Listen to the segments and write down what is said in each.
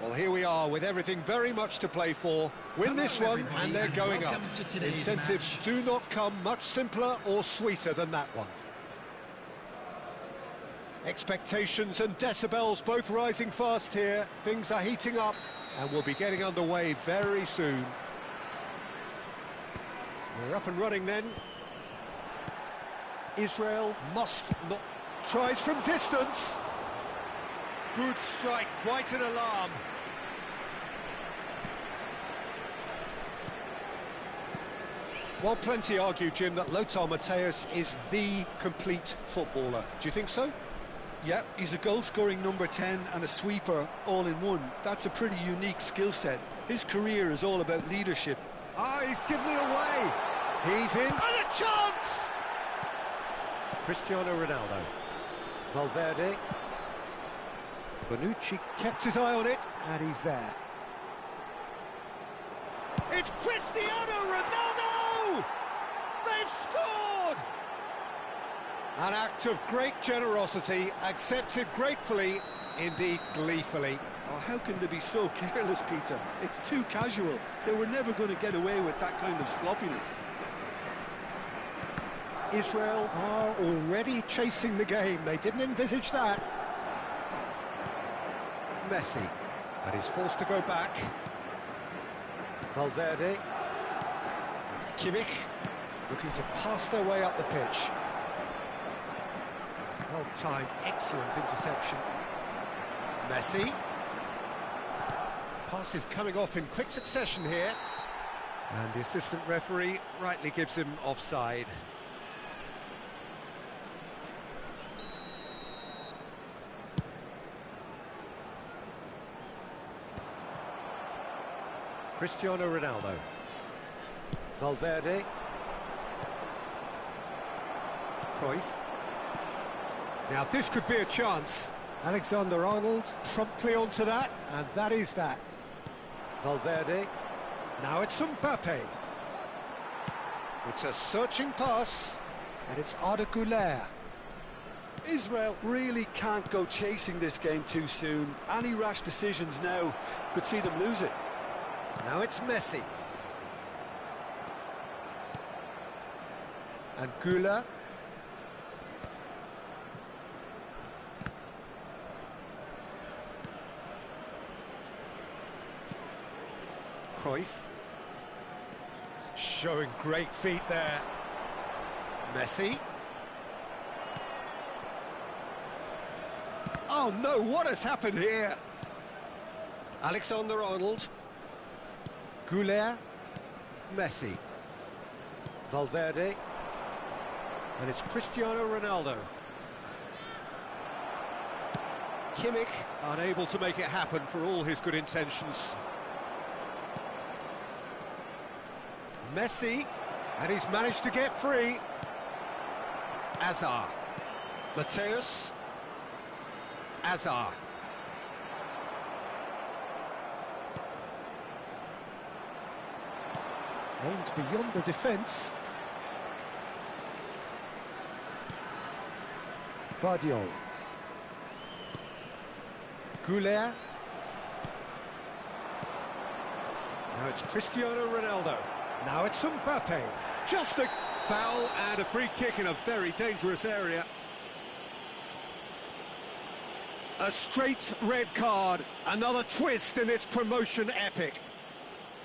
Well, here we are with everything very much to play for. Win this one and they're going up. Incentives do not come much simpler or sweeter than that one. Expectations and decibels both rising fast here. Things are heating up and we'll be getting underway very soon. We're up and running then. Israel must not... Tries from distance. Good strike, quite an alarm. Well, plenty argue, Jim, that Lothar Matthäus is the complete footballer. Do you think so? Yeah, he's a goal-scoring number 10 and a sweeper all in one. That's a pretty unique skill set. His career is all about leadership. Ah, he's given it away. He's in. And a chance! Cristiano Ronaldo. Valverde. Bonucci kept his eye on it, and he's there. It's Cristiano Ronaldo! They've scored! An act of great generosity, accepted gratefully, indeed gleefully. Oh, how can they be so careless, Peter? It's too casual. They were never going to get away with that kind of sloppiness. Israel are already chasing the game. They didn't envisage that. Messi, and he's forced to go back. Valverde. Kimmich, looking to pass their way up the pitch. Well-timed, excellent interception. Messi. Passes coming off in quick succession here. And the assistant referee rightly gives him offside. Cristiano Ronaldo. Valverde. Cruyff. Now this could be a chance. Alexander-Arnold promptly onto that, and that is that. Valverde. Now it's Mbappe. It's a searching pass, and it's Arda Güler. Israel really can't go chasing this game too soon. Any rash decisions now could see them lose it. Now it's Messi. And Güler. Cruyff. Showing great feet there. Messi. Oh no, what has happened here? Alexander-Arnold. Güler. Messi. Valverde. And it's Cristiano Ronaldo. Kimmich unable to make it happen for all his good intentions. Messi, and he's managed to get free. Azar. Mateus. Azar. Aimed beyond the defence. Vardiol. Güler. Now it's Cristiano Ronaldo. Now it's Mbappe. Just a foul and a free kick in a very dangerous area. A straight red card. Another twist in this promotion epic.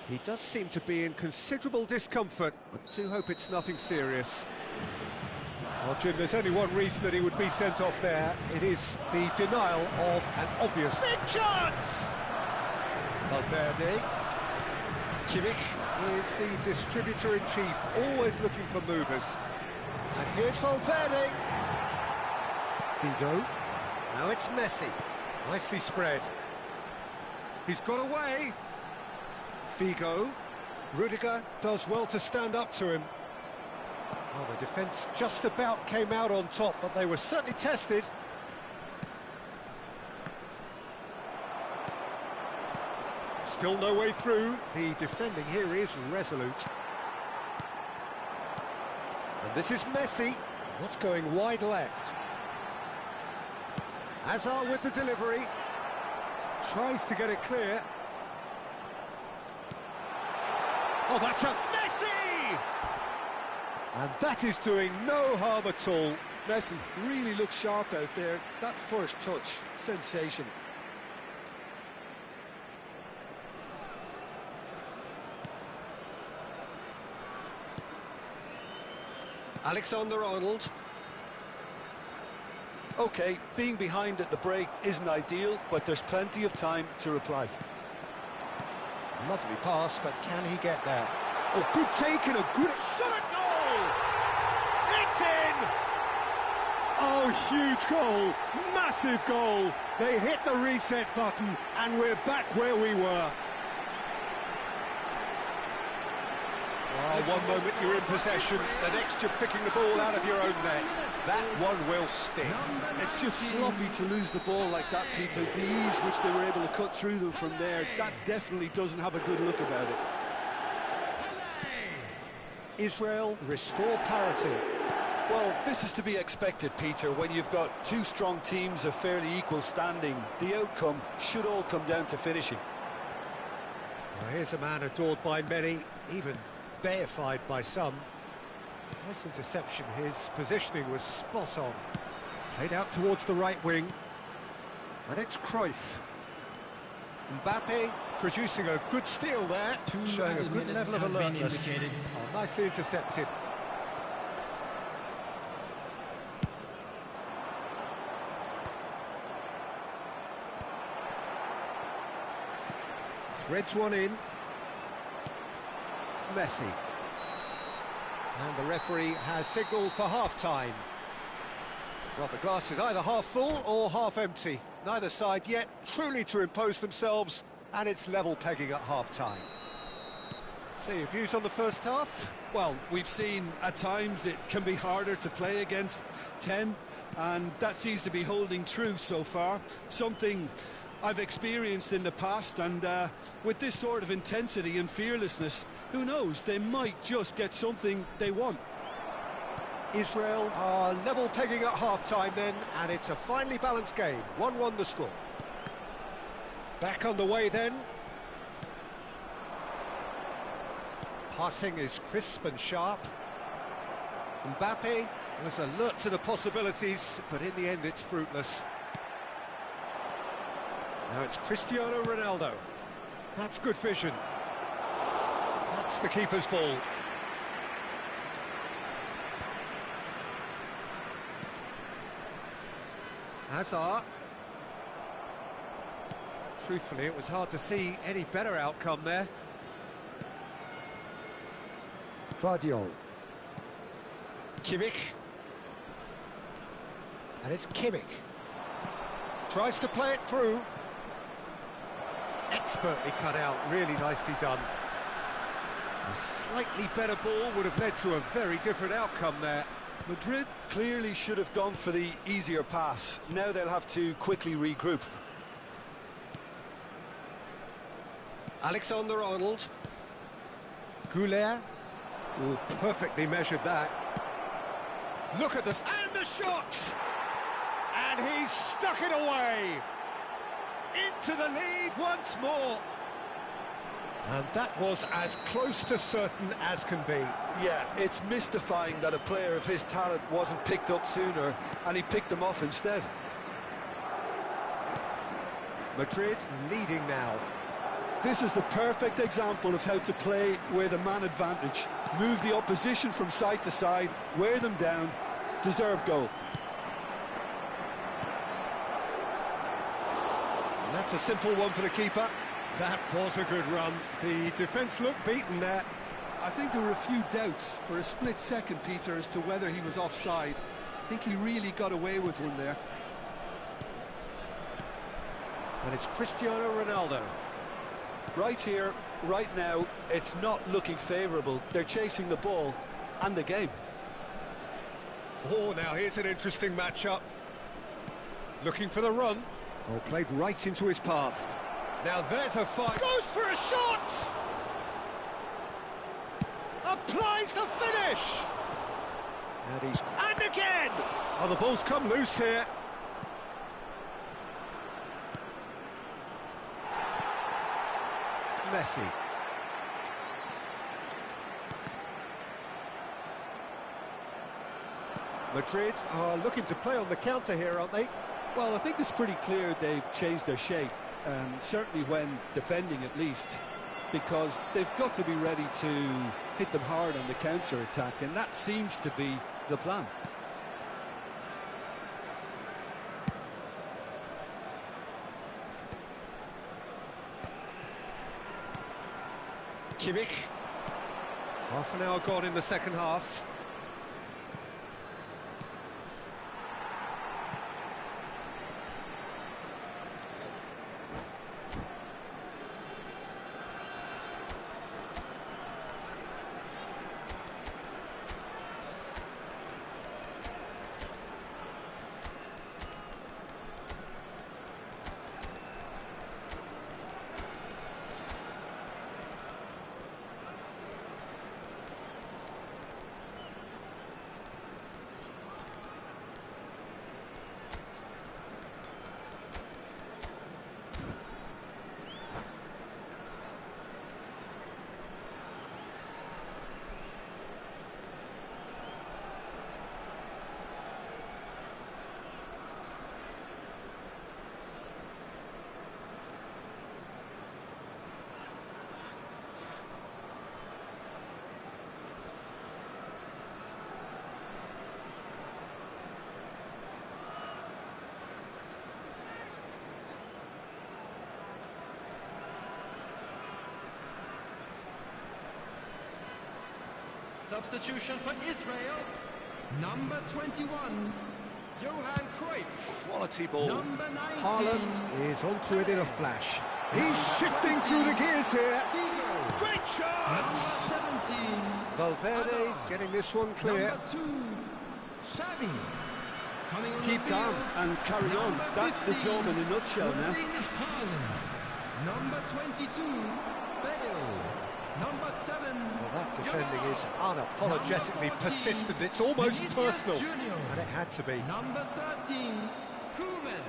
He does seem to be in considerable discomfort, but do hope it's nothing serious. Well, Jim, there's only one reason that he would be sent off there. It is the denial of an obvious big chance! Valverde. Kimmich is the distributor-in-chief, always looking for movers. And here's Valverde. Figo. Now it's Messi. Nicely spread. He's got away. Figo. Rudiger does well to stand up to him. Well, the defence just about came out on top, but they were certainly tested. Still no way through. The defending here is resolute. And this is Messi. What's going wide left? Hazard with the delivery. Tries to get it clear. Oh, that's a Messi! And that is doing no harm at all. Messi really looks sharp out there. That first touch, sensation. Alexander-Arnold. OK, being behind at the break isn't ideal, but there's plenty of time to reply. Lovely pass, but can he get there? Oh, good take and a good shot at goal! It's in! Oh, huge goal, massive goal. They hit the reset button and we're back where we were. Oh, one moment you're in possession, the next you're picking the ball out of your own net. That one will sting. It's just sloppy to lose the ball like that, Peter. The ease which they were able to cut through them from there, that definitely doesn't have a good look about it. Israel restore parity. Well, this is to be expected, Peter. When you've got two strong teams of fairly equal standing, the outcome should all come down to finishing. Well, here's a man adored by many, even deified by some. Nice interception. His positioning was spot on. Played out towards the right wing. And it's Cruyff. Mbappe producing a good steal there, showing a good level of alertness. Oh, nicely intercepted. Threads one in. Messi. And the referee has signalled for half-time. Well, the glass is either half full or half empty. Neither side yet truly to impose themselves, and it's level pegging at half-time. So your views on the first half? Well, we've seen at times it can be harder to play against 10, and that seems to be holding true so far. Something I've experienced in the past, and with this sort of intensity and fearlessness, who knows, they might just get something they want. Israel are level pegging at half-time then, and it's a finely balanced game. 1-1 the score. Back on the way then. Passing is crisp and sharp. Mbappe was alert to the possibilities, but in the end it's fruitless. Now it's Cristiano Ronaldo. That's good vision. That's the keeper's ball. Hazard. Truthfully, it was hard to see any better outcome there. Guardiola. Kimmich. And it's Kimmich. Tries to play it through. Expertly cut out, really nicely done. A slightly better ball would have led to a very different outcome there. Madrid clearly should have gone for the easier pass. Now they'll have to quickly regroup. Alexander-Arnold. Goulet. Oh, perfectly measured that. Look at this, and the shot! And he's stuck it away! Into the lead once more! And that was as close to certain as can be. Yeah, it's mystifying that a player of his talent wasn't picked up sooner, and he picked them off instead. Madrid leading now. This is the perfect example of how to play with a man advantage. Move the opposition from side to side, wear them down, deserve goal. And that's a simple one for the keeper. That was a good run. The defence looked beaten there. I think there were a few doubts for a split second, Peter, as to whether he was offside. I think he really got away with one there. And it's Cristiano Ronaldo. Right here, right now, it's not looking favourable. They're chasing the ball and the game. Oh, now here's an interesting matchup. Looking for the run. Oh, played right into his path. Now there's a fight. Goes for a shot! Applies the finish! And again! Oh, the ball's come loose here. Messi. Madrid are looking to play on the counter here, aren't they? Well, I think it's pretty clear they've changed their shape, certainly when defending at least, because they've got to be ready to hit them hard on the counter-attack, and that seems to be the plan. Kimmich. Half an hour gone in the second half. Substitution for Israel. Number 21, Johan Cruyff. Quality ball. Number 19, Haaland is onto it in a flash. He's shifting through the gears here. Figo. Great chance! Number 17, Valverde Hazard. getting this one clear. Number 2, Xavi. Coming on Keep the calm field, and carry on. number That's the 15, job in a nutshell now. Erling Haaland. Number 22, Bale. Number 7, Well, that defending Yamal. is unapologetically Number 14, persistent. It's almost Vinicius personal. Junior. And it had to be. Number 13, Koeman.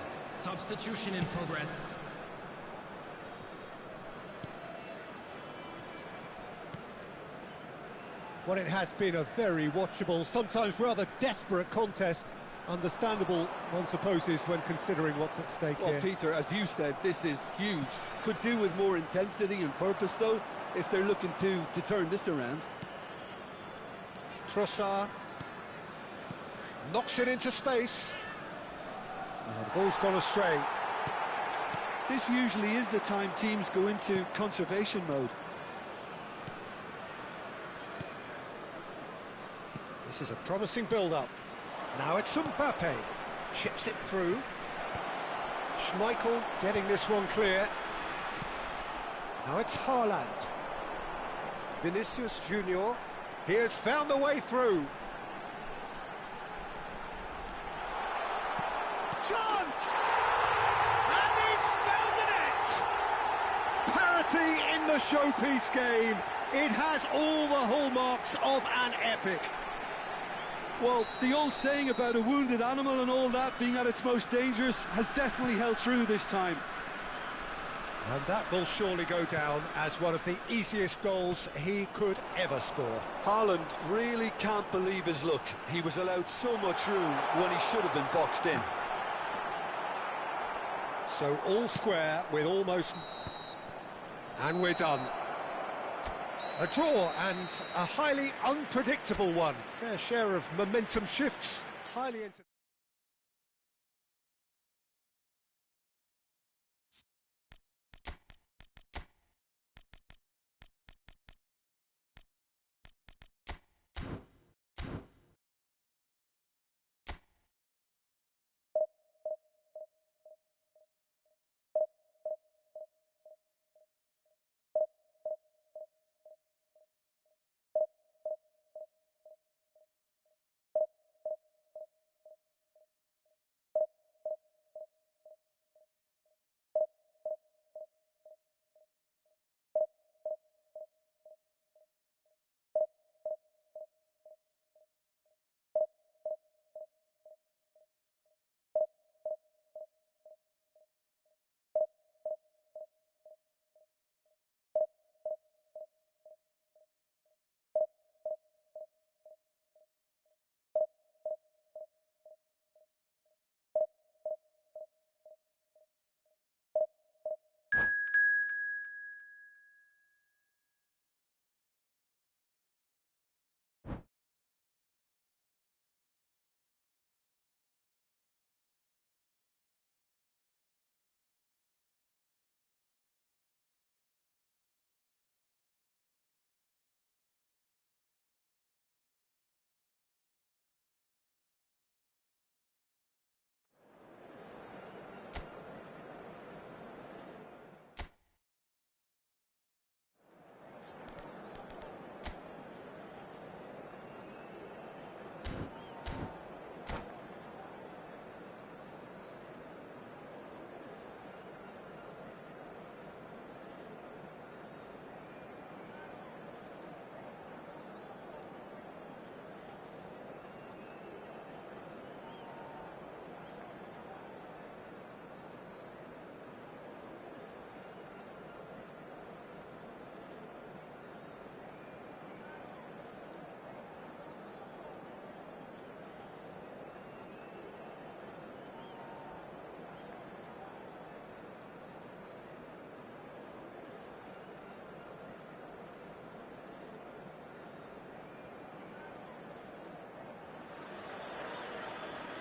Substitution in progress. Well, it has been a very watchable, sometimes rather desperate contest. Understandable, one supposes, when considering what's at stake Well, here. Peter, as you said, this is huge. Could do with more intensity and purpose, though, if they're looking to turn this around. Trossard knocks it into space. Oh, the ball's gone astray. This usually is the time teams go into conservation mode. This is a promising build-up. Now it's Mbappe. Chips it through. Schmeichel getting this one clear. Now it's Haaland. Vinicius Junior. He has found the way through. Chance! And he's found the net! Parity in the showpiece game. It has all the hallmarks of an epic. Well, the old saying about a wounded animal and all that being at its most dangerous has definitely held through this time. And that will surely go down as one of the easiest goals he could ever score. Haaland really can't believe his luck. He was allowed so much room when he should have been boxed in. So all square with almost... And we're done. A draw and a highly unpredictable one. Fair share of momentum shifts. Highly entertaining.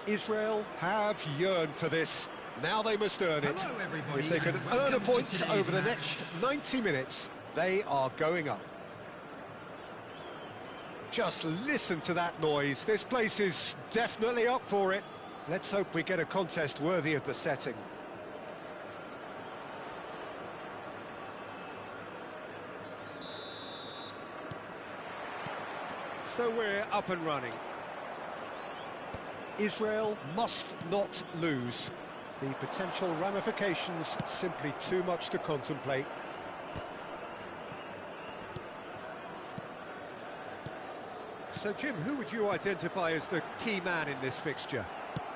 Israel have yearned for this. Now they must earn it. Hello, everybody, If they can and earn a welcome to point today's over the match. next 90 minutes, they are going up. Just listen to that noise. This place is definitely up for it. Let's hope we get a contest worthy of the setting. So we're up and running. Israel must not lose. The potential ramifications simply too much to contemplate. So, Jim, who would you identify as the key man in this fixture?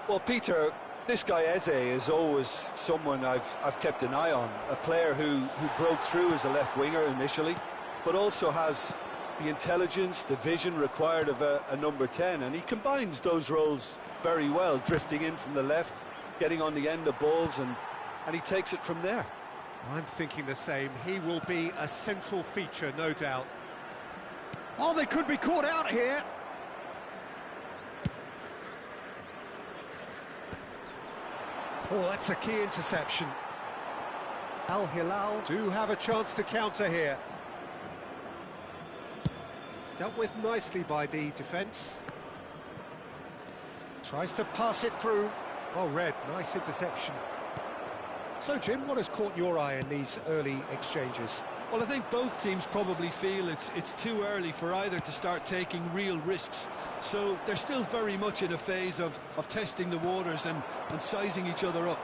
Well, Peter, this guy Eze is always someone I've kept an eye on. A player who broke through as a left winger initially, but also has the intelligence, the vision required of a number 10, and he combines those roles very well, drifting in from the left, getting on the end of balls, and he takes it from there. I'm thinking the same. He will be a central feature, no doubt. Oh, they could be caught out here. Oh, that's a key interception. Al Hilal do have a chance to counter here. Dealt with nicely by the defence. Tries to pass it through. Oh, Red, nice interception. So, Jim, what has caught your eye in these early exchanges? Well, I think both teams probably feel it's too early for either to start taking real risks. So they're still very much in a phase of testing the waters and sizing each other up.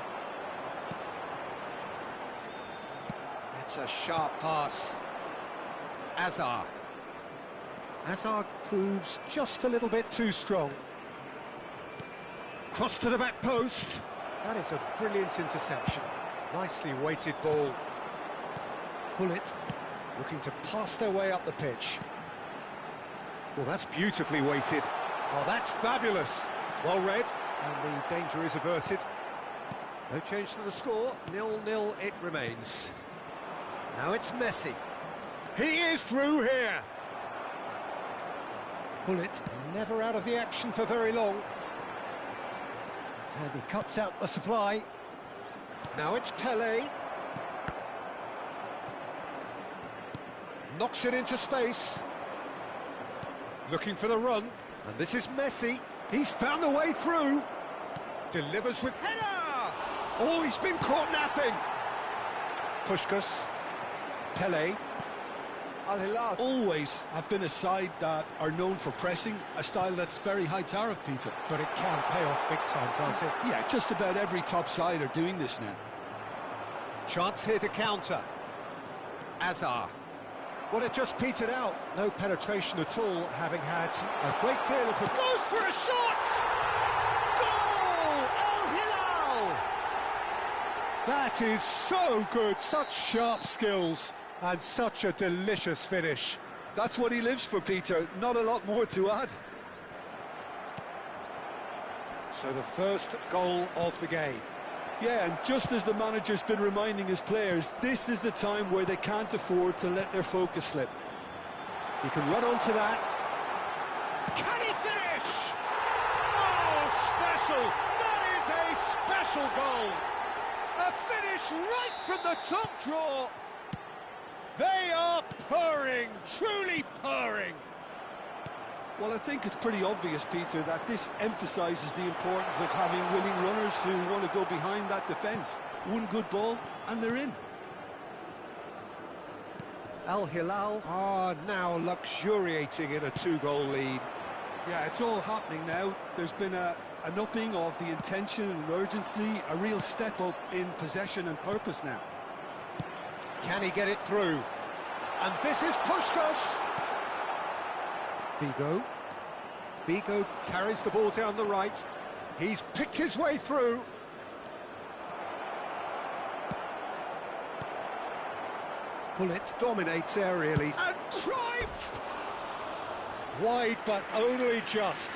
That's a sharp pass. Azar. Azar proves just a little bit too strong. Cross to the back post. That is a brilliant interception. Nicely weighted ball. Hullet looking to pass their way up the pitch. Well, that's beautifully weighted. Oh, that's fabulous. Well read, and the danger is averted. No change to the score, 0-0 it remains. Now it's Messi. He is through here. Hullet never out of the action for very long. And he cuts out the supply. Now it's Pele. Knocks it into space. Looking for the run. And this is Messi. He's found a way through. Delivers with header. Oh, he's been caught napping. Puskás. Pele. Al Hilal Always have been a side that are known for pressing, a style that's very high tariff, Peter. But it can pay off big time, can't it? Yeah, just about every top side are doing this now. Chance here to counter. Azar. Well, it just petered out. No penetration at all, having had a great deal of... Goes for a shot! Goal! Al Hilal! That is so good. Such sharp skills and such a delicious finish. That's what he lives for, Peter. Not a lot more to add. So the first goal of the game. Yeah, and just as the manager's been reminding his players, this is the time where they can't afford to let their focus slip. He can run onto that. Can he finish? Oh, special! That is a special goal! A finish right from the top draw. They are purring, truly purring. Well, I think it's pretty obvious, Peter, that this emphasises the importance of having willing runners who want to go behind that defence. One good ball, and they're in. Al Hilal are now luxuriating in a two-goal lead. Yeah, it's all happening now. There's been an upping of the intention and urgency, a real step up in possession and purpose now. Can he get it through? And this is Puskás. Vigo carries the ball down the right. He's picked his way through. Hullet dominates aerially. And Cruyff! Wide, but only just.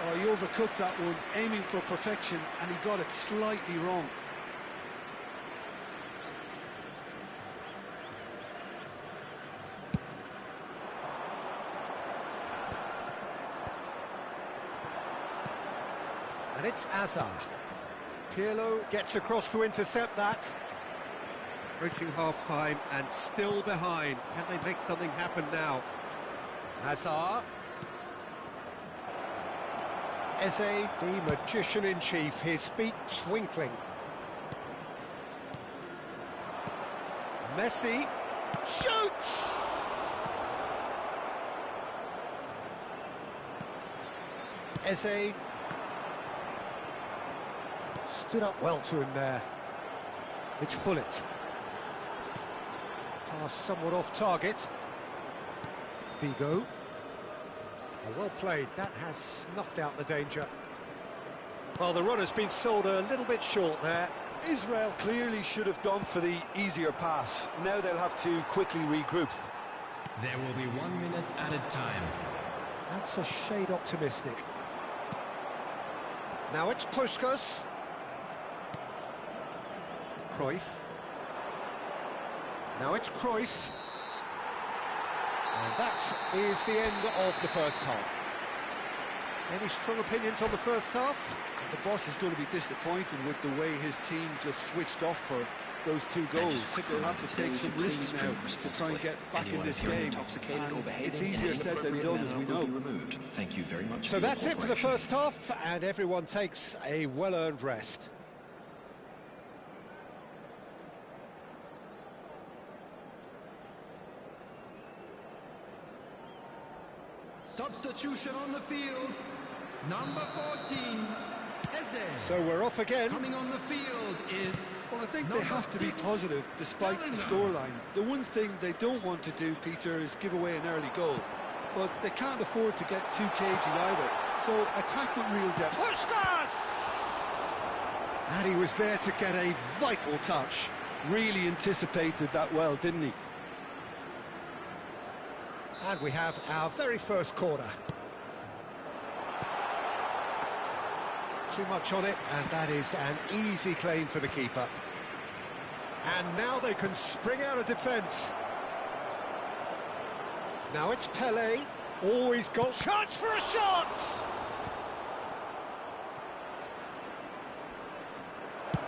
Oh, he overcooked that one, aiming for perfection, and he got it slightly wrong. And it's Azar. Pirlo gets across to intercept that. Approaching half-time and still behind. Can they make something happen now? Hazard. Eze, the magician-in-chief, his feet twinkling. Messi shoots! Eze stood up well to him there. It's Hullet. Pass somewhat off target. Figo. Well played, that has snuffed out the danger. Well, the run has been sold a little bit short there. Israel clearly should have gone for the easier pass. Now they'll have to quickly regroup. There will be 1 minute added time. That's a shade optimistic. Now it's Puskás. Cruyff. Now it's Cruyff. And that is the end of the first half. Any strong opinions on the first half? The boss is going to be disappointed with the way his team just switched off for those 2 goals. They'll have to take some risks now to try and get back in this game. And it's easier said than done, as we know. Thank you very much. So that's it for the first half, and everyone takes a well-earned rest. Substitution on the field. Number 14, Eze. So we're off again. Coming on the field is... Well, I think they have to be positive despite the scoreline. The one thing they don't want to do, Peter, is give away an early goal. But they can't afford to get too cagey either. So attack with real depth. Puskás! And he was there to get a vital touch. Really anticipated that well, didn't he? And we have our very first corner. Too much on it, and that is an easy claim for the keeper. And now they can spring out of defence. Now it's Pelé. Always got chance for a shot!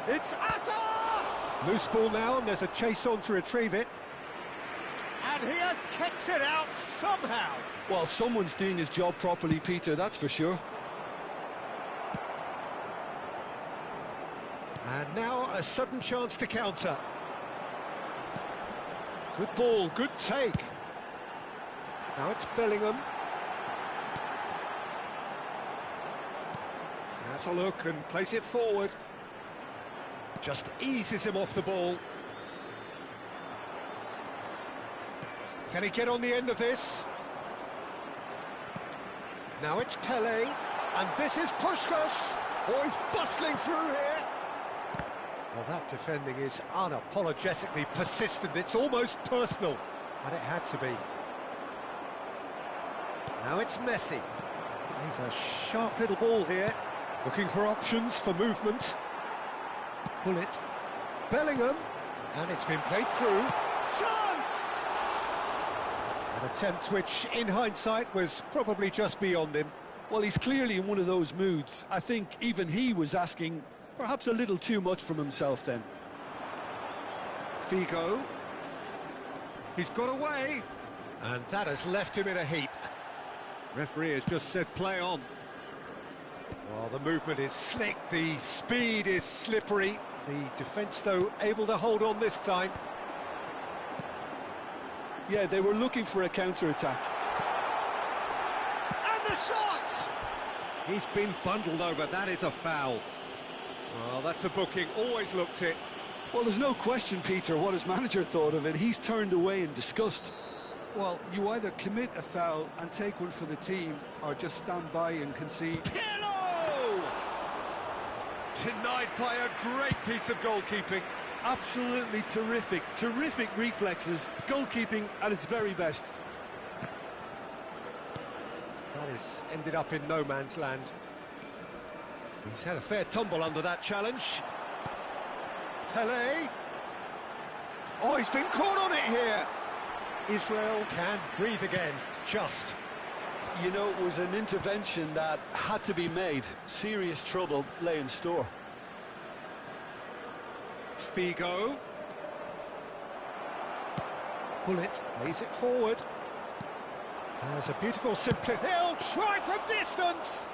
It's Asa! Loose ball now, and there's a chase on to retrieve it. And he has kicked it out somehow. Well, someone's doing his job properly, Peter, that's for sure. And now a sudden chance to counter. Good ball, good take. Now it's Bellingham. Has a look and plays it forward. Just eases him off the ball. Can he get on the end of this? Now it's Pelé, and this is Puskás. Oh, he's bustling through here. Well, that defending is unapologetically persistent. It's almost personal, and it had to be. Now it's Messi. He's a sharp little ball here, looking for options for movement. Hullet. Bellingham, and it's been played through. Chance! An attempt which, in hindsight, was probably just beyond him. Well, he's clearly in one of those moods. I think even he was asking perhaps a little too much from himself then. Figo. He's got away, and that has left him in a heap. Referee has just said play on. Well, the movement is slick, the speed is slippery. The defence, though, able to hold on this time. Yeah, they were looking for a counter-attack. And the shot! He's been bundled over, that is a foul. Well, that's a booking, always looked it. Well, there's no question, Peter, what his manager thought of it. He's turned away in disgust. Well, you either commit a foul and take one for the team, or just stand by and concede. Pirlo! Denied by a great piece of goalkeeping. Absolutely terrific, terrific reflexes, goalkeeping at its very best. That has ended up in no man's land. He's had a fair tumble under that challenge. Pelé. Oh, he's been caught on it here. Israel can breathe again, just. You know, it was an intervention that had to be made. Serious trouble lay in store. Figo. Hullet lays it forward. There's a beautiful simplicity. He'll try from distance.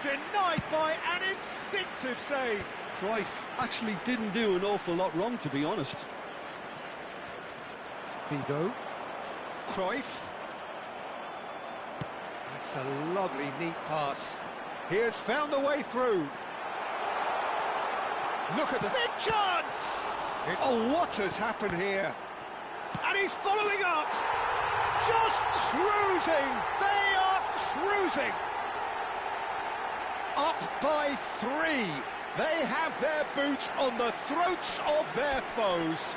Denied by an instinctive save. Cruyff actually didn't do an awful lot wrong, to be honest. Figo. Cruyff. That's a lovely, neat pass. He has found the way through. Look at the big chance! Oh, what has happened here? And he's following up! Just cruising! They are cruising! Up by 3. They have their boots on the throats of their foes.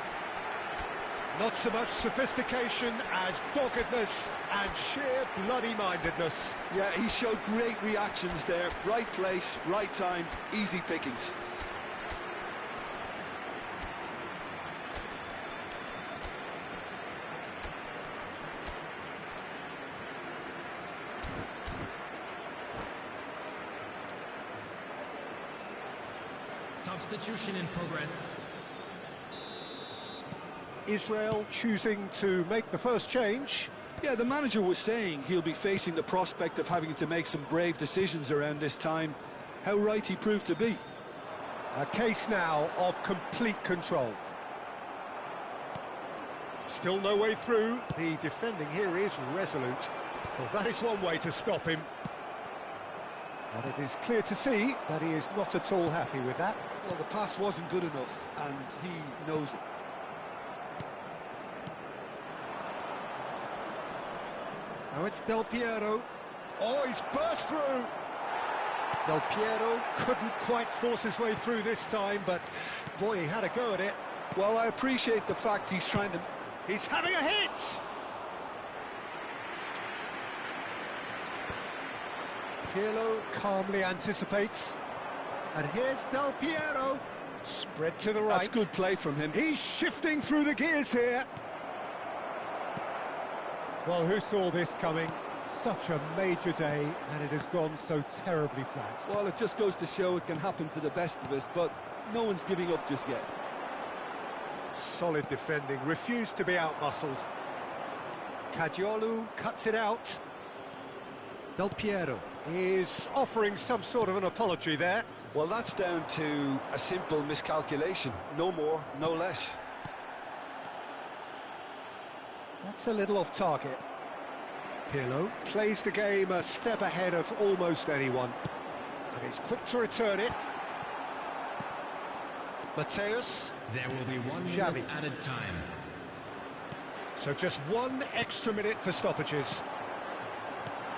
Not so much sophistication as doggedness and sheer bloody-mindedness. Yeah, he showed great reactions there. Right place, right time, easy pickings. Substitution in progress. Israel choosing to make the first change. Yeah, the manager was saying he'll be facing the prospect of having to make some brave decisions around this time. How right he proved to be. A case now of complete control. Still no way through. The defending here is resolute. Well, that is one way to stop him. But it is clear to see that he is not at all happy with that. Well, the pass wasn't good enough, and he knows it. Now it's Del Piero. Oh, he's burst through. Del Piero couldn't quite force his way through this time, but boy, he had a go at it. Well, I appreciate the fact he's trying to... He's having a hit! Pirlo calmly anticipates. And here's Del Piero. Spread to the right. That's good play from him. He's shifting through the gears here. Well, who saw this coming? Such a major day, and it has gone so terribly flat. Well, it just goes to show it can happen to the best of us, but no one's giving up just yet. Solid defending, refused to be outmuscled. Caggiolu cuts it out. Del Piero is offering some sort of an apology there. Well, that's down to a simple miscalculation. No more, no less. That's a little off target. Pirlo plays the game a step ahead of almost anyone. And he's quick to return it. Mateus. There will be 1 Xavi. minute added time. So just 1 extra minute for stoppages.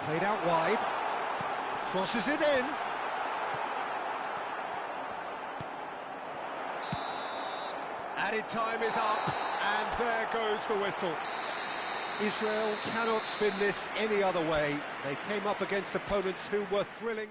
Played out wide. Crosses it in. Added time is up, and there goes the whistle. Israel cannot spin this any other way. They came up against opponents who were thrilling.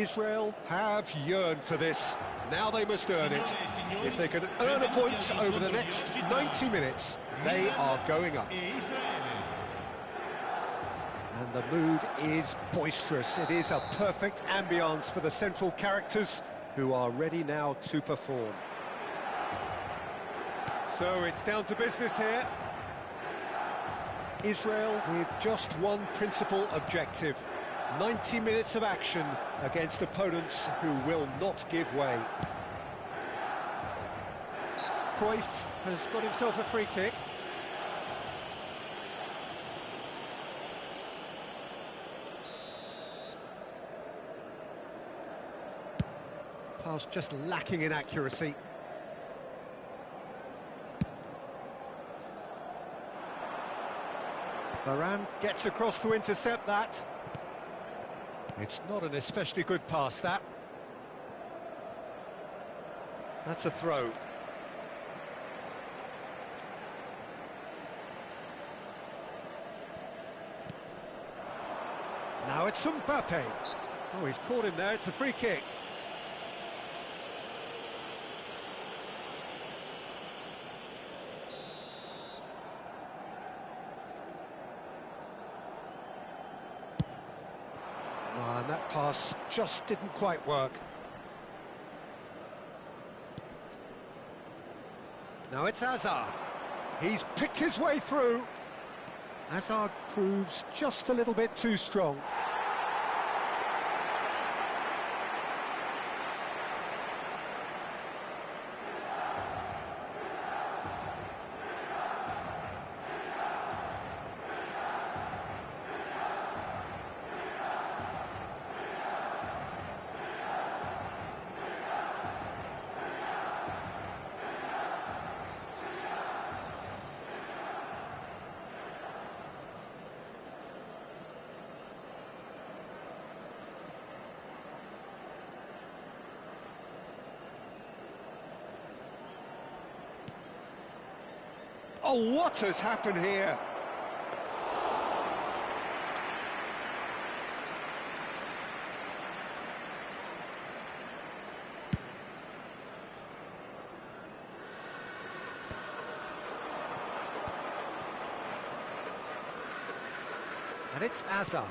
Israel have yearned for this. Now they must earn it. If they can earn a point over the next 90 minutes, they are going up. And the mood is boisterous. It is a perfect ambience for the central characters who are ready now to perform. So it's down to business here. Israel with just one principal objective. 90 minutes of action against opponents who will not give way. Cruyff has got himself a free kick. Pass just lacking in accuracy. Varane gets across to intercept that. It's not an especially good pass, that. That's a throw. Now it's Mbappe. Oh, he's caught him there, it's a free kick. And that pass just didn't quite work. Now it's Hazard. He's picked his way through. Hazard proves just a little bit too strong. Oh, what has happened here? And it's Hazard.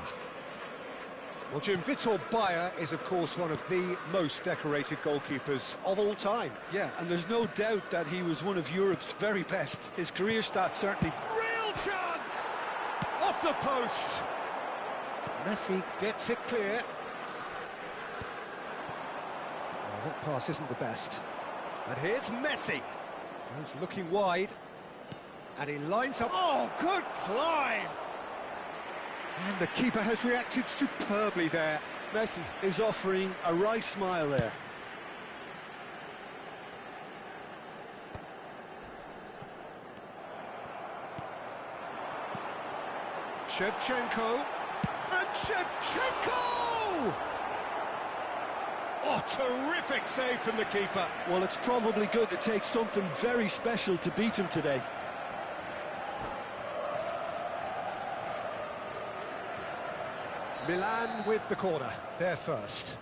Well, Jim, Vitor Bayer is, of course, one of the most decorated goalkeepers of all time. Yeah, and there's no doubt that he was one of Europe's very best. His career stats certainly... Real chance! Off the post! Messi gets it clear. Oh, that pass isn't the best. And here's Messi. Goes looking wide. And he lines up... Oh, good climb! And the keeper has reacted superbly there. Messi is offering a wry smile there. Shevchenko. And Shevchenko! Oh, terrific save from the keeper. Well, it's probably going to take something very special to beat him today. Milan with the corner, they're first.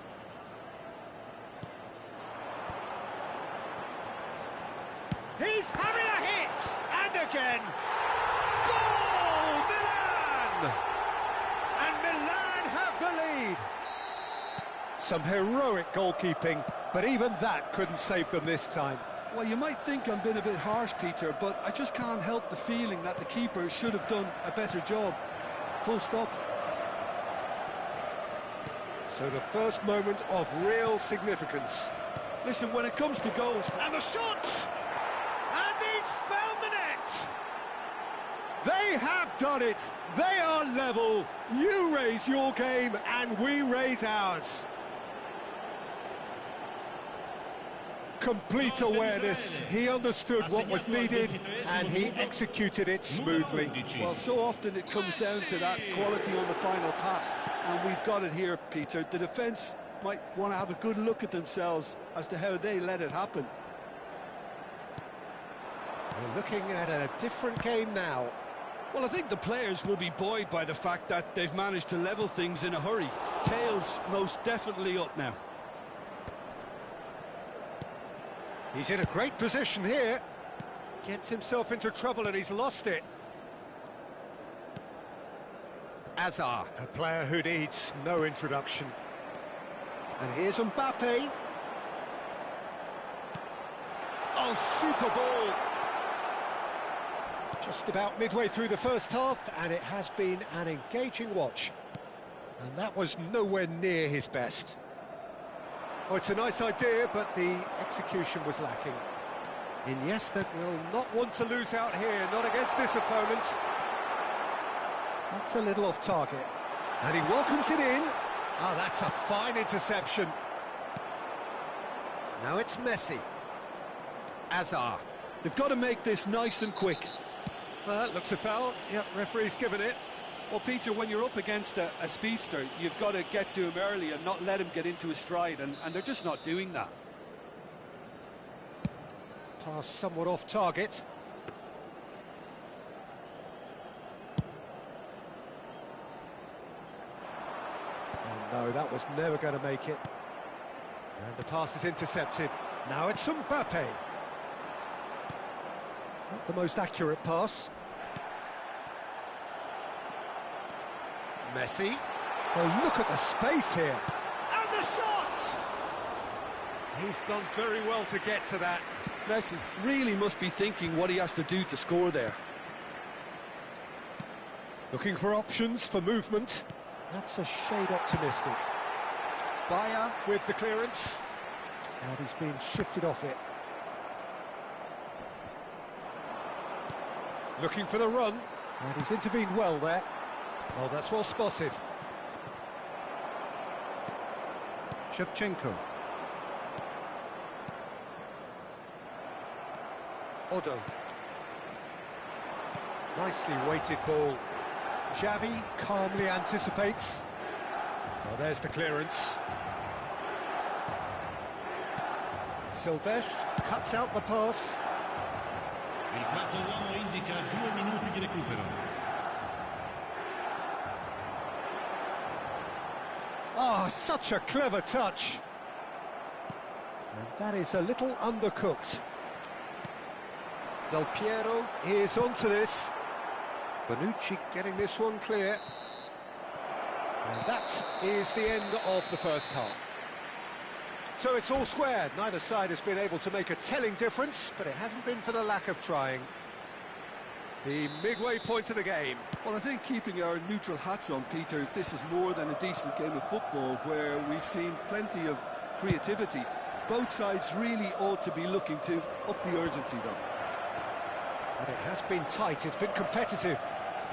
He's having a hit! And again! Goal! Milan! And Milan have the lead! Some heroic goalkeeping, but even that couldn't save them this time. Well, you might think I'm being a bit harsh, Peter, but I just can't help the feeling that the keeper should have done a better job. Full stop. So the first moment of real significance. Listen, when it comes to goals... And the shot! And he's found the net! They have done it! They are level! You raise your game and we raise ours. Complete awareness. He understood what was needed and he executed it smoothly. Well, so often it comes down to that quality on the final pass, and we've got it here, Peter. The defence might want to have a good look at themselves as to how they let it happen. We're looking at a different game now. Well, I think the players will be buoyed by the fact that they've managed to level things in a hurry. tail's most definitely up now. He's in a great position here. Gets himself into trouble and he's lost it. Azar, a player who needs no introduction. And here's Mbappe. Oh, super ball. Just about midway through the first half, and it has been an engaging watch. And that was nowhere near his best. Oh, it's a nice idea, but the execution was lacking. Iniesta will not want to lose out here, not against this opponent. That's a little off target. And he welcomes it in. Oh, that's a fine interception. Now it's Messi. Azar. They've got to make this nice and quick. Looks a foul. Yep, referee's given it. Well, Peter, when you're up against a speedster, you've got to get to him early and not let him get into his stride, and they're just not doing that. Pass somewhat off target. Oh, no, that was never going to make it. And the pass is intercepted. Now it's Mbappe. Not the most accurate pass. Messi. Oh, look at the space here. And the shot! He's done very well to get to that. Messi really must be thinking what he has to do to score there. Looking for options for movement. That's a shade optimistic. Bayer with the clearance. And he's been shifted off it. Looking for the run. And he's intervened well there. Oh, that's well spotted. Shevchenko. Odo. Nicely weighted ball. Xavi calmly anticipates. Oh, there's the clearance. Silvestre cuts out the pass. Il quarto uomo indica 2 minuti di recupero. Oh, such a clever touch. And that is a little undercooked. Del Piero is onto this. Bonucci getting this one clear. And that is the end of the first half. So it's all squared. Neither side has been able to make a telling difference, but it hasn't been for the lack of trying. The midway point of the game. Well, I think keeping our neutral hats on, Peter, this is more than a decent game of football where we've seen plenty of creativity. Both sides really ought to be looking to up the urgency, though. But it has been tight, it's been competitive.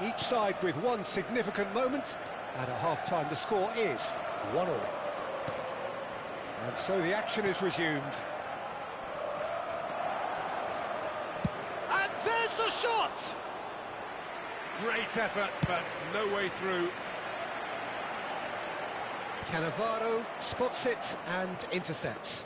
Each side with one significant moment, and at half-time the score is 1-1. And so the action is resumed. And there's the shot! Great effort, but no way through. Cannavaro spots it and intercepts.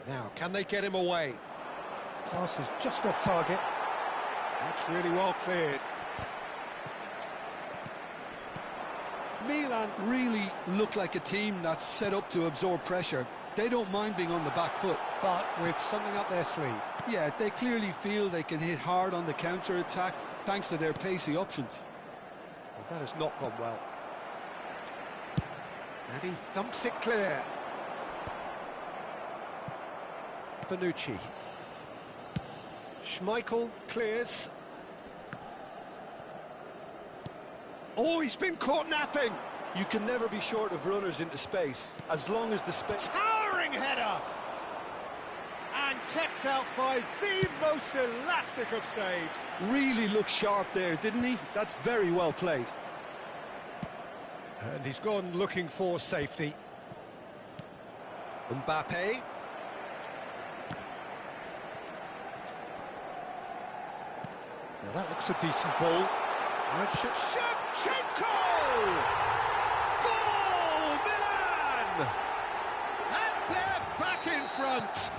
Now, can they get him away? Pass is just off target. That's really well cleared. Milan really look like a team that's set up to absorb pressure. They don't mind being on the back foot. But with something up their sleeve. Yeah, they clearly feel they can hit hard on the counter-attack thanks to their pacey options. Well, that has not gone well. And he thumps it clear. Bonucci. Schmeichel clears. Oh, he's been caught napping. You can never be short of runners into space, as long as the space... Towering header! And kept out by the most elastic of saves. Really looked sharp there, didn't he? That's very well played. And he's gone looking for safety. Mbappe. Now that looks a decent ball. And Shevchenko! Goal, Milan! And they're front.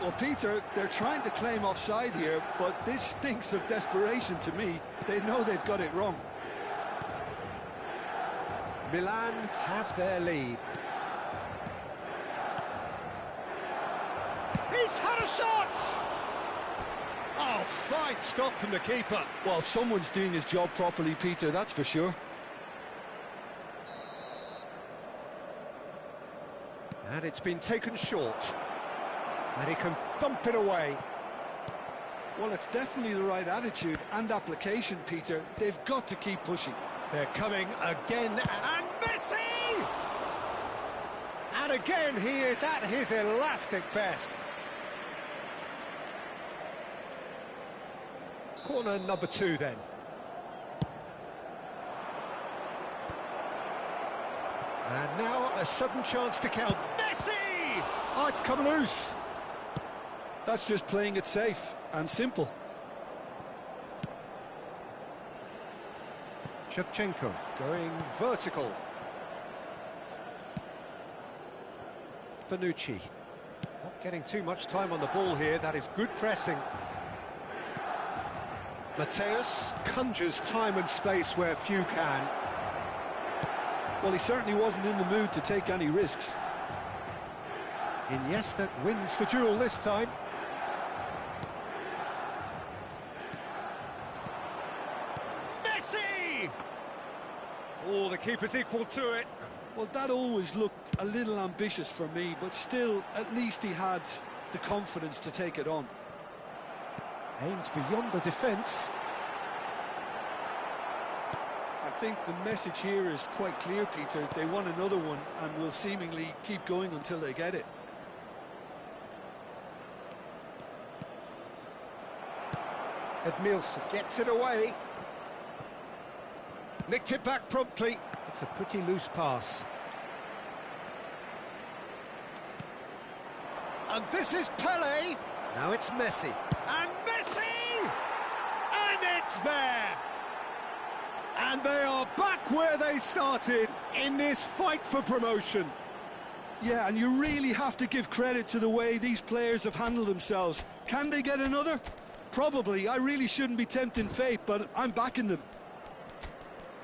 Well, Peter, they're trying to claim offside here, but this stinks of desperation to me. They know they've got it wrong. Milan have their lead. He's had a shot! Oh, fine stop from the keeper. Well, someone's doing his job properly, Peter, that's for sure. And it's been taken short. And he can thump it away. Well, it's definitely the right attitude and application, Peter. They've got to keep pushing. They're coming again, and Messi! And again, he is at his elastic best. Corner number 2, then. And now a sudden chance to count. Messi! Oh, it's come loose. That's just playing it safe and simple. Shevchenko going vertical. Bonucci. Not getting too much time on the ball here. That is good pressing. Mateus conjures time and space where few can. Well, he certainly wasn't in the mood to take any risks. Iniesta wins the duel this time. Messi! Oh, the keeper's equal to it. Well, that always looked a little ambitious for me, but still, at least he had the confidence to take it on. Aimed beyond the defence. I think the message here is quite clear, Peter. They want another one and will seemingly keep going until they get it. Edmilson gets it away. Nicked it back promptly. It's a pretty loose pass. And this is Pele. Now it's Messi. And Messi! And it's there! And they are back where they started in this fight for promotion. Yeah, and you really have to give credit to the way these players have handled themselves. Can they get another? Probably. I really shouldn't be tempting fate, but I'm backing them.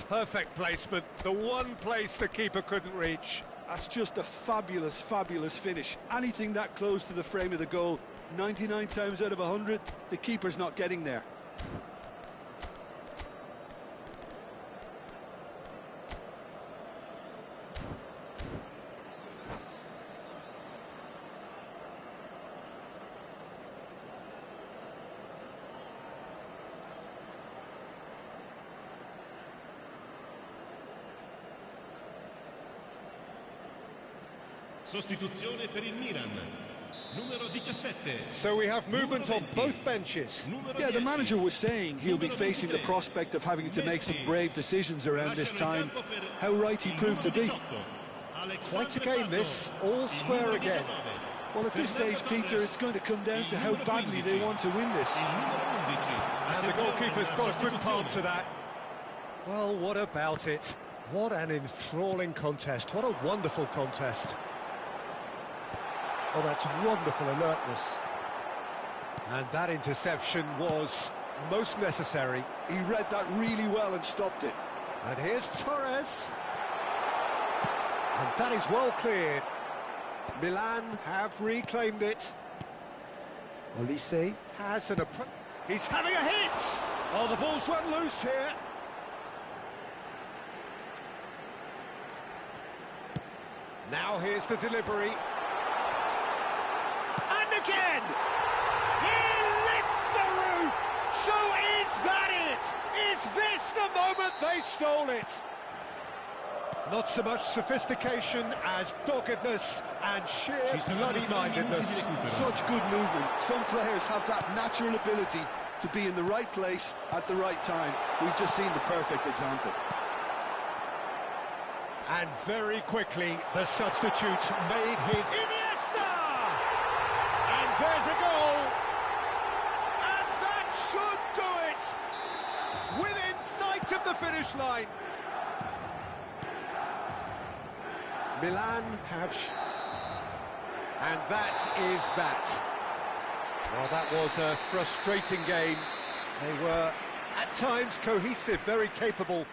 Perfect placement. The one place the keeper couldn't reach. That's just a fabulous, fabulous finish. Anything that close to the frame of the goal, 99 times out of 100, the keeper's not getting there. Sostituzione per il Milan. Numero 17. So we have movement on both benches. Yeah, the manager was saying he'll be facing the prospect of having to make some brave decisions around this time. How right he proved to be. Quite a game this, all square again. Well, at this stage, Peter, it's going to come down to how badly they want to win this. And the goalkeeper's got a good palm to that. Well, what about it? What an enthralling contest. What a wonderful contest. Oh, that's wonderful alertness. And that interception was most necessary. He read that really well and stopped it. And here's Torres. And that is well cleared. Milan have reclaimed it. Olise has an approach. He's having a hit! Oh, the ball's run loose here. Now here's the delivery. And again! He lifts the roof! So is that it? Is this the moment they stole it? Not so much sophistication as doggedness and sheer bloody-mindedness. Such good movement. Some players have that natural ability to be in the right place at the right time. We've just seen the perfect example. And very quickly, the substitute made his... Iniesta! And there's a goal! And that should do it! Within sight of the finish line. Milan have... And that is that. Well, that was a frustrating game. They were, at times, cohesive, very capable.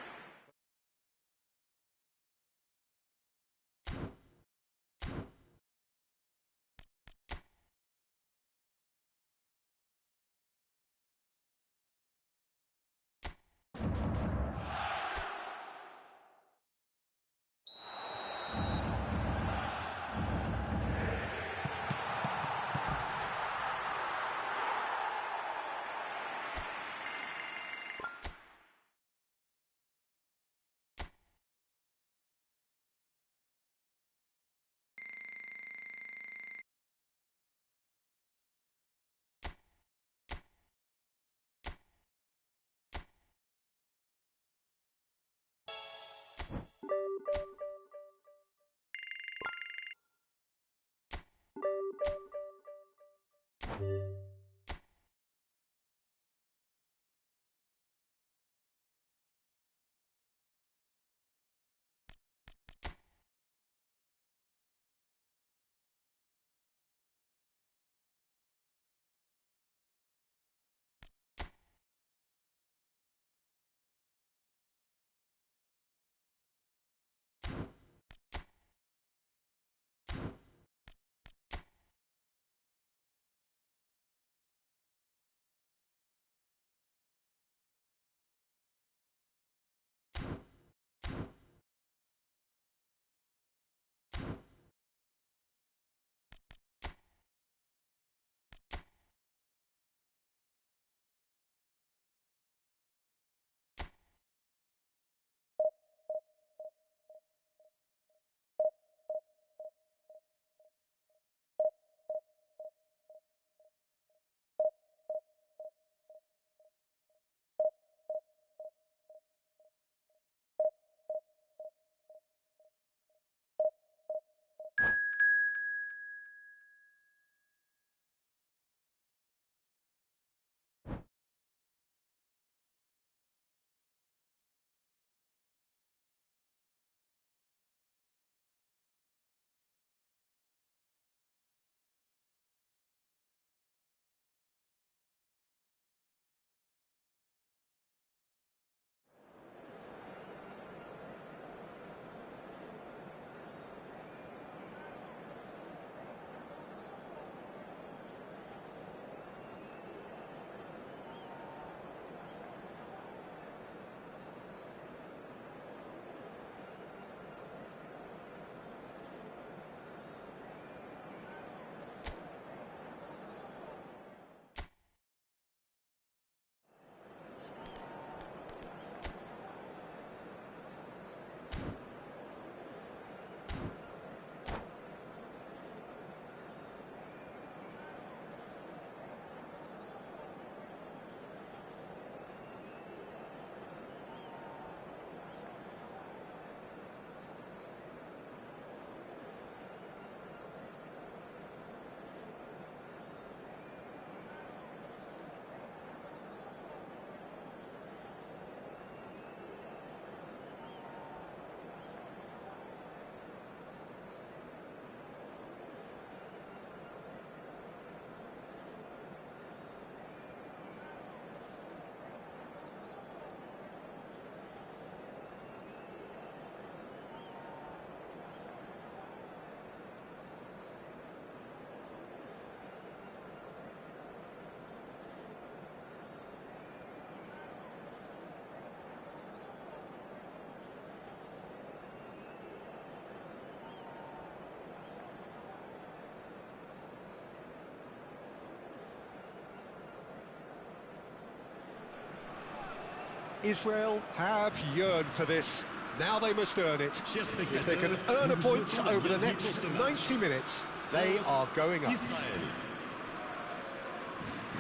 Israel have yearned for this. Now they must earn it. If they can earn a point over the next 90 minutes, they are going up.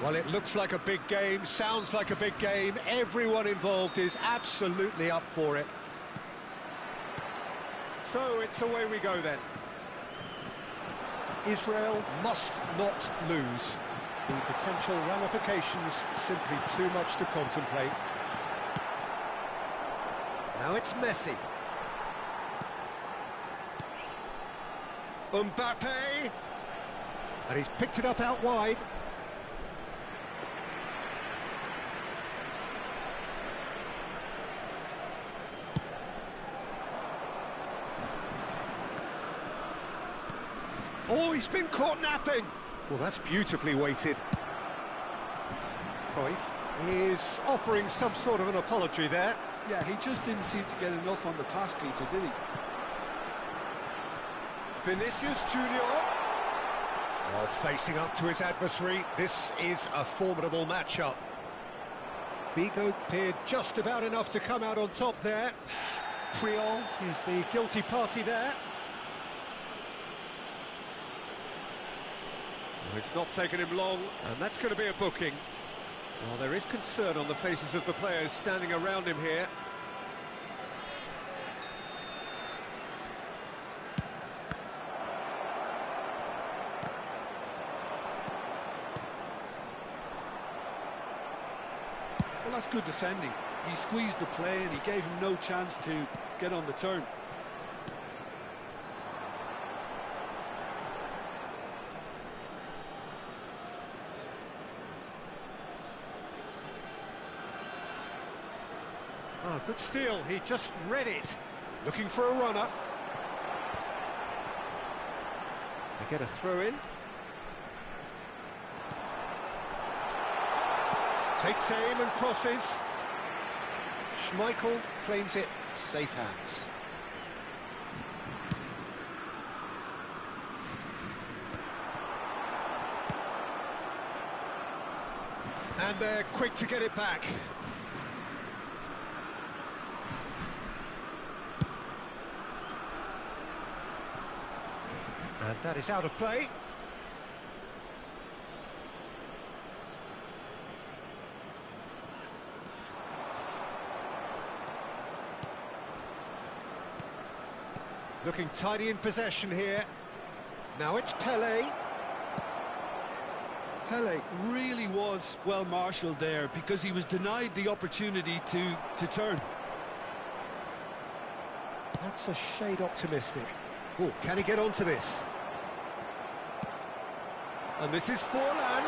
Well, it looks like a big game, sounds like a big game. Everyone involved is absolutely up for it. So it's away we go then. Israel must not lose. The potential ramifications simply too much to contemplate. Now it's Messi. Mbappe. And he's picked it up out wide. Oh, he's been caught napping. Well, that's beautifully weighted. Cruyff is offering some sort of an apology there. Yeah, he just didn't seem to get enough on the pass, Peter, did he? Vinicius Junior. Oh, facing up to his adversary, this is a formidable matchup. Bigo did just about enough to come out on top there. Priol is the guilty party there. Well, it's not taken him long, and that's going to be a booking. Well, there is concern on the faces of the players standing around him here. Well, that's good defending. He squeezed the play and he gave him no chance to get on the turn. Oh, good steal, he just read it. Looking for a runner. They get a throw in. Takes aim and crosses. Schmeichel claims it, safe hands. And they're quick to get it back. And that is out of play. Looking tidy in possession here. Now it's Pelé. Pelé really was well marshalled there because he was denied the opportunity to turn. That's a shade optimistic. Oh, can he get onto this? And this is Forlan.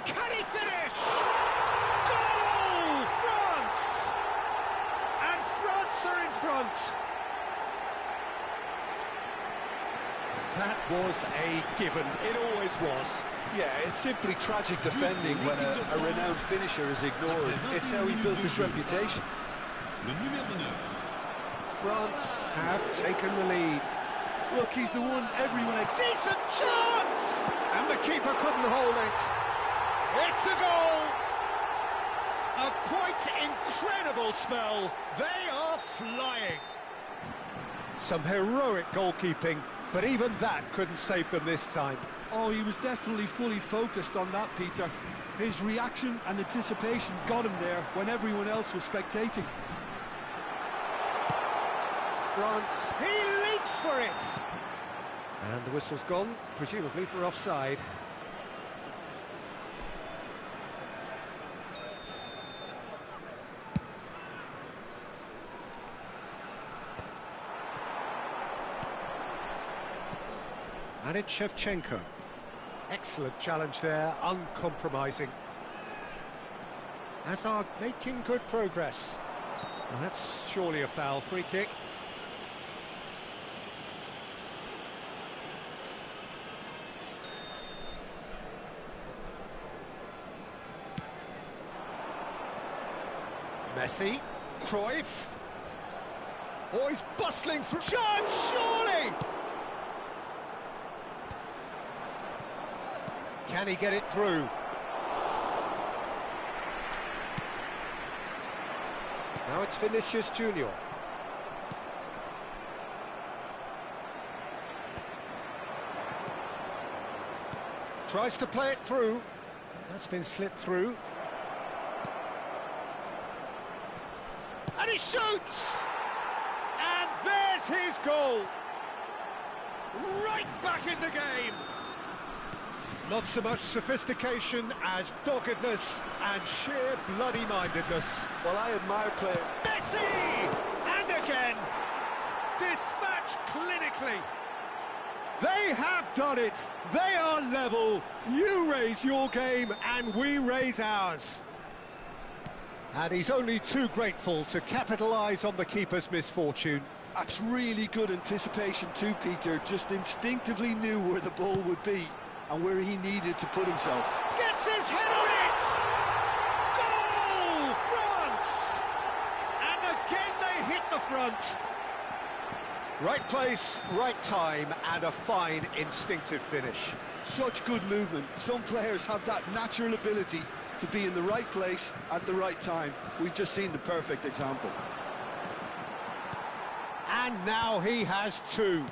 Can he finish? Goal! France! And France are in front. That was a given. It always was. Yeah, it's simply tragic defending when a renowned finisher is ignored. It's how he built his reputation. France have taken the lead. Look, he's the one everyone expects. Decent chance! And the keeper couldn't hold it. It's a goal! A quite incredible spell. They are flying. Some heroic goalkeeping, but even that couldn't save them this time. Oh, he was definitely fully focused on that, Peter. His reaction and anticipation got him there when everyone else was spectating. France, he leaps for it! And the whistle's gone, presumably for offside. And it's Shevchenko. Excellent challenge there, uncompromising. Hazard making good progress. Well, that's surely a foul. Free kick. Messi, Cruyff. Oh, he's bustling through. Chance, surely! Can he get it through? Now it's Vinicius Junior. Tries to play it through. That's been slipped through. And he shoots! And there's his goal! Right back in the game! Not so much sophistication as doggedness and sheer bloody-mindedness. Well, I admire players. Messi! And again! Dispatched clinically. They have done it. They are level. You raise your game and we raise ours. And he's only too grateful to capitalise on the keeper's misfortune. That's really good anticipation too, Peter. Just instinctively knew where the ball would be and where he needed to put himself. Gets his head on it! Goal, France! And again they hit the front. Right place, right time, and a fine instinctive finish. Such good movement. Some players have that natural ability to be in the right place at the right time. We've just seen the perfect example. And now he has two.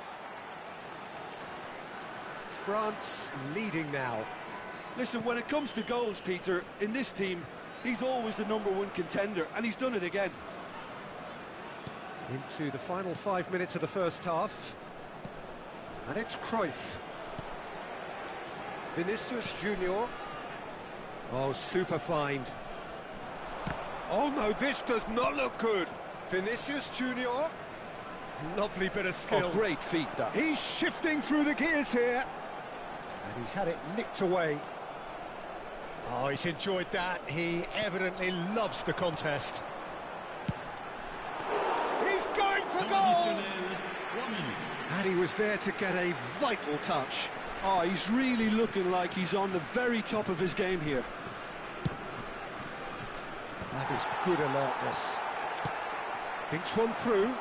France leading now. Listen, when it comes to goals, Peter, in this team, he's always the #1 contender, and he's done it again. Into the final 5 minutes of the first half. And it's Cruyff. Vinicius Junior. Oh, super find. Oh no, this does not look good. Vinicius Junior. Lovely bit of skill. Oh, great feat, that. He's shifting through the gears here. And he's had it nicked away. Oh, he's enjoyed that. He evidently loves the contest. He's going for goal! And he was there to get a vital touch. Oh, he's really looking like he's on the very top of his game here. That is good alertness. Thinks one through,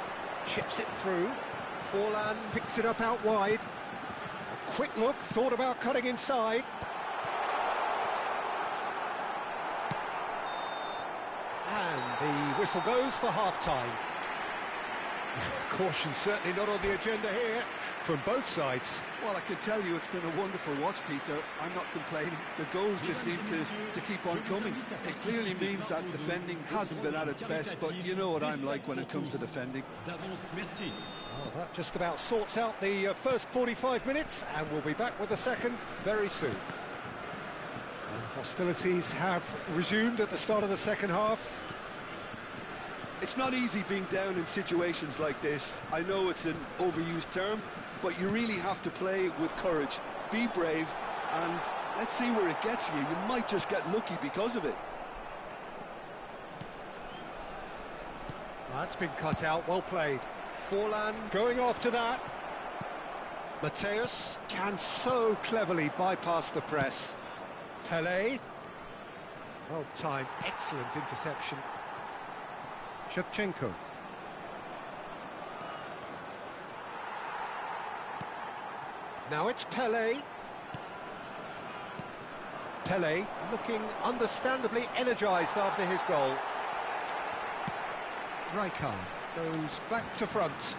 chips it through. Forlan picks it up out wide. A quick look, thought about cutting inside. And the whistle goes for half-time. Caution certainly not on the agenda here from both sides. Well, I can tell you it's been a wonderful watch, Peter. I'm not complaining. The goals just seem to keep on coming. It clearly means that defending hasn't been at its best, but you know what I'm like when it comes to defending. Well, that just about sorts out the first 45 minutes, and we'll be back with the second very soon. And hostilities have resumed at the start of the second half. It's not easy being down in situations like this. I know it's an overused term, but you really have to play with courage. Be brave, and let's see where it gets you. You might just get lucky because of it. That's been cut out, well played. Forlan going after that. Mateus can so cleverly bypass the press. Pelé. Well timed, excellent interception. Shevchenko. Now it's Pelé. Pelé looking understandably energised after his goal. Rijkaard goes back to front.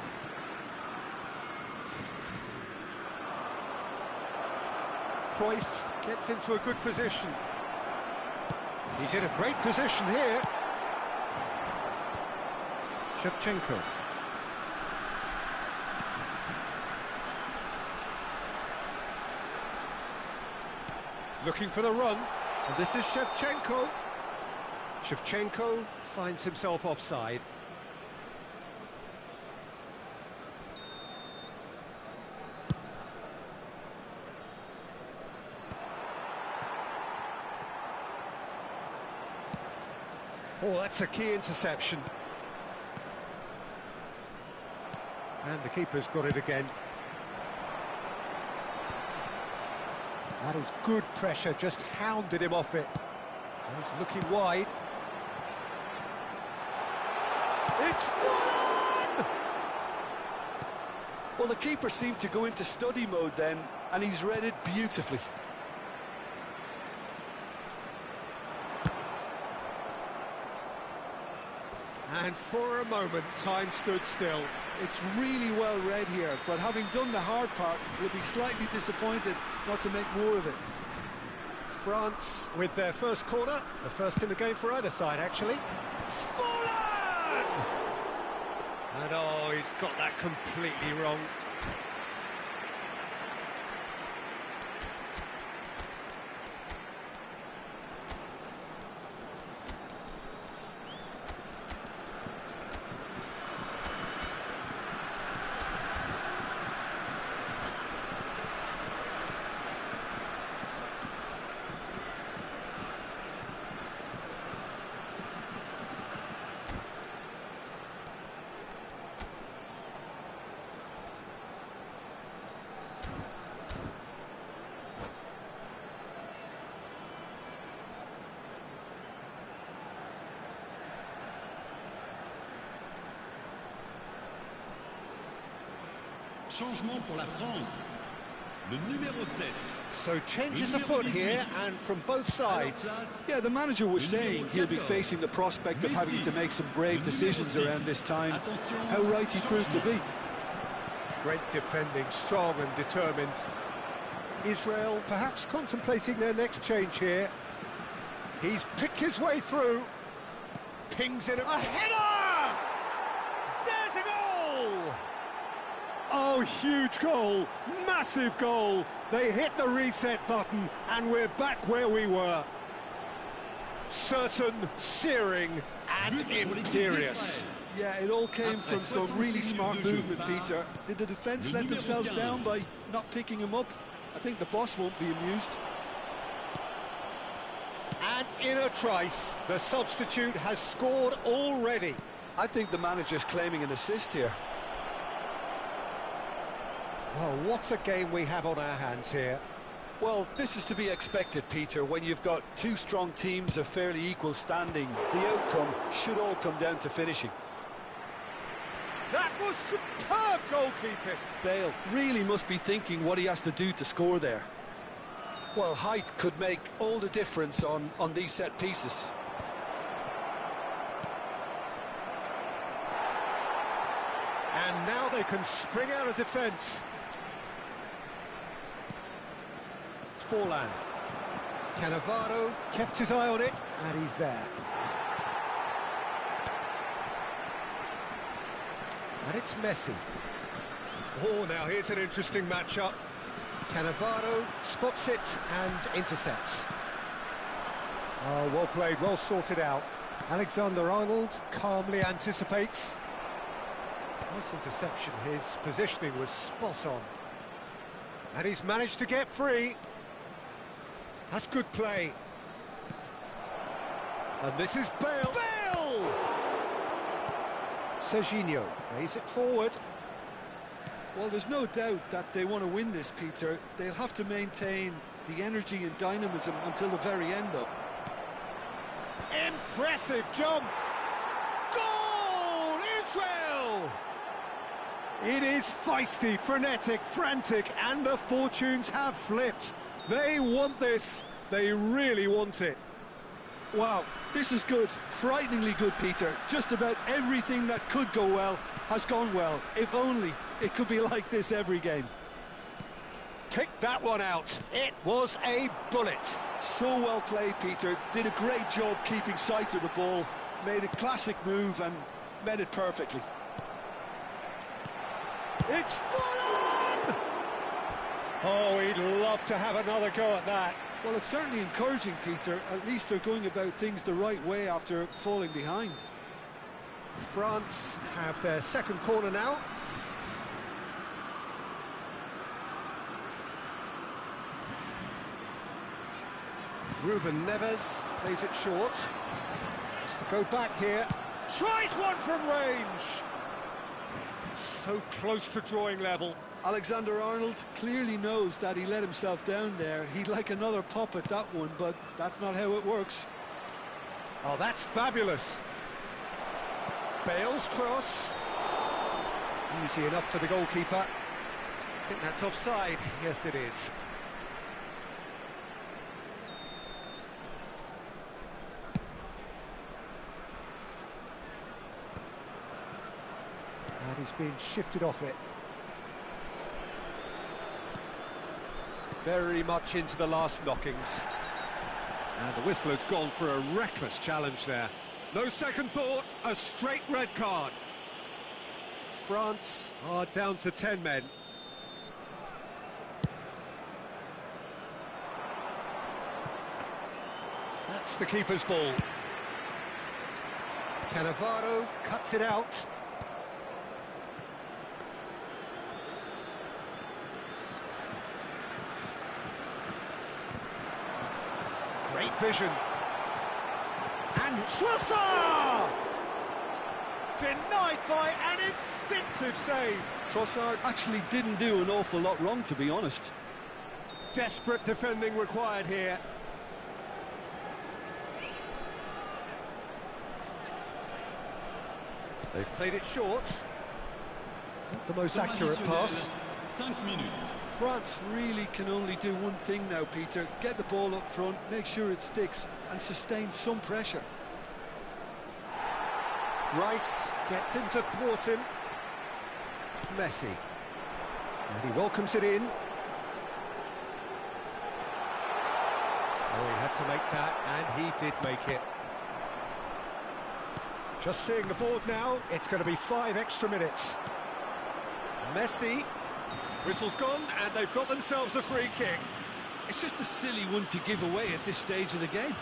Cruyff gets into a good position. He's in a great position here. Shevchenko. Looking for the run, and this is Shevchenko. Shevchenko finds himself offside. Oh, that's a key interception. And the keeper's got it again. That is good pressure, just hounded him off it. He's looking wide. It's Forlan! Well, the keeper seemed to go into study mode then, and he's read it beautifully. And for a moment, time stood still. It's really well read here, but having done the hard part, he'll be slightly disappointed not to make more of it. France with their first corner, the first in the game for either side, actually. Forlan! And oh, he's got that completely wrong. Changement pour la France. Le numéro 7. So changes afoot here, and from both sides. Yeah, the manager was saying he'll be facing the prospect of having to make some brave decisions around this time. How right he proved to be. Great defending, strong and determined. Israel perhaps contemplating their next change here. He's picked his way through. Pings in a header! There's a goal! Oh, huge goal, massive goal. They hit the reset button and we're back where we were. Certain, searing and imperious. Yeah, it all came from some really smart movement, Peter. Did the defence let themselves down by not picking him up? I think the boss won't be amused. And in a trice, the substitute has scored already. I think the manager's claiming an assist here. Well, what a game we have on our hands here. Well, this is to be expected, Peter. When you've got two strong teams of fairly equal standing, the outcome should all come down to finishing. That was superb goalkeeping. Bale really must be thinking what he has to do to score there. Well, height could make all the difference on these set pieces. And now they can spring out of defence. Forlan. Cannavaro kept his eye on it, and he's there. And it's Messi. Oh, now here's an interesting matchup. Cannavaro spots it and intercepts. Oh, well played, well sorted out. Alexander-Arnold calmly anticipates. Nice interception, his positioning was spot on. And he's managed to get free. That's good play. And this is Bale. Bale! Serginho lays it forward. Well, there's no doubt that they want to win this, Peter. They'll have to maintain the energy and dynamism until the very end, though. Impressive jump! Goal! Israel! It is feisty, frenetic, frantic, and the fortunes have flipped. They want this. They really want it. Wow, this is good. Frighteningly good, Peter. Just about everything that could go well has gone well. If only it could be like this every game. Pick that one out. It was a bullet. So well played, Peter. Did a great job keeping sight of the ball. Made a classic move and met it perfectly. It's Forlan! Oh, he'd love to have another go at that. Well, it's certainly encouraging, Peter. At least they're going about things the right way after falling behind. France have their second corner now. Ruben Neves plays it short. Has to go back here. Tries one from range. So close to drawing level. Alexander-Arnold clearly knows that he let himself down there. He'd like another pop at that one, but that's not how it works. Oh, that's fabulous. Bale's cross. Easy enough for the goalkeeper. I think that's offside. Yes, it is. And he's being shifted off it. Very much into the last knockings. And the whistle has gone for a reckless challenge there. No second thought, a straight red card. France are down to 10 men. That's the keeper's ball. Cannavaro cuts it out. Great vision. And Trossard! Denied by an instinctive save. Trossard actually didn't do an awful lot wrong, to be honest. Desperate defending required here. They've played it short. Not the most accurate pass. 5 minutes. France really can only do one thing now, Peter. Get the ball up front, make sure it sticks, and sustain some pressure. Rice gets in to thwart him. Messi. And he welcomes it in. Oh, he had to make that, and he did make it. Just seeing the board now, it's going to be 5 extra minutes. Messi. Whistle's gone, and they've got themselves a free kick. It's just a silly one to give away at this stage of the game.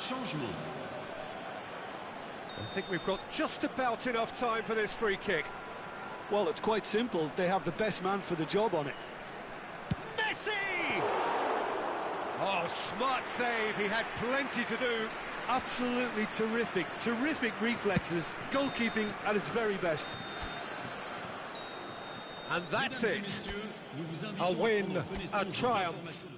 Changement. I think we've got just about enough time for this free kick. Well, it's quite simple. They have the best man for the job on it. Messi! Oh, smart save. He had plenty to do. Absolutely terrific. Terrific reflexes. Goalkeeping at its very best. And that's Mesdames et it. messieurs, nous vous A invitons à win, prendre connaissance a de cette triumph. information.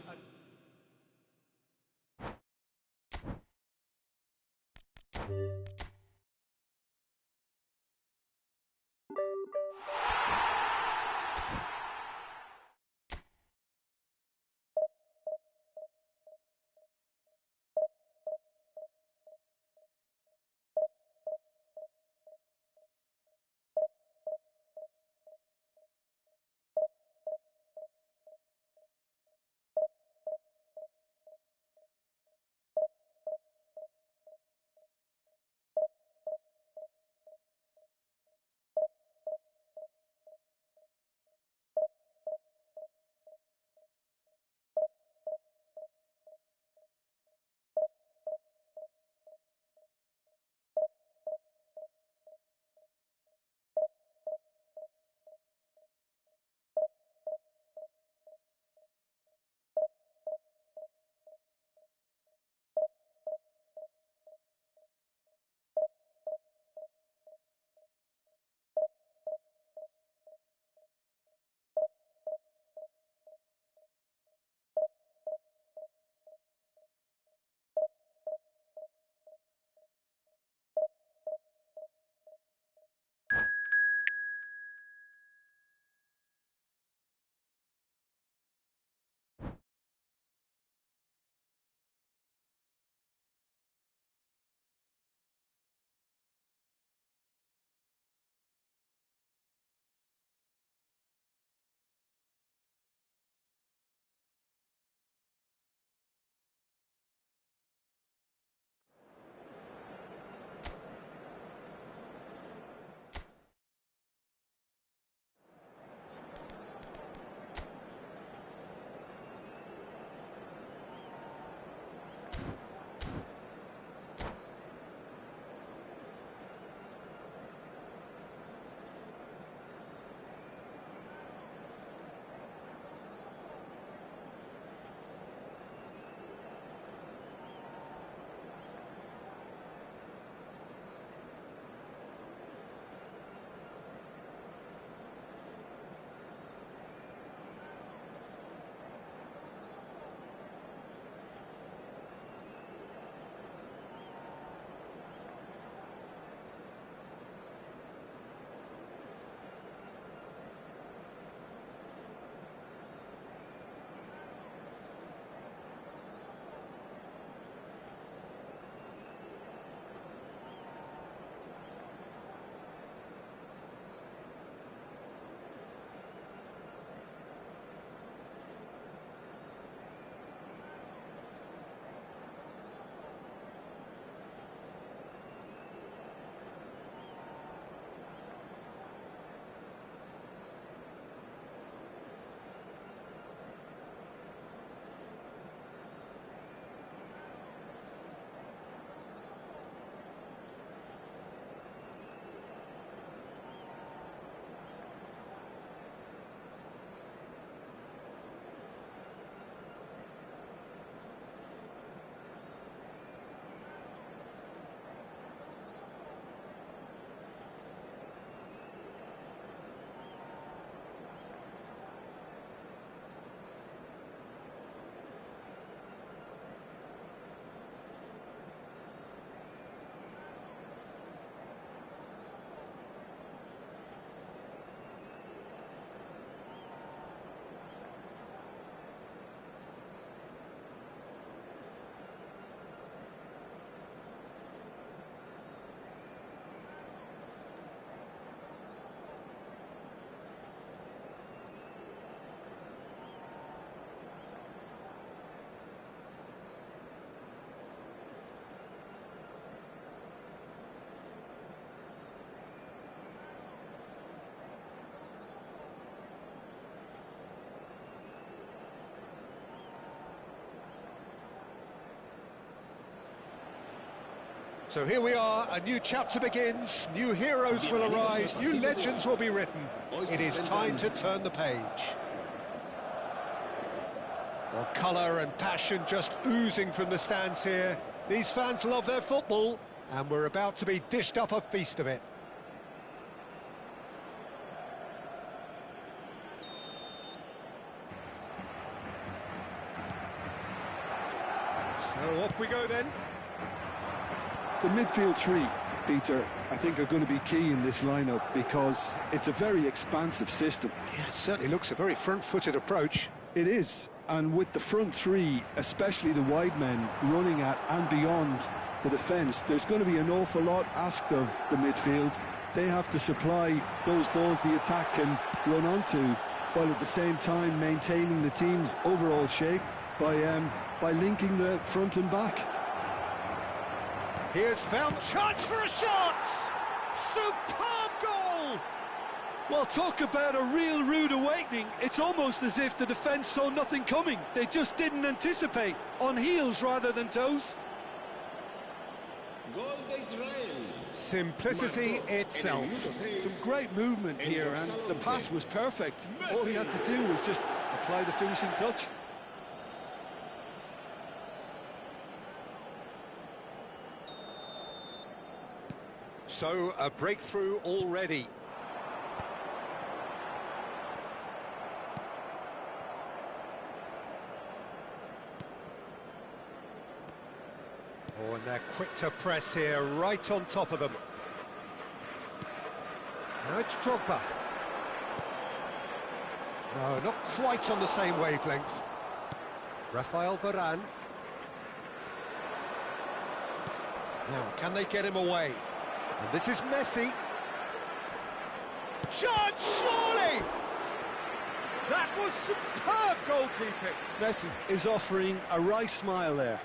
So here we are, a new chapter begins, new heroes will arise, new legends will be written. It is time to turn the page. Well, colour and passion just oozing from the stands here. These fans love their football, and we're about to be dished up a feast of it. So off we go then. The midfield three, Peter, I think are going to be key in this lineup because it's a very expansive system. Yeah, it certainly looks a very front-footed approach. It is, and with the front three, especially the wide men, running at and beyond the defence, there's going to be an awful lot asked of the midfield. They have to supply those balls the attack can run onto, while at the same time maintaining the team's overall shape by linking the front and back. Here's found chance for a shot! Superb goal! Well, talk about a real rude awakening. It's almost as if the defence saw nothing coming. They just didn't anticipate, on heels rather than toes. Simplicity itself. Some great movement here, and the pass was perfect. All he had to do was just apply the finishing touch. So, a breakthrough already. Oh, and they're quick to press here, right on top of them. Now it's Drogba. No, not quite on the same wavelength. Rafael Varane. Now, can they get him away? And this is Messi. Chance, surely! That was superb goalkeeping. Messi is offering a wry smile there.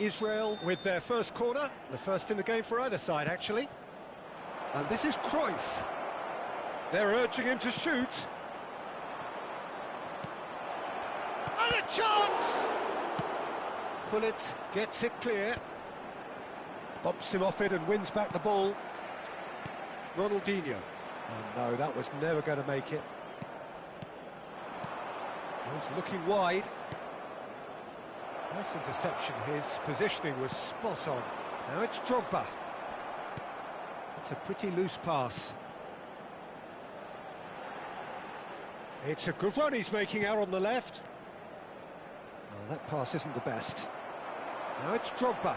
Israel with their first corner, the first in the game for either side, actually. And this is Cruyff. They're urging him to shoot. And a chance! Pullet gets it clear. Bumps him off it and wins back the ball. Ronaldinho. Oh no, that was never going to make it. He's looking wide. Nice interception, his positioning was spot on. Now it's Drogba. It's a pretty loose pass. It's a good run he's making out on the left. Well, that pass isn't the best. Now it's Drogba.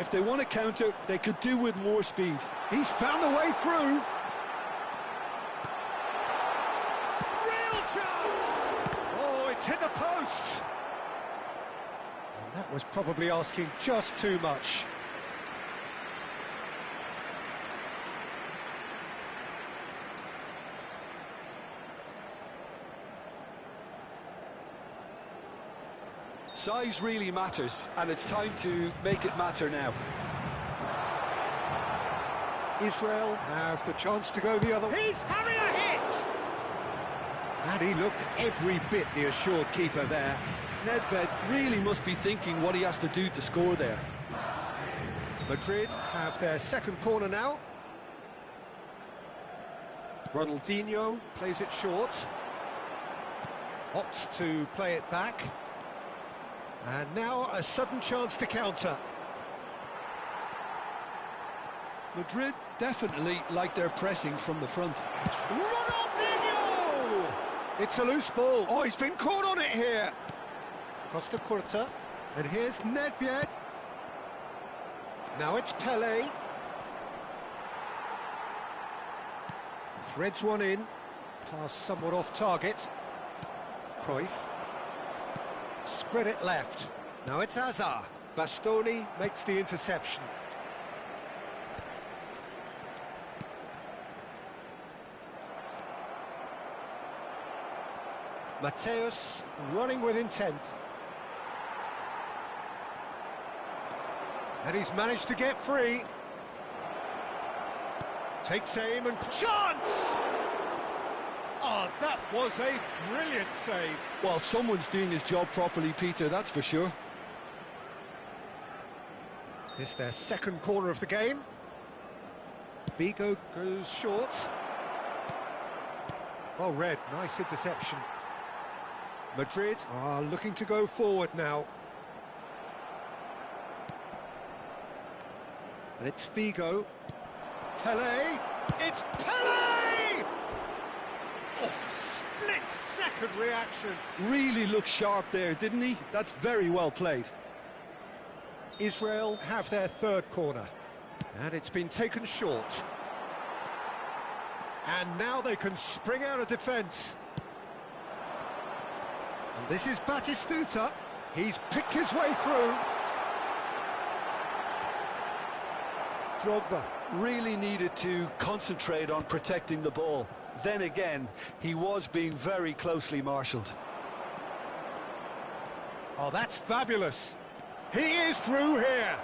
If they want to counter, they could do with more speed. He's found a way through. Real chance! Oh, it's hit the post. And that was probably asking just too much. Size really matters, and it's time to make it matter now. Israel have the chance to go the other way. He's having a hit! And he looked every bit the assured keeper there. Nedved really must be thinking what he has to do to score there. Madrid have their second corner now. Ronaldinho plays it short. Opts to play it back. And now a sudden chance to counter. Madrid definitely like their pressing from the front. Ronaldinho! It's a loose ball. Oh, he's been caught on it here. Costa Curta. And here's Nedved. Now it's Pelé. Threads one in. Pass somewhat off target. Cruyff. Spread it left. Now it's Hazard. Bastoni makes the interception. Mateus running with intent. And he's managed to get free. Takes aim and chance! Oh, that was a brilliant save. Well, someone's doing his job properly, Peter, that's for sure. This their second corner of the game. Vigo goes short. Well read, nice interception. Madrid are looking to go forward now. And it's Vigo. Pele! It's Pele! Oh, split-second reaction. Really looked sharp there, didn't he? That's very well played. Israel have their third corner. And it's been taken short. And now they can spring out of defence. And this is Batistuta. He's picked his way through. Drogba really needed to concentrate on protecting the ball. Then again, he was being very closely marshalled. Oh, that's fabulous. He is through here.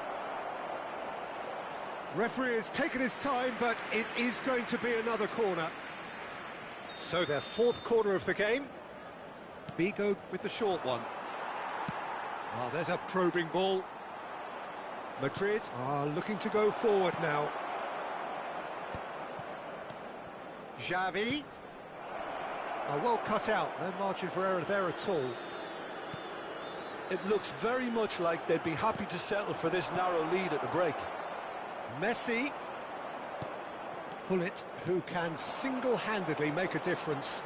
Referee has taken his time, but it is going to be another corner. So their fourth corner of the game. Vigo with the short one. Oh, there's a probing ball. Madrid are looking to go forward now. Xavi. Oh, well cut out, no margin for error there at all. It looks very much like they'd be happy to settle for this narrow lead at the break. Messi. Hullet, who can single-handedly make a difference.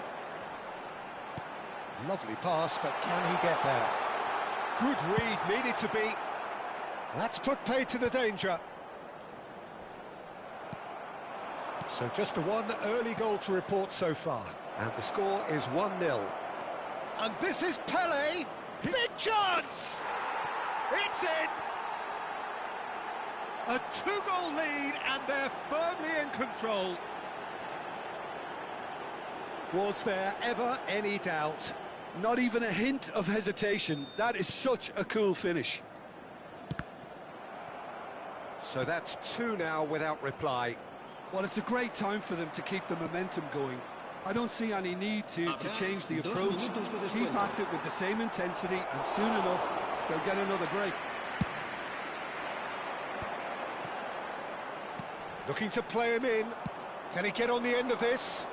Lovely pass, but can he get there? Good read, needed to be. That's put paid to the danger. So just the one early goal to report so far. And the score is 1-0. And this is Pele. Big chance! It's in! A two-goal lead, and they're firmly in control. Was there ever any doubt? Not even a hint of hesitation. That is such a cool finish. So that's two now without reply. Well, it's a great time for them to keep the momentum going. I don't see any need to change the approach. Keep at it with the same intensity, and soon enough, they'll get another break. Looking to play him in. Can he get on the end of this?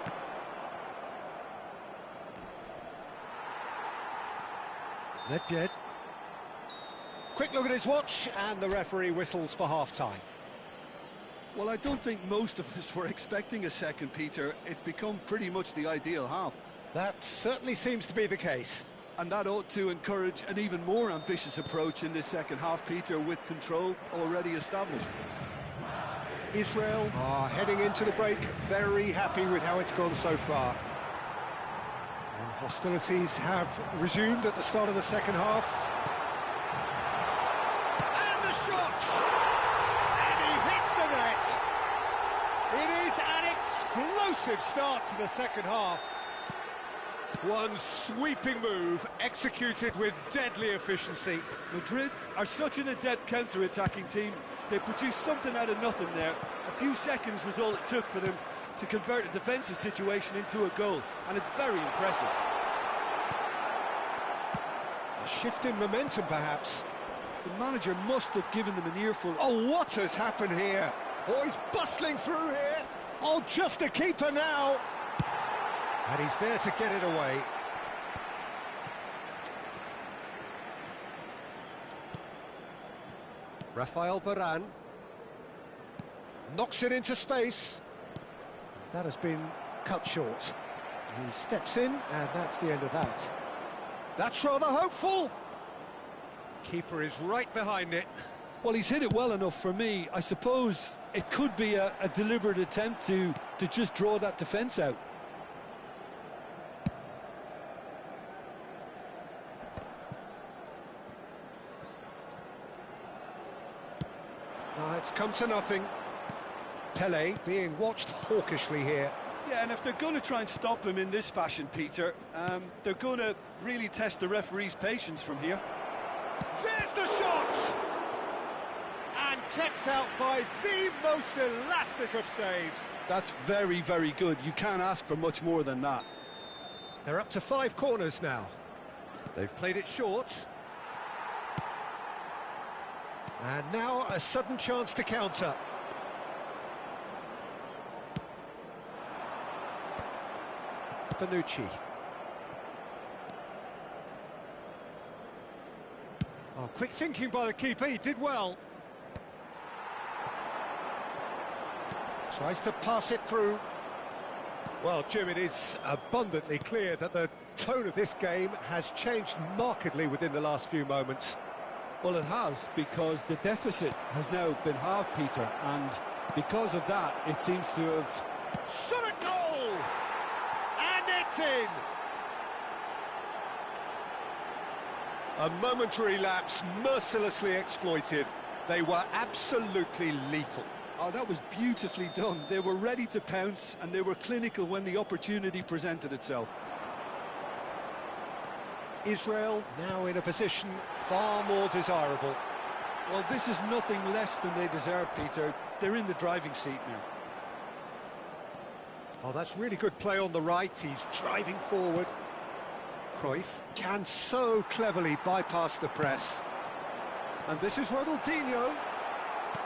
Nedved. Quick look at his watch, and the referee whistles for half-time. Well, I don't think most of us were expecting a second, Peter. It's become pretty much the ideal half. That certainly seems to be the case. And that ought to encourage an even more ambitious approach in this second half, Peter, with control already established. Israel are heading into the break, very happy with how it's gone so far. And hostilities have resumed at the start of the second half. And the shot! And he hits the net! It is an explosive start to the second half. One sweeping move, executed with deadly efficiency. Madrid are such an adept counter-attacking team. They produced something out of nothing there. A few seconds was all it took for them to convert a defensive situation into a goal, and it's very impressive. A shift in momentum, perhaps. The manager must have given them an earful. Oh, what has happened here? Oh, he's bustling through here. Oh, just a keeper now. And he's there to get it away. Rafael Varane knocks it into space. That has been cut short. He steps in, and that's the end of that. That's rather hopeful. Keeper is right behind it. Well, he's hit it well enough for me. I suppose it could be a deliberate attempt to just draw that defence out. It's come to nothing. Pele being watched hawkishly here. Yeah, and if they're going to try and stop him in this fashion, Peter, they're going to really test the referee's patience from here. There's the shot! And kept out by the most elastic of saves. That's very, very good. You can't ask for much more than that. They're up to 5 corners now. They've played it short. And now a sudden chance to counter. Bonucci. Oh, quick thinking by the keeper, he did well. Tries to pass it through. Well, Jim, it is abundantly clear that the tone of this game has changed markedly within the last few moments. Well, it has, because the deficit has now been halved, Peter, and because of that, it seems to have... Shot a goal! And it's in! A momentary lapse mercilessly exploited. They were absolutely lethal. Oh, that was beautifully done. They were ready to pounce, and they were clinical when the opportunity presented itself. Israel now in a position far more desirable. Well, this is nothing less than they deserve, Peter. They're in the driving seat now. Oh, that's really good play on the right. He's driving forward. Cruyff can so cleverly bypass the press. And this is Ronaldinho.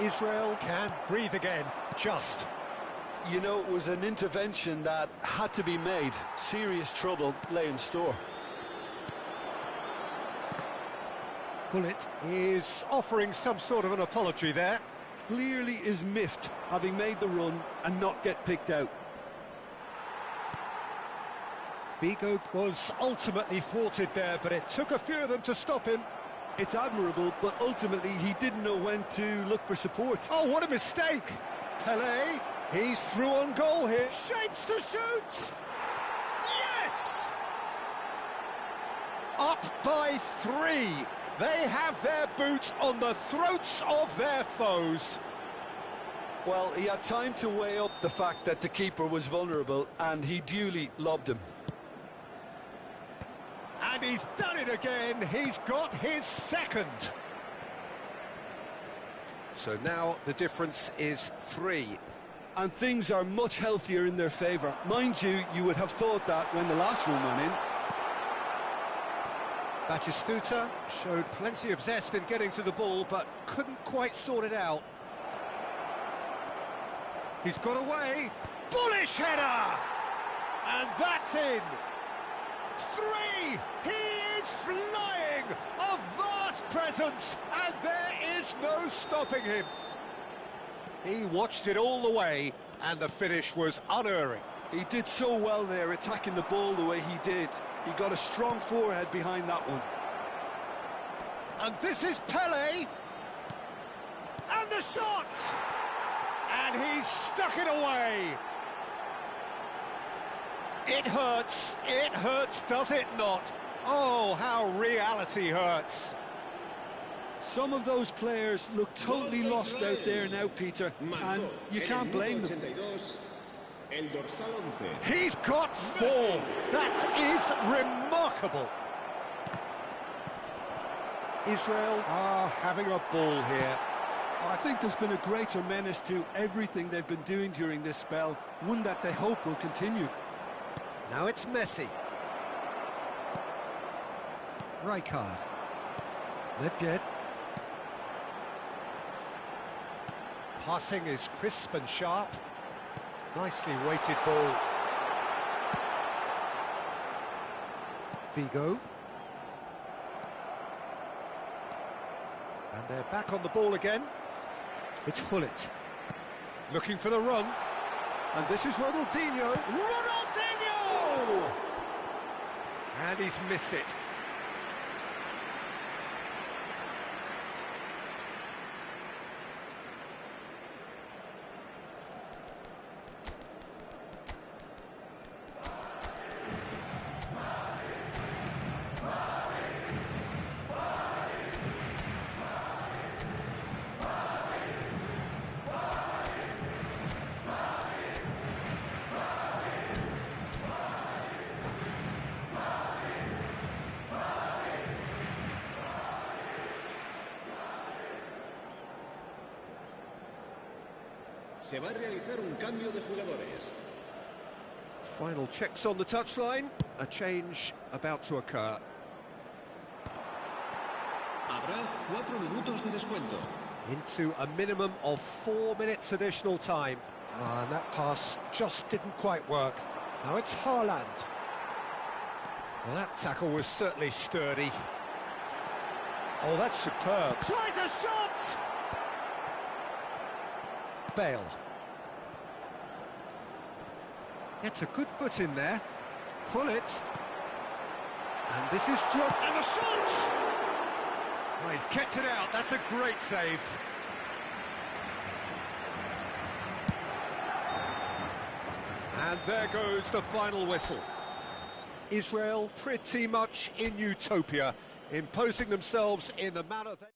Israel can breathe again, just. You know, it was an intervention that had to be made. Serious trouble lay in store. Bullet is offering some sort of an apology there. Clearly is miffed, having made the run and not get picked out. Figo was ultimately thwarted there, but it took a few of them to stop him. It's admirable, but ultimately he didn't know when to look for support. Oh, what a mistake! Pelé, he's through on goal here. Shapes to shoot! Yes! Up by 3. They have their boot on the throats of their foes. Well, he had time to weigh up the fact that the keeper was vulnerable, and he duly lobbed him. And he's done it again. He's got his second. So now the difference is 3. And things are much healthier in their favour. Mind you, you would have thought that when the last one went in. Batistuta showed plenty of zest in getting to the ball, but couldn't quite sort it out. He's got away. Bullish header! And that's in. 3! He is flying! A vast presence, and there is no stopping him. He watched it all the way, and the finish was unerring. He did so well there, attacking the ball the way he did. He got a strong forehead behind that one. And this is Pelé. And the shot! And he's stuck it away. It hurts, does it not? Oh, how reality hurts. Some of those players look totally lost out there now, Peter, and you can't blame them. He's got 4. That is remarkable. Israel are having a ball here. I think there's been a greater menace to everything they've been doing during this spell, one that they hope will continue. Now it's Messi. Rijkaard. Nedved. Passing is crisp and sharp. Nicely weighted ball. Figo. And they're back on the ball again. It's Hullet. Looking for the run. And this is Ronaldinho. Ronaldinho! And he's missed it. Se va a realizar un cambio de jugadores. Final checks on the touchline. A change about to occur. Habrá 4 minutos de descuento. Into a minimum of 4 minutes additional time. And that pass just didn't quite work. Now it's Haaland. Well, that tackle was certainly sturdy. Oh, that's superb. Tries a shot! Bale. Gets a good foot in there. Pull it. And this is dropped. And the shot! Oh, he's kept it out. That's a great save. And there goes the final whistle. Israel pretty much in utopia, imposing themselves in the manner they...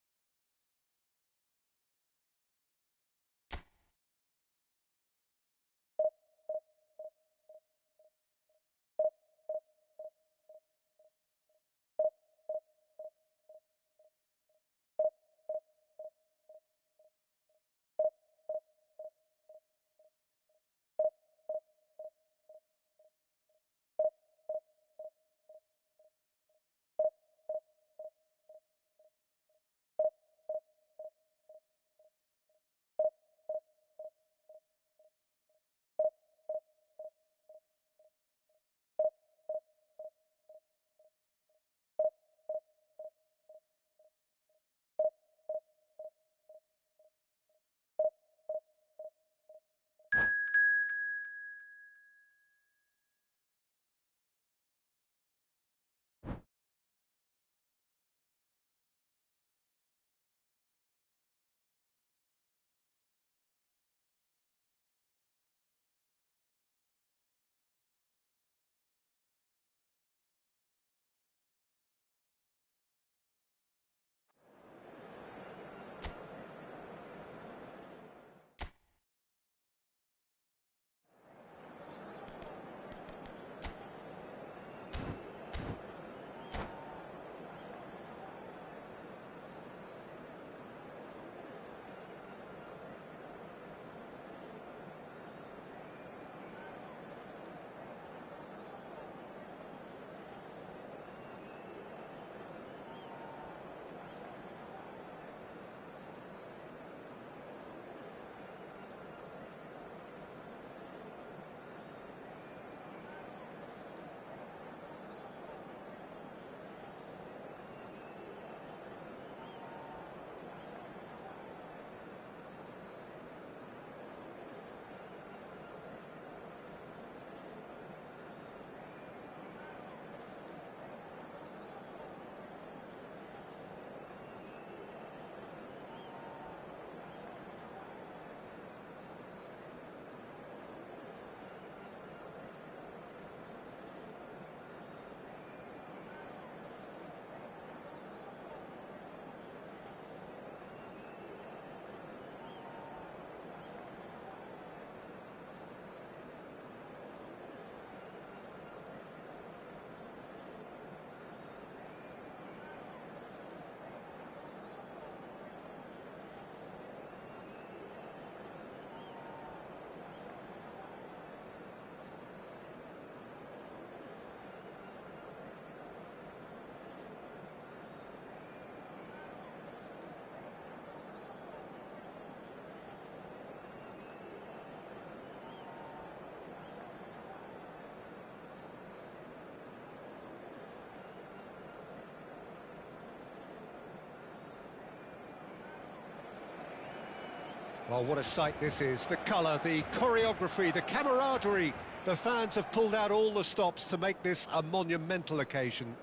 Well, what a sight this is. The colour, the choreography, the camaraderie. The fans have pulled out all the stops to make this a monumental occasion.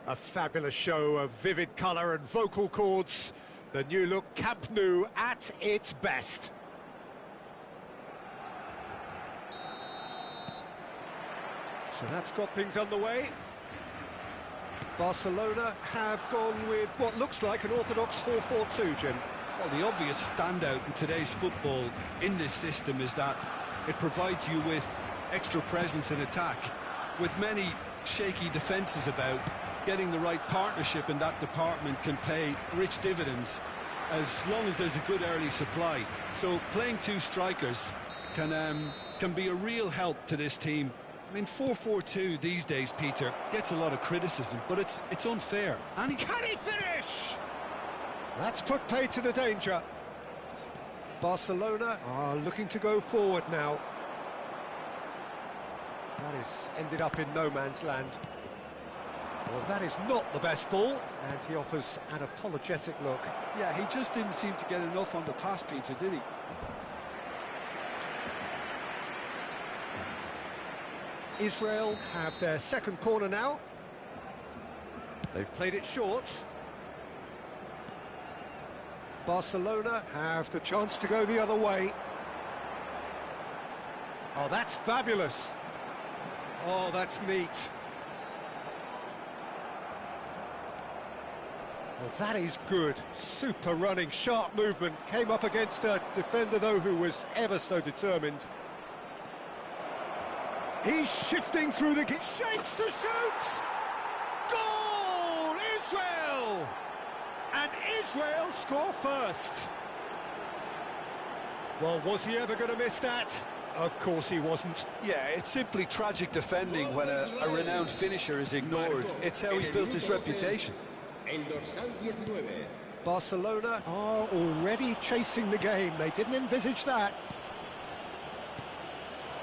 A fabulous show of vivid colour and vocal cords. The new look Camp Nou at its best. So that's got things underway. Barcelona have gone with what looks like an orthodox 4-4-2, Jim. Well, the obvious standout in today's football in this system is that it provides you with extra presence in attack. With many shaky defences about, getting the right partnership in that department can pay rich dividends as long as there's a good early supply. So playing two strikers can be a real help to this team. I mean, 4-4-2 these days, Peter, gets a lot of criticism, but it's unfair. And can he finish? That's put paid to the danger. Barcelona are looking to go forward now. That is ended up in no man's land. Well, that is not the best ball, and he offers an apologetic look. Yeah, he just didn't seem to get enough on the pass, Peter, did he? Israel have their second corner now. They've played it short. Barcelona have the chance to go the other way. Oh, that's fabulous. Oh, that's neat. Well, that is good. Super running, sharp movement. Came up against a defender, though, who was ever so determined. He's shifting through the... shapes to shoot! Goal! Israel! And Israel score first. Well, was he ever going to miss that? Of course he wasn't. Yeah, it's simply tragic defending when a renowned finisher is ignored. It's how he built his reputation. El dorsal 19. Barcelona are already chasing the game. They didn't envisage that.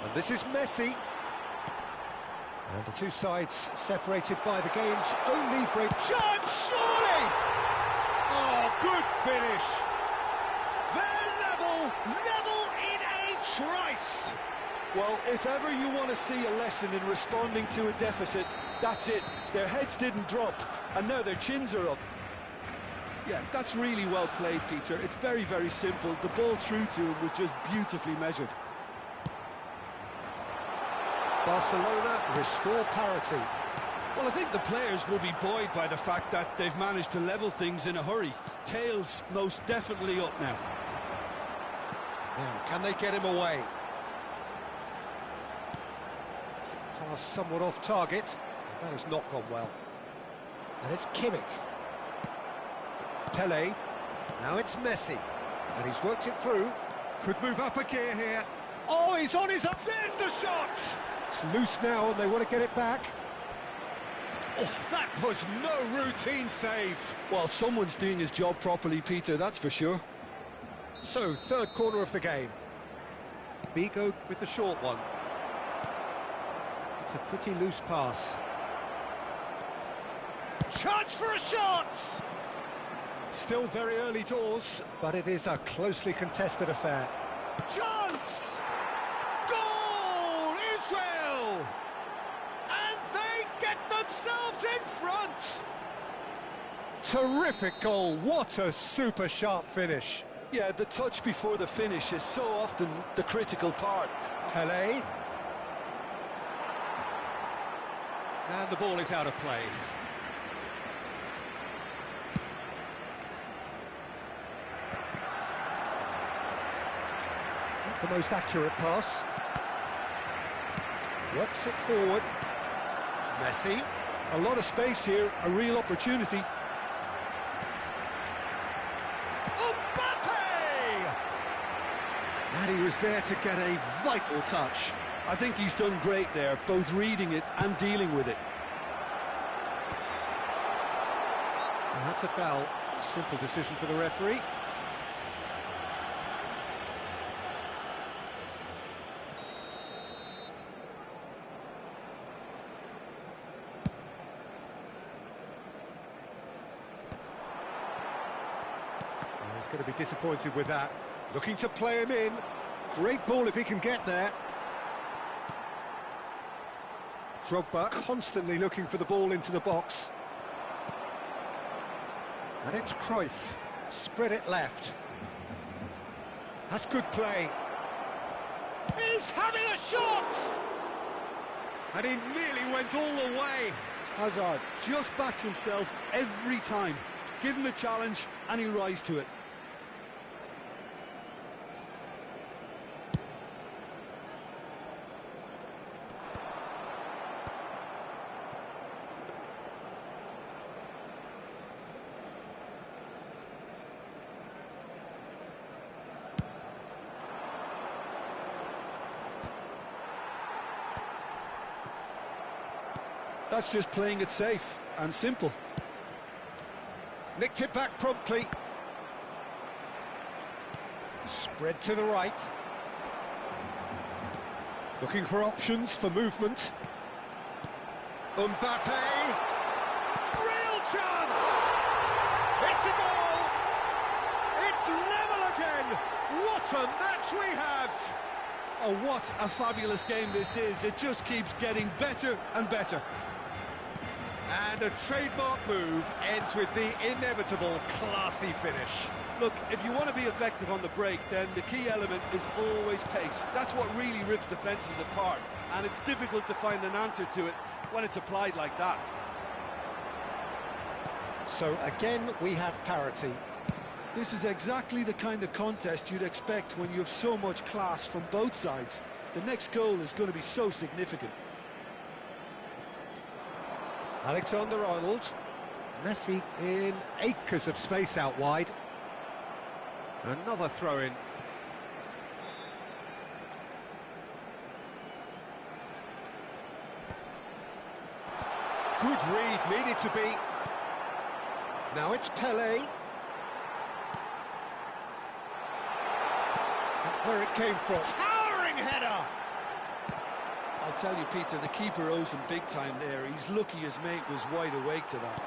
And this is Messi. And the two sides separated by the game's only break. Chance, surely! Oh, good finish. They're level in a trice. Well, if ever you want to see a lesson in responding to a deficit, that's it. Their heads didn't drop, and now their chins are up. Yeah, that's really well played, Peter. It's very, very simple. The ball through to him was just beautifully measured. Barcelona restore parity. Well, I think the players will be buoyed by the fact that they've managed to level things in a hurry. Tails most definitely up now. Now, can they get him away? Pass somewhat off target. That has not gone well. And it's Kimmich. Pele. Now it's Messi. And he's worked it through. Could move up a gear here. Oh, he's on his up. There's the shot! It's loose now and they want to get it back. Oh, that was no routine save. Well, someone's doing his job properly, Peter, that's for sure. So, third corner of the game. Bigo with the short one. It's a pretty loose pass. Chance for a shot! Still very early doors, but it is a closely contested affair. Chance! Goal! Israel! And they get themselves in front! Terrific goal, what a super sharp finish. Yeah, the touch before the finish is so often the critical part. Pele. And the ball is out of play. Not the most accurate pass. Works it forward. Messi. A lot of space here, a real opportunity. And he was there to get a vital touch. I think he's done great there, both reading it and dealing with it. Well, that's a foul. Simple decision for the referee. Well, he's going to be disappointed with that. Looking to play him in. Great ball if he can get there. Drogba constantly looking for the ball into the box. And it's Cruyff. Spread it left. That's good play. He's having a shot! And he nearly went all the way. Hazard just backs himself every time. Give him a challenge and he'll rise to it. That's just playing it safe and simple. Nicked it back promptly. Spread to the right. Looking for options for movement. Mbappe. Real chance! It's a goal! It's level again! What a match we have! Oh, what a fabulous game this is. It just keeps getting better and better. And a trademark move ends with the inevitable classy finish. Look, if you want to be effective on the break, then the key element is always pace. That's what really rips defences apart, and it's difficult to find an answer to it when it's applied like that. So again, we have parity. This is exactly the kind of contest you'd expect when you have so much class from both sides. The next goal is going to be so significant. Alexander-Arnold. Messi in acres of space out wide. Another throw-in. Good read, needed to be. Now it's Pelé. Where it came from. Towering header! I'll tell you, Peter, the keeper owes him big time there. He's lucky his mate was wide awake to that.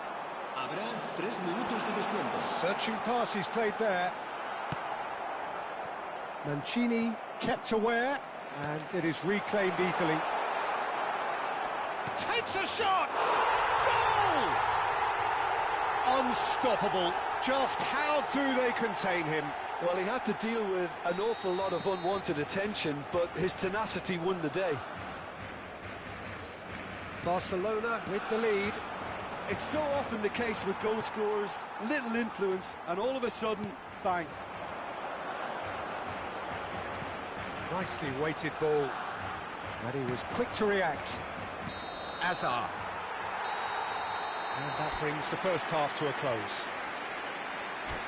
Habrá 3 minutos de descuento. Searching pass he's played there. Mancini kept aware, and it is reclaimed easily. Takes a shot! Goal! Unstoppable. Just how do they contain him? Well, he had to deal with an awful lot of unwanted attention, but his tenacity won the day. Barcelona with the lead. It's so often the case with goal scorers, little influence, and all of a sudden, bang. Nicely weighted ball. And he was quick to react. Azar. And that brings the first half to a close.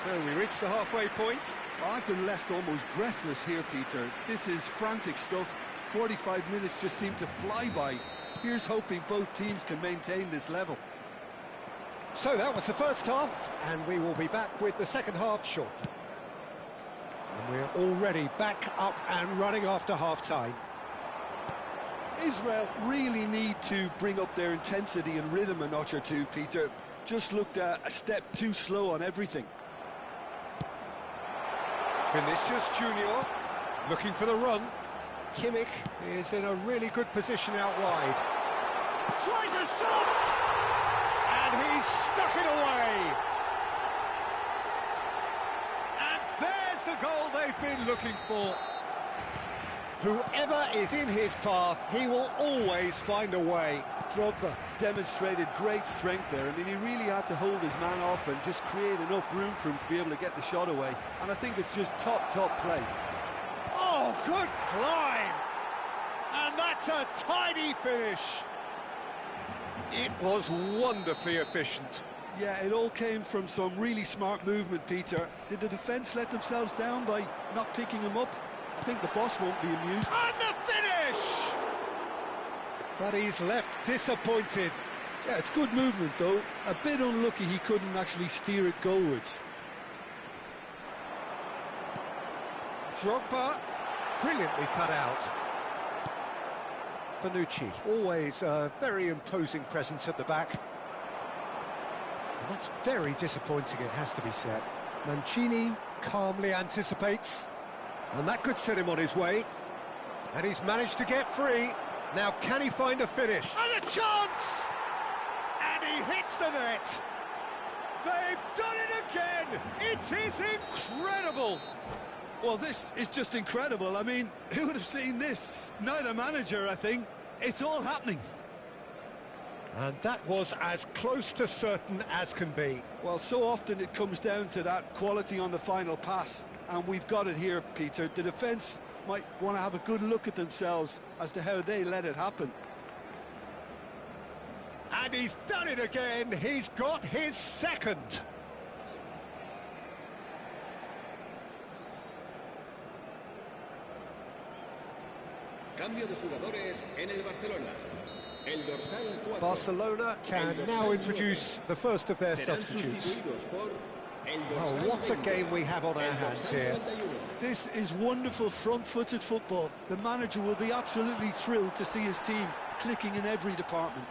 So we reach the halfway point. I've been left almost breathless here, Peter. This is frantic stuff. 45 minutes just seem to fly by. Here's hoping both teams can maintain this level. So that was the first half, and we will be back with the second half shortly. And we're already back up and running after half-time. Israel really need to bring up their intensity and rhythm a notch or two, Peter. Just looked a step too slow on everything. Vinicius Junior looking for the run. Kimmich is in a really good position out wide. Tries a shot! And he's stuck it away! And there's the goal they've been looking for. Whoever is in his path, he will always find a way. Drogba demonstrated great strength there. I mean, he really had to hold his man off and just create enough room for him to be able to get the shot away. And I think it's just top play. Oh, good climb! And that's a tidy finish. It was wonderfully efficient. Yeah, it all came from some really smart movement, Peter. Did the defence let themselves down by not picking him up? I think the boss won't be amused. And the finish! But he's left disappointed. Yeah, it's good movement, though. A bit unlucky he couldn't actually steer it goalwards. Drogba, brilliantly cut out. Bonucci, always a very imposing presence at the back. And that's very disappointing, it has to be said. Mancini calmly anticipates, and that could set him on his way. And he's managed to get free. Now, can he find a finish? And a chance! And he hits the net! They've done it again! It is incredible! Well, this is just incredible. I mean, who would have seen this? Neither manager, I think. It's all happening. And that was as close to certain as can be. Well, so often it comes down to that quality on the final pass. And we've got it here, Peter. The defence might want to have a good look at themselves as to how they let it happen. And he's done it again. He's got his second. Cambio de jugadores en el Barcelona. El dorsal 4. Barcelona can now introduce the first of their Serán substitutes. sustituidos por el Oh, dorsal what a 20, game we have on our el hands dorsal here. 51. This is wonderful front-footed football. The manager will be absolutely thrilled to see his team clicking in every department.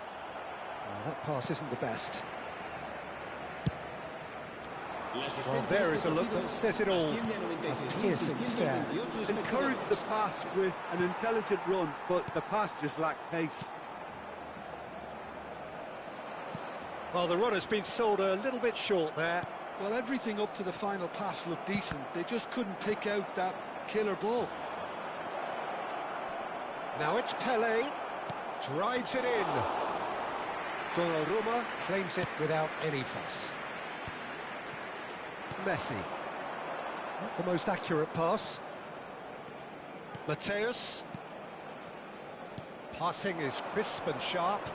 Well, that pass isn't the best. Well, there is a look that says it all. A piercing stare. Encouraged the pass with an intelligent run, but the pass just lacked pace. Well, the run has been sold a little bit short there. Well, everything up to the final pass looked decent. They just couldn't pick out that killer ball. Now it's Pelé. Drives it in. Donnarumma claims it without any fuss. Messi. Not the most accurate pass. Mateus. Passing is crisp and sharp.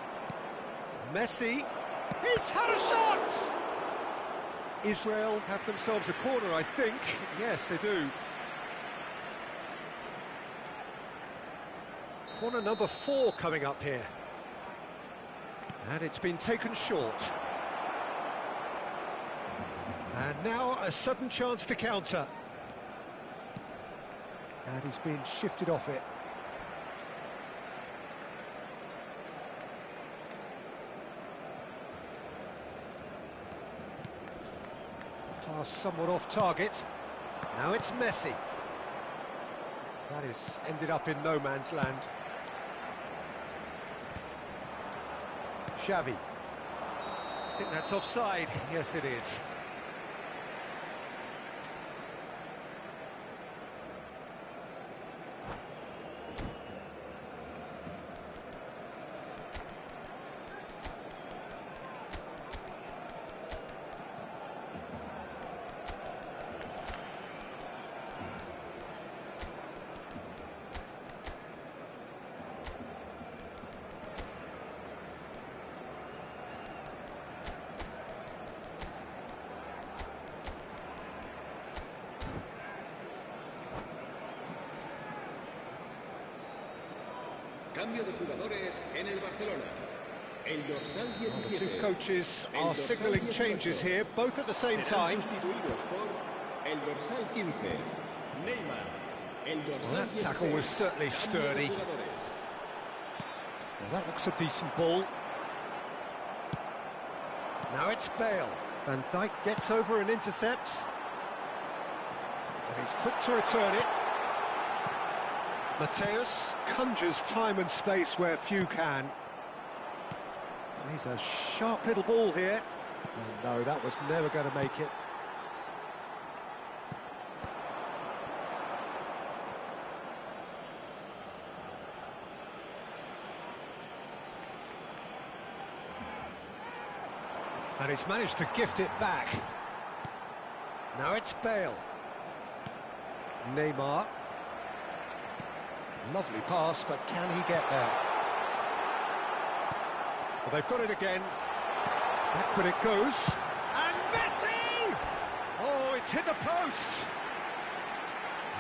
Messi. He's had a shot! Israel have themselves a corner, I think. Yes, they do. Corner number 4 coming up here. And it's been taken short. And now a sudden chance to counter. And he's been shifted off it. Pass somewhat off target. Now it's Messi. That is ended up in no man's land. Xavi. I think that's offside. Yes, it is. Cambio de jugadores en el Barcelona. El dorsal The 17. two coaches El are dorsal signalling 18. changes here, both at the same Serán time. sustituidos por el dorsal 15. Neymar. El dorsal Well, that tackle 16. was certainly Cambio de sturdy. jugadores. Well, that looks a decent ball. Now it's Bale. Van Dijk gets over and intercepts. And he's quick to return it. Mateus conjures time and space where few can. He's a sharp little ball here. Oh, no, that was never going to make it. And he's managed to gift it back. Now it's Bale. Neymar. Lovely pass, but can he get there? Well, they've got it again. Backward it goes. And Messi! Oh, it's hit the post!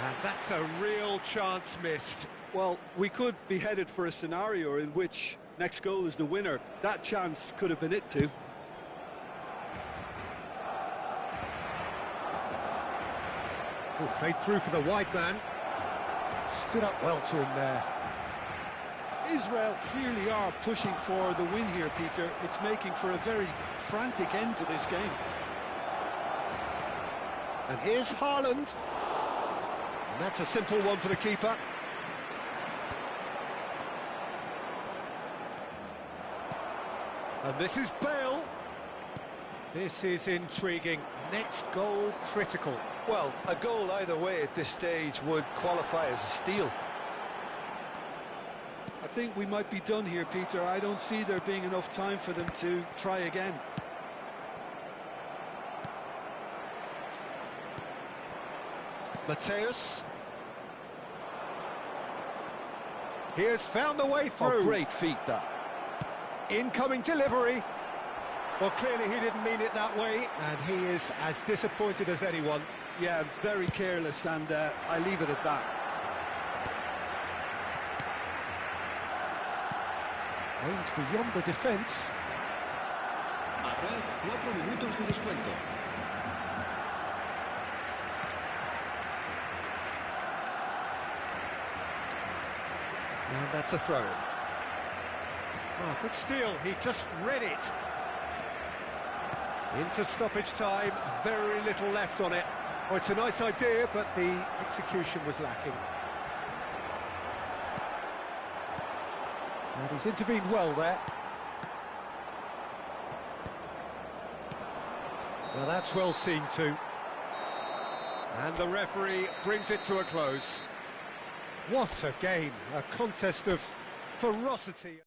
And that's a real chance missed. Well, we could be headed for a scenario in which next goal is the winner. That chance could have been it too. Oh, played through for the wide man. Stood up well to him there. Israel clearly are pushing for the win here, Peter. It's making for a very frantic end to this game. And here's Haaland. And that's a simple one for the keeper. And this is Bale. This is intriguing. Next goal critical. Well, a goal either way at this stage would qualify as a steal. I think we might be done here, Peter. I don't see there being enough time for them to try again. Mateus. He has found the way through. Oh, great feat, that. Incoming delivery. Well, clearly he didn't mean it that way, and he is as disappointed as anyone. Yeah, very careless, and I leave it at that. Aims beyond the defence. Habrá 4 minutos de descuento. And that's a throw. Oh, good steal, he just read it. Into stoppage time, very little left on it. Oh, it's a nice idea, but the execution was lacking. And he's intervened well there. Well, that's well seen too. And the referee brings it to a close. What a game, a contest of ferocity.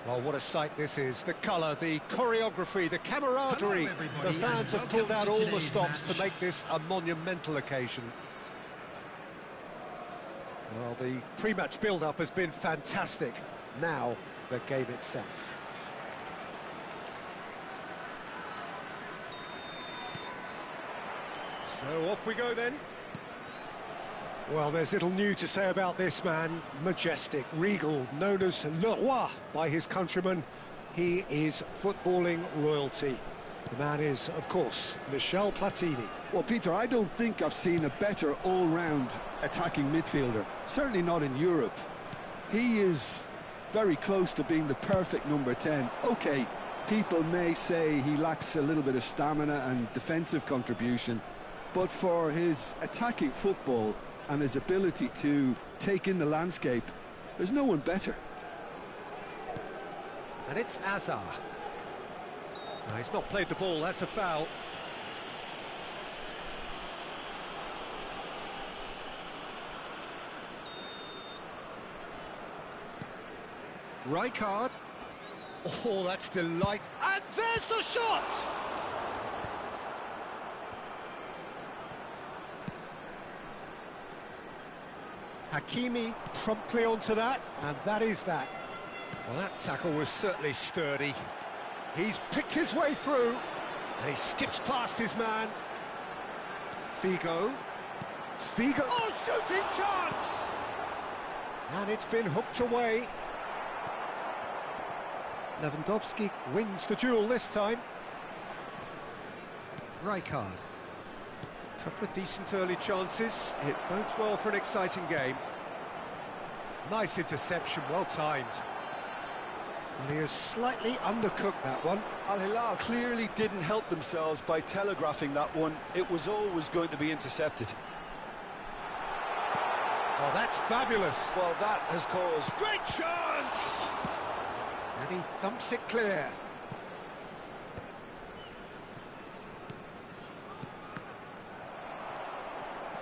Well, what a sight this is. The colour, the choreography, the camaraderie. Hello, everybody, The fans have and pulled out welcome to all the today's stops match. to make this a monumental occasion. Well, the pre-match build-up has been fantastic. Now, the game itself. So off we go then. Well, there's little new to say about this man. Majestic, regal, known as Le Roi by his countrymen. He is footballing royalty. The man is, of course, Michel Platini. Well, Peter, I don't think I've seen a better all-round attacking midfielder. Certainly not in Europe. He is very close to being the perfect number 10. OK, people may say he lacks a little bit of stamina and defensive contribution, but for his attacking football and his ability to take in the landscape, there's no one better. And it's Azar. No, he's not played the ball, that's a foul. Rijkaard. Oh, that's delight. And there's the shot! Hakimi promptly onto that, and that is that. Well, that tackle was certainly sturdy. He's picked his way through, and he skips past his man. Figo. Oh, shooting chance! And it's been hooked away. Lewandowski wins the duel this time. Rijkaard. Couple of decent early chances. It bodes well for an exciting game. Nice interception, well timed. And he has slightly undercooked that one. Al Hilal clearly didn't help themselves by telegraphing that one. It was always going to be intercepted. Oh, that's fabulous. Well, that has caused... Great chance! And he thumps it clear.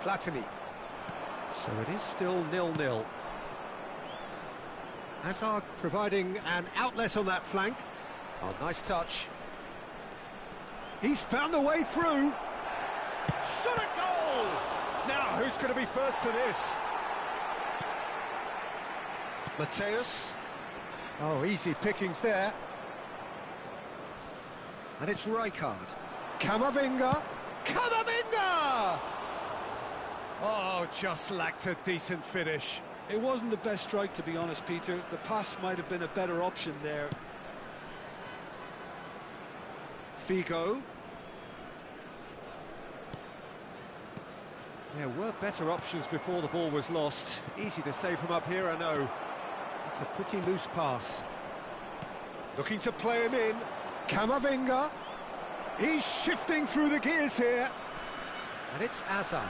Platini. So it is still 0-0. Hazard providing an outlet on that flank. Oh, nice touch. He's found a way through. Shot a goal! Now, who's going to be first to this? Mateus. Oh, easy pickings there. And it's Rijkaard. Camavinga. Camavinga! Oh, just lacked a decent finish. It wasn't the best strike, to be honest, Peter. The pass might have been a better option there. Figo. There were better options before the ball was lost. Easy to say from up here, I know. It's a pretty loose pass. Looking to play him in. Camavinga. He's shifting through the gears here. And it's Hazard.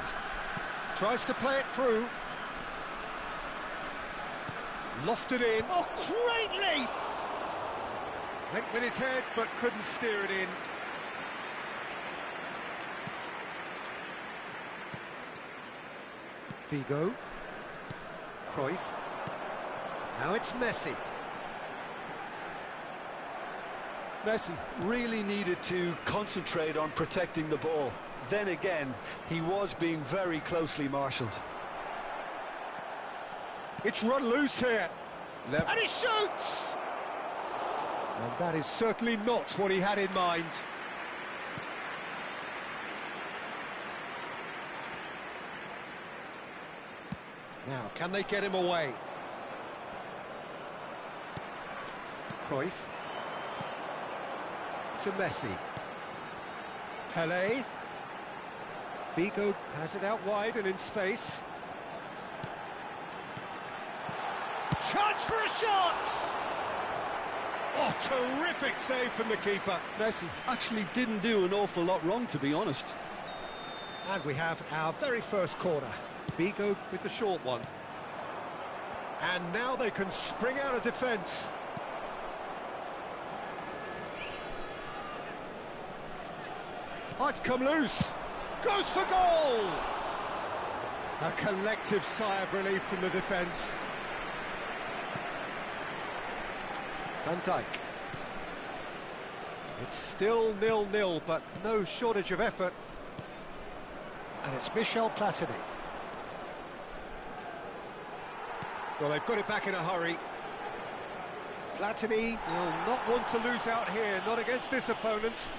Tries to play it through. Lofted in. Oh, great leap! Went with his head, but couldn't steer it in. Figo. Cruyff. Now it's Messi. Messi really needed to concentrate on protecting the ball. Then again, he was being very closely marshalled. It's run loose here. And he shoots! And that is certainly not what he had in mind. Now, can they get him away? Cruyff. To Messi. Pelé. Figo has it out wide and in space. Chance for a shot! Oh, terrific save from the keeper. Messi actually didn't do an awful lot wrong, to be honest. And we have our very first corner. Figo with the short one. And now they can spring out of defence. Oh, it's come loose. Goes for goal! A collective sigh of relief from the defence. Van Dijk. It's still 0-0, but no shortage of effort. And it's Michel Platini. Well, they've got it back in a hurry. Platini will not want to lose out here, not against this opponent.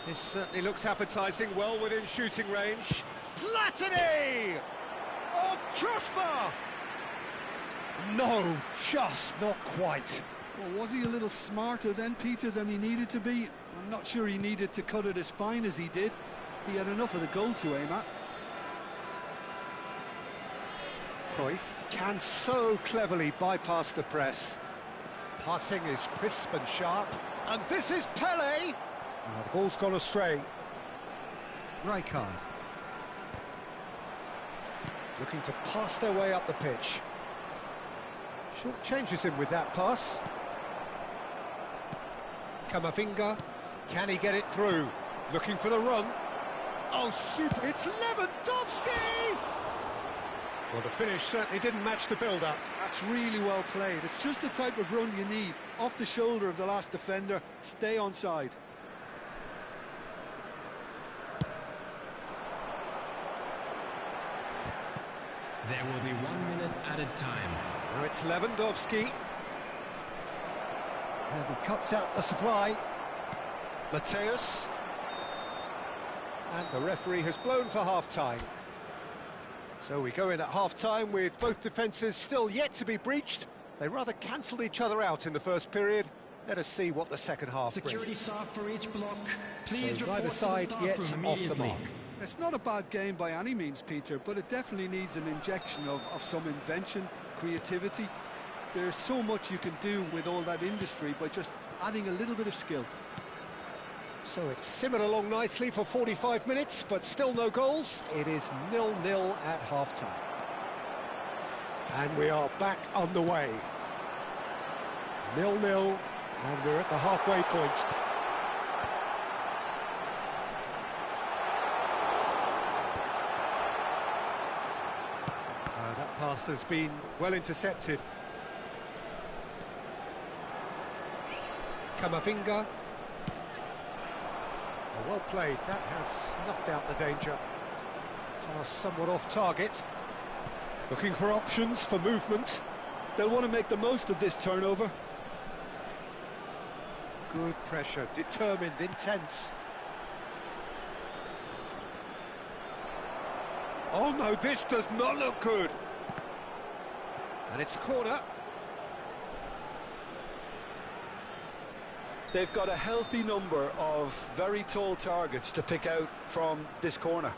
This certainly looks appetising, well within shooting range. Platini! Oh, crossbar! No, just not quite. Well, was he a little smarter then, Peter, than he needed to be? I'm not sure he needed to cut it as fine as he did. He had enough of the goal to aim at. Cruyff can so cleverly bypass the press. Passing is crisp and sharp. And this is Pelé! Oh, the ball's gone astray. Rijkaard. Looking to pass their way up the pitch. Short changes him with that pass. Camavinga. Can he get it through? Looking for the run. Oh, super! It's Lewandowski! Well, the finish certainly didn't match the build-up. That's really well played. It's just the type of run you need. Off the shoulder of the last defender, stay onside. There will be 1 minute added time. Now it's Lewandowski. And he cuts out the supply. Mateus. And the referee has blown for half-time. So we go in at half-time with both defences still yet to be breached. They rather cancelled each other out in the first period. Let us see what the second half brings. Security staff for each block. Please so report neither to the side staff yet room off the immediately. mark. It's not a bad game by any means, Peter, but it definitely needs an injection of some invention, creativity. There's so much you can do with all that industry by just adding a little bit of skill. So it's simmered along nicely for 45 minutes, but still no goals. It is 0-0 at half-time. And we are back on the way. 0-0, and we're at the halfway point. That pass has been well intercepted. Kamavinga. Well played, that has snuffed out the danger. Pass somewhat off target. Looking for options for movement. They'll want to make the most of this turnover. Good pressure, determined, intense. Oh no, this does not look good. And it's a corner. They've got a healthy number of very tall targets to pick out from this corner.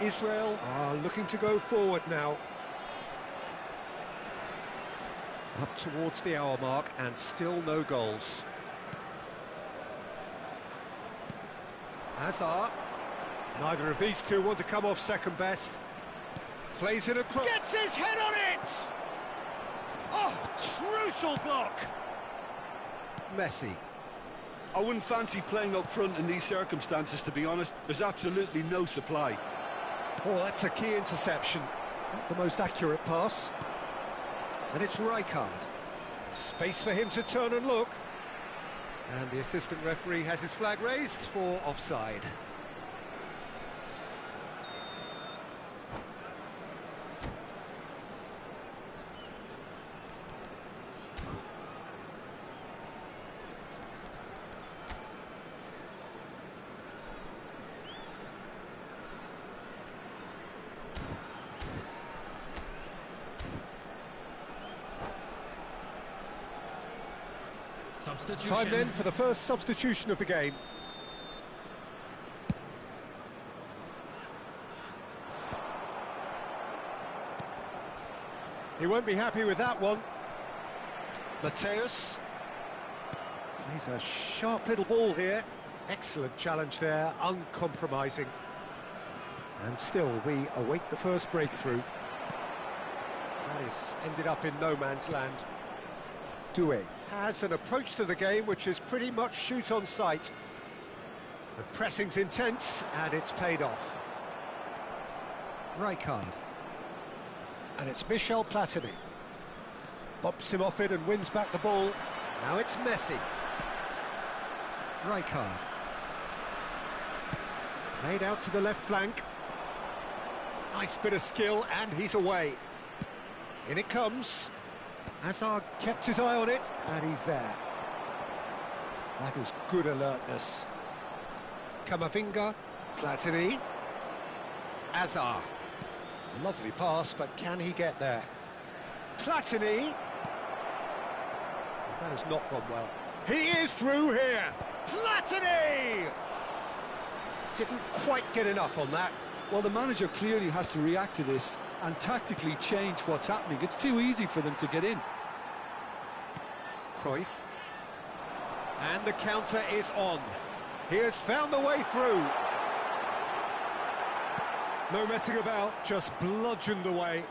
Israel are looking to go forward now. Up towards the hour mark and still no goals. Hazard. Neither of these two want to come off second best. Plays it across. Gets his head on it! Oh, crucial block! Messi. I wouldn't fancy playing up front in these circumstances, to be honest. There's absolutely no supply. Oh, that's a key interception. Not the most accurate pass. And it's Rijkaard. Space for him to turn and look. And the assistant referee has his flag raised for offside. Time then for the first substitution of the game. He won't be happy with that one. Mateus. Plays a sharp little ball here. Excellent challenge there, uncompromising. And still we await the first breakthrough. That is ended up in no man's land. Doué has an approach to the game which is pretty much shoot on sight. The pressing's intense and it's paid off. Rijkaard. And it's Michel Platini. Bops him off it and wins back the ball. Now it's Messi. Rijkaard. Played out to the left flank. Nice bit of skill and he's away. In it comes. Hazard kept his eye on it, and he's there. That is good alertness. Kamavinga, Platini, Hazard. Lovely pass, but can he get there? Platini. That has not gone well. He is through here. Platini! Didn't quite get enough on that. Well, the manager clearly has to react to this and tactically change what's happening. It's too easy for them to get in. Cruyff. And the counter is on. He has found the way through. No messing about, just bludgeoned away.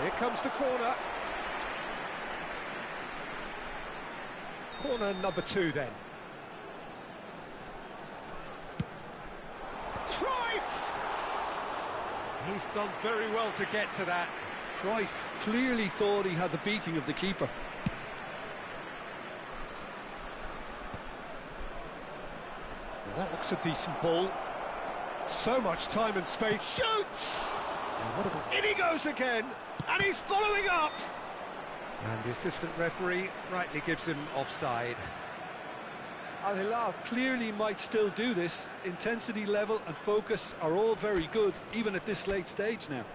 Here comes the corner. Corner number 2 then. Cruyff! He's done very well to get to that. Cruyff clearly thought he had the beating of the keeper. Now that looks a decent ball. So much time and space. Shoots! In he goes again, and he's following up! And the assistant referee rightly gives him offside. Al Hilal clearly might still do this. Intensity level and focus are all very good, even at this late stage now.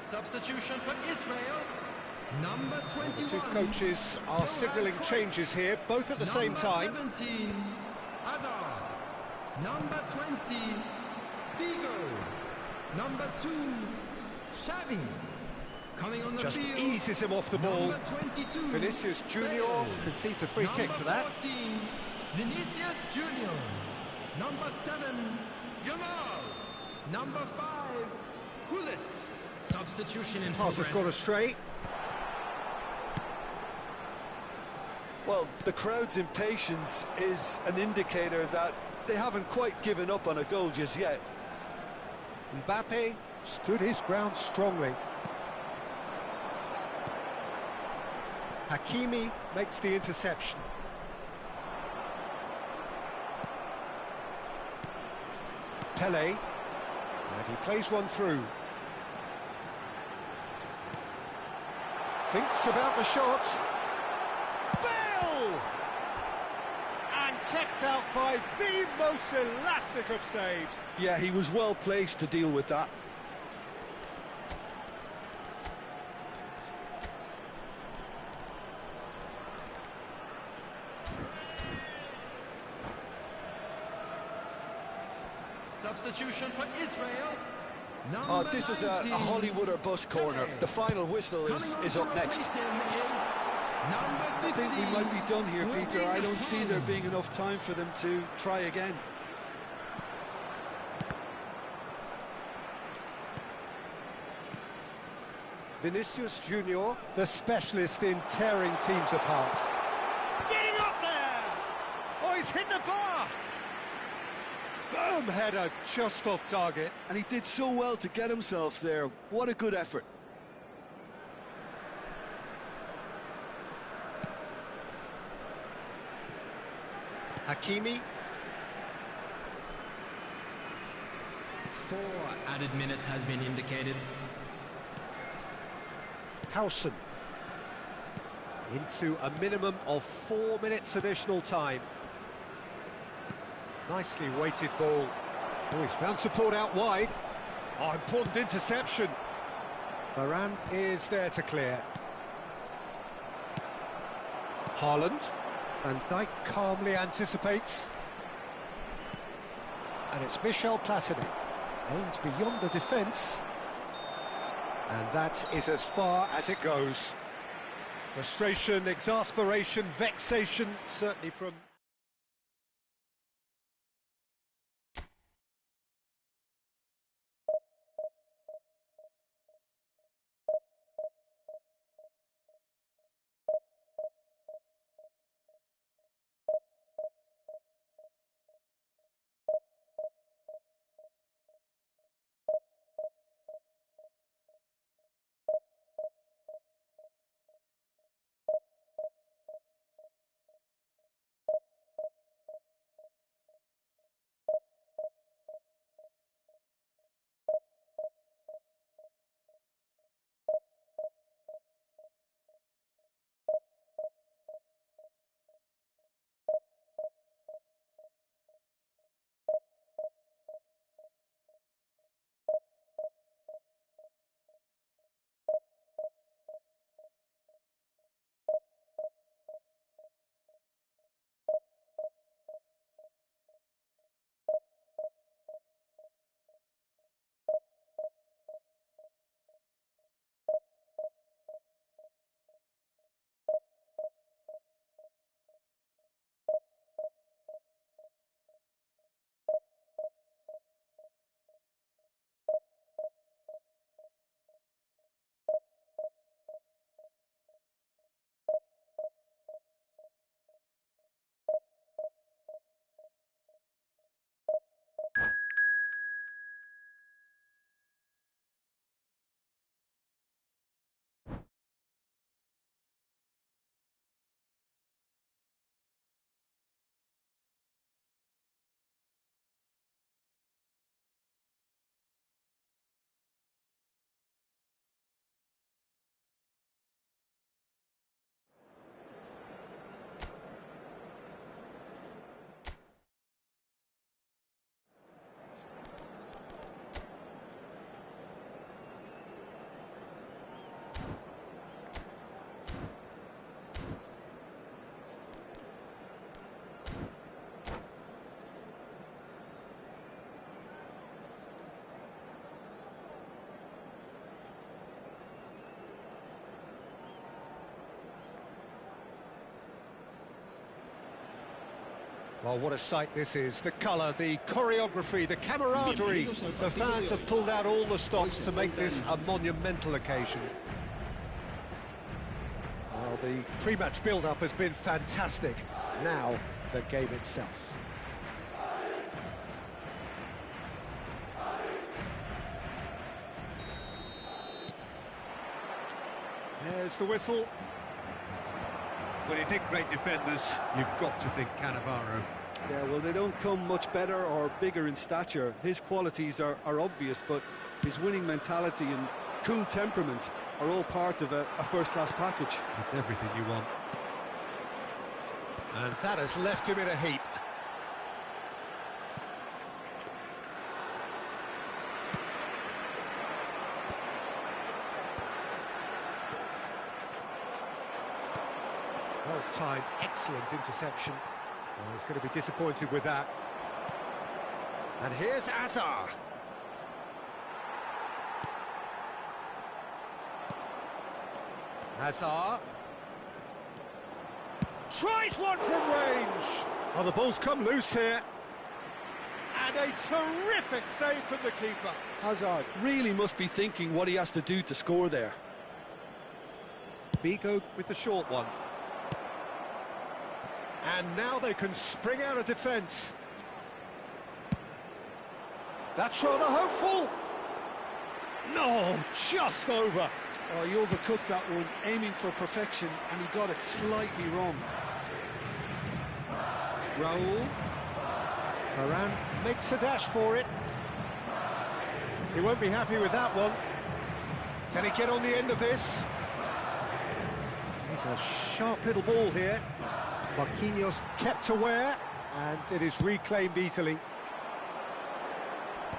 Substitution for Israel. Number 21. The two coaches are signalling changes here, both at the same time. Number 17, Hazard. Number 20, Figo. Number 2, Xavi. Coming on the Just field. eases him off the ball. Number 22, Vinicius Junior Bale. conceives a free kick for that. Number 14, Vinicius Junior. Number 7, Jamal. Number 5, Gullit. Substitution in Pass has progress. gone astray. Well, the crowd's impatience is an indicator that they haven't quite given up on a goal just yet. Mbappe stood his ground strongly. Hakimi makes the interception. Pele, and he plays one through. Thinks about the shot. Bale! And kept out by the most elastic of saves. Yeah, he was well placed to deal with that. Substitution for Israel. Oh, this is a Hollywood or bust corner. The final whistle is up next. I think we might be done here, Peter. I don't see there being enough time for them to try again. Vinicius Junior, the specialist in tearing teams apart. Getting up there! Oh, he's hit the bar! Firm header, just off target. And he did so well to get himself there. What a good effort. Hakimi. 4 added minutes has been indicated. Howson. Into a minimum of 4 minutes additional time. Nicely weighted ball. Oh, he's found support out wide. Oh, important interception. Varane is there to clear. Haaland. Van Dijk calmly anticipates. And it's Michel Platini. Aims beyond the defence. And that is as far as it goes. Frustration, exasperation, vexation, certainly from... Well, what a sight this is. The colour, the choreography, the camaraderie. The fans have pulled out all the stops to make this a monumental occasion. Well, the pre-match build-up has been fantastic. Now, the game itself. There's the whistle. When you think great defenders, you've got to think Cannavaro. Yeah, well, they don't come much better or bigger in stature. His qualities are obvious, but his winning mentality and cool temperament are all part of a first-class package. It's everything you want. And that has left him in a heap. Well-timed, excellent interception. Well, he's going to be disappointed with that. And here's Azar. Azar. Tries one from range. Oh, the ball's come loose here. And a terrific save from the keeper. Hazard really must be thinking what he has to do to score there. Bigo with the short one. And now they can spring out of defence. That's rather hopeful. No, just over. Oh, he overcooked that one, aiming for perfection, and he got it slightly wrong. Raul. Varane makes a dash for it. He won't be happy with that one. Can he get on the end of this? It's a sharp little ball here. Marquinhos kept aware, and it is reclaimed easily.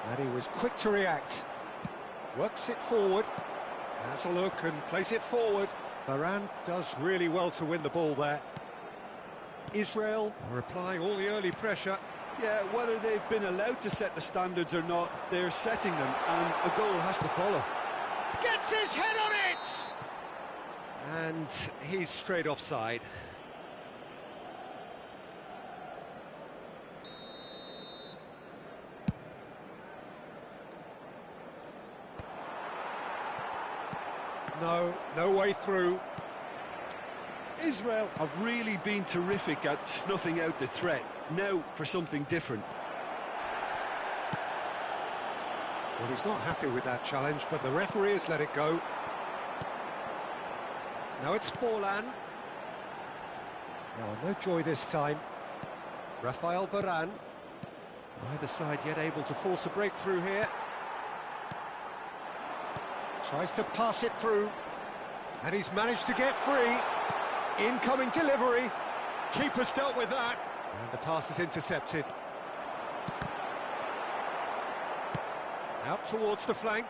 And he was quick to react. Works it forward. Has a look and plays it forward. Varane does really well to win the ball there. Israel are applying all the early pressure. Yeah, whether they've been allowed to set the standards or not, they're setting them, and a goal has to follow. Gets his head on it! And he's straight offside. No way through. Israel have really been terrific at snuffing out the threat. Now for something different. Well, he's not happy with that challenge, but the referee has let it go. Now it's Forlan. No joy this time. Rafael Varane. Neither side yet able to force a breakthrough here. Tries to pass it through. And he's managed to get free. Incoming delivery. Keeper's dealt with that. And the pass is intercepted. Out towards the flank.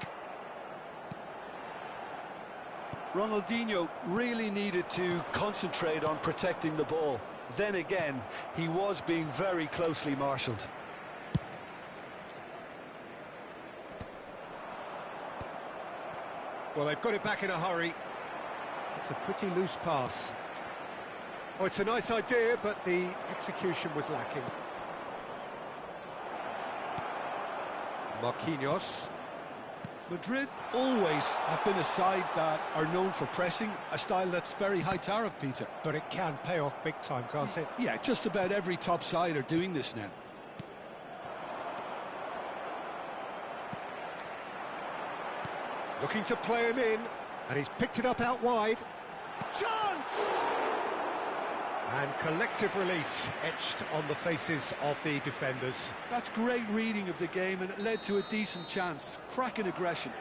Ronaldinho really needed to concentrate on protecting the ball. Then again, he was being very closely marshalled. Well, they've got it back in a hurry. It's a pretty loose pass. Oh, it's a nice idea, but the execution was lacking. Marquinhos. Madrid always have been a side that are known for pressing, a style that's very high tariff, Peter. But it can pay off big time, can't it? Yeah, just about every top side are doing this now. Looking to play him in, and he's picked it up out wide. Chance! And collective relief etched on the faces of the defenders. That's great reading of the game, and it led to a decent chance. Cracking aggression.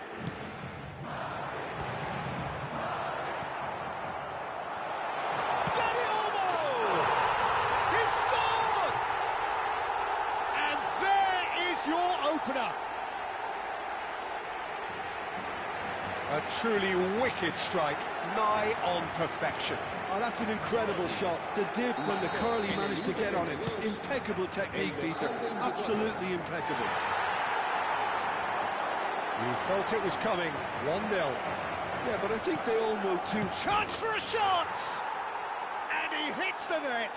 Dani Olmo! He's scored! And there is your opener. A truly wicked strike, nigh on perfection. Oh, that's an incredible shot. The dip and the curl he managed to get on it. Impeccable technique, Peter. Absolutely impeccable. You felt it was coming. 1-0. Yeah, but I think they all know too. Chance for a shot! And he hits the net.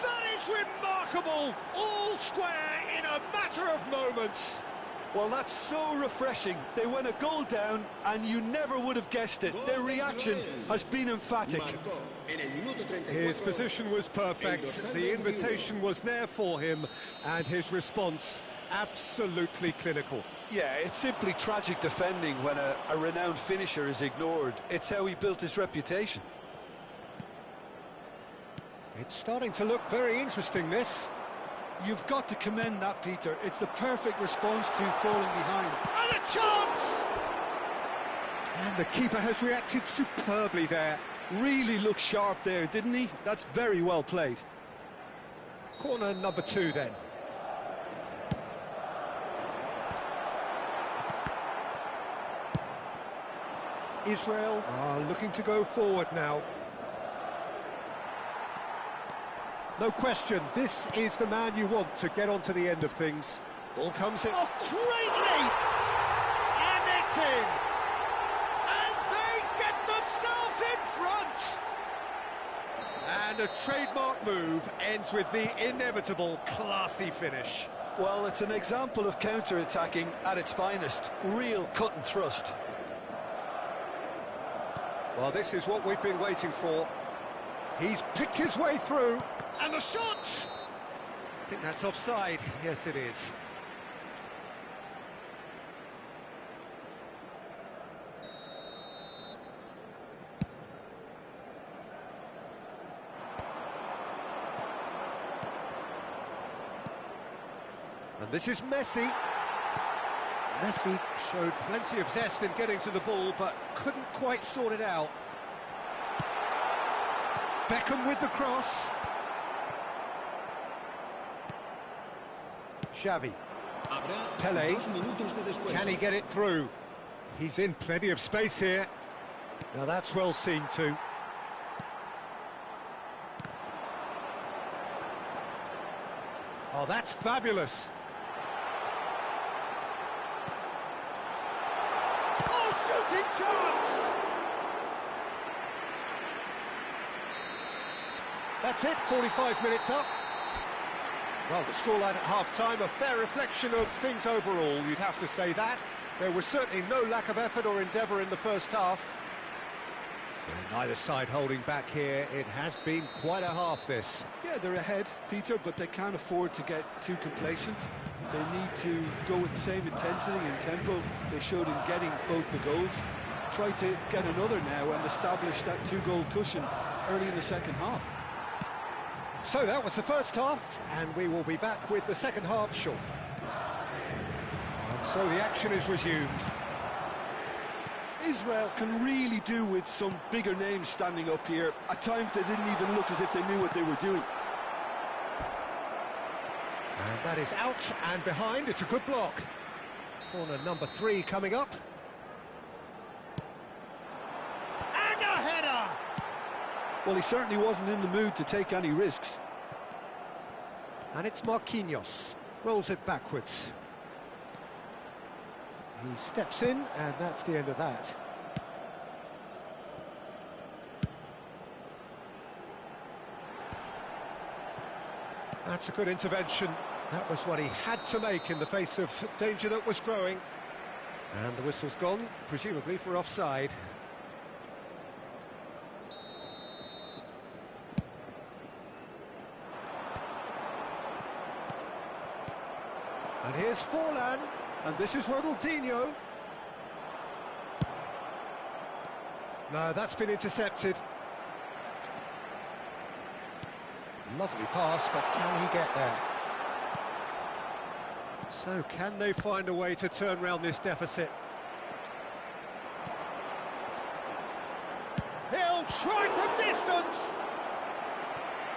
That is remarkable, all square in a matter of moments. Well, that's so refreshing. They went a goal down, and you never would have guessed it. Their reaction has been emphatic. His position was perfect, the invitation was there for him, and his response absolutely clinical. Yeah, it's simply tragic defending when a renowned finisher is ignored. It's how he built his reputation. It's starting to look very interesting, this. You've got to commend that, Peter. It's the perfect response to falling behind. And a chance! And the keeper has reacted superbly there. Really looked sharp there, didn't he? That's very well played. Corner number 2 then. Israel are looking to go forward now. No question, this is the man you want to get onto the end of things. Ball comes in. Oh, great leap! And it's in! And they get themselves in front! And a trademark move ends with the inevitable classy finish. Well, it's an example of counter-attacking at its finest. Real cut and thrust. Well, this is what we've been waiting for. He's picked his way through. And the shot! I think that's offside. Yes, it is. And this is Messi. Messi showed plenty of zest in getting to the ball, but couldn't quite sort it out. Beckham with the cross. Xavi. Pele. Can he get it through? He's in plenty of space here. Now that's well seen too. Oh, that's fabulous. Oh, shooting chance! That's it, 45 minutes up. Well, the scoreline at half-time, a fair reflection of things overall, you'd have to say that. There was certainly no lack of effort or endeavour in the first half. And neither side holding back here. It has been quite a half, this. Yeah, they're ahead, Peter, but they can't afford to get too complacent. They need to go with the same intensity and tempo they showed in getting both the goals. Try to get another now and establish that 2-goal cushion early in the second half. So that was the first half, and we will be back with the second half shortly. And so the action is resumed. Israel can really do with some bigger names standing up here. At times they didn't even look as if they knew what they were doing. And that is out and behind. It's a good block. Corner number 3 coming up. And a header! Well, he certainly wasn't in the mood to take any risks. And it's Marquinhos. Rolls it backwards. He steps in, and that's the end of that. That's a good intervention. That was what he had to make in the face of danger that was growing. And the whistle's gone, presumably for offside. And here's Forlan, and this is Ronaldinho. No, that's been intercepted. Lovely pass, but can he get there? So, can they find a way to turn round this deficit? He'll try from distance!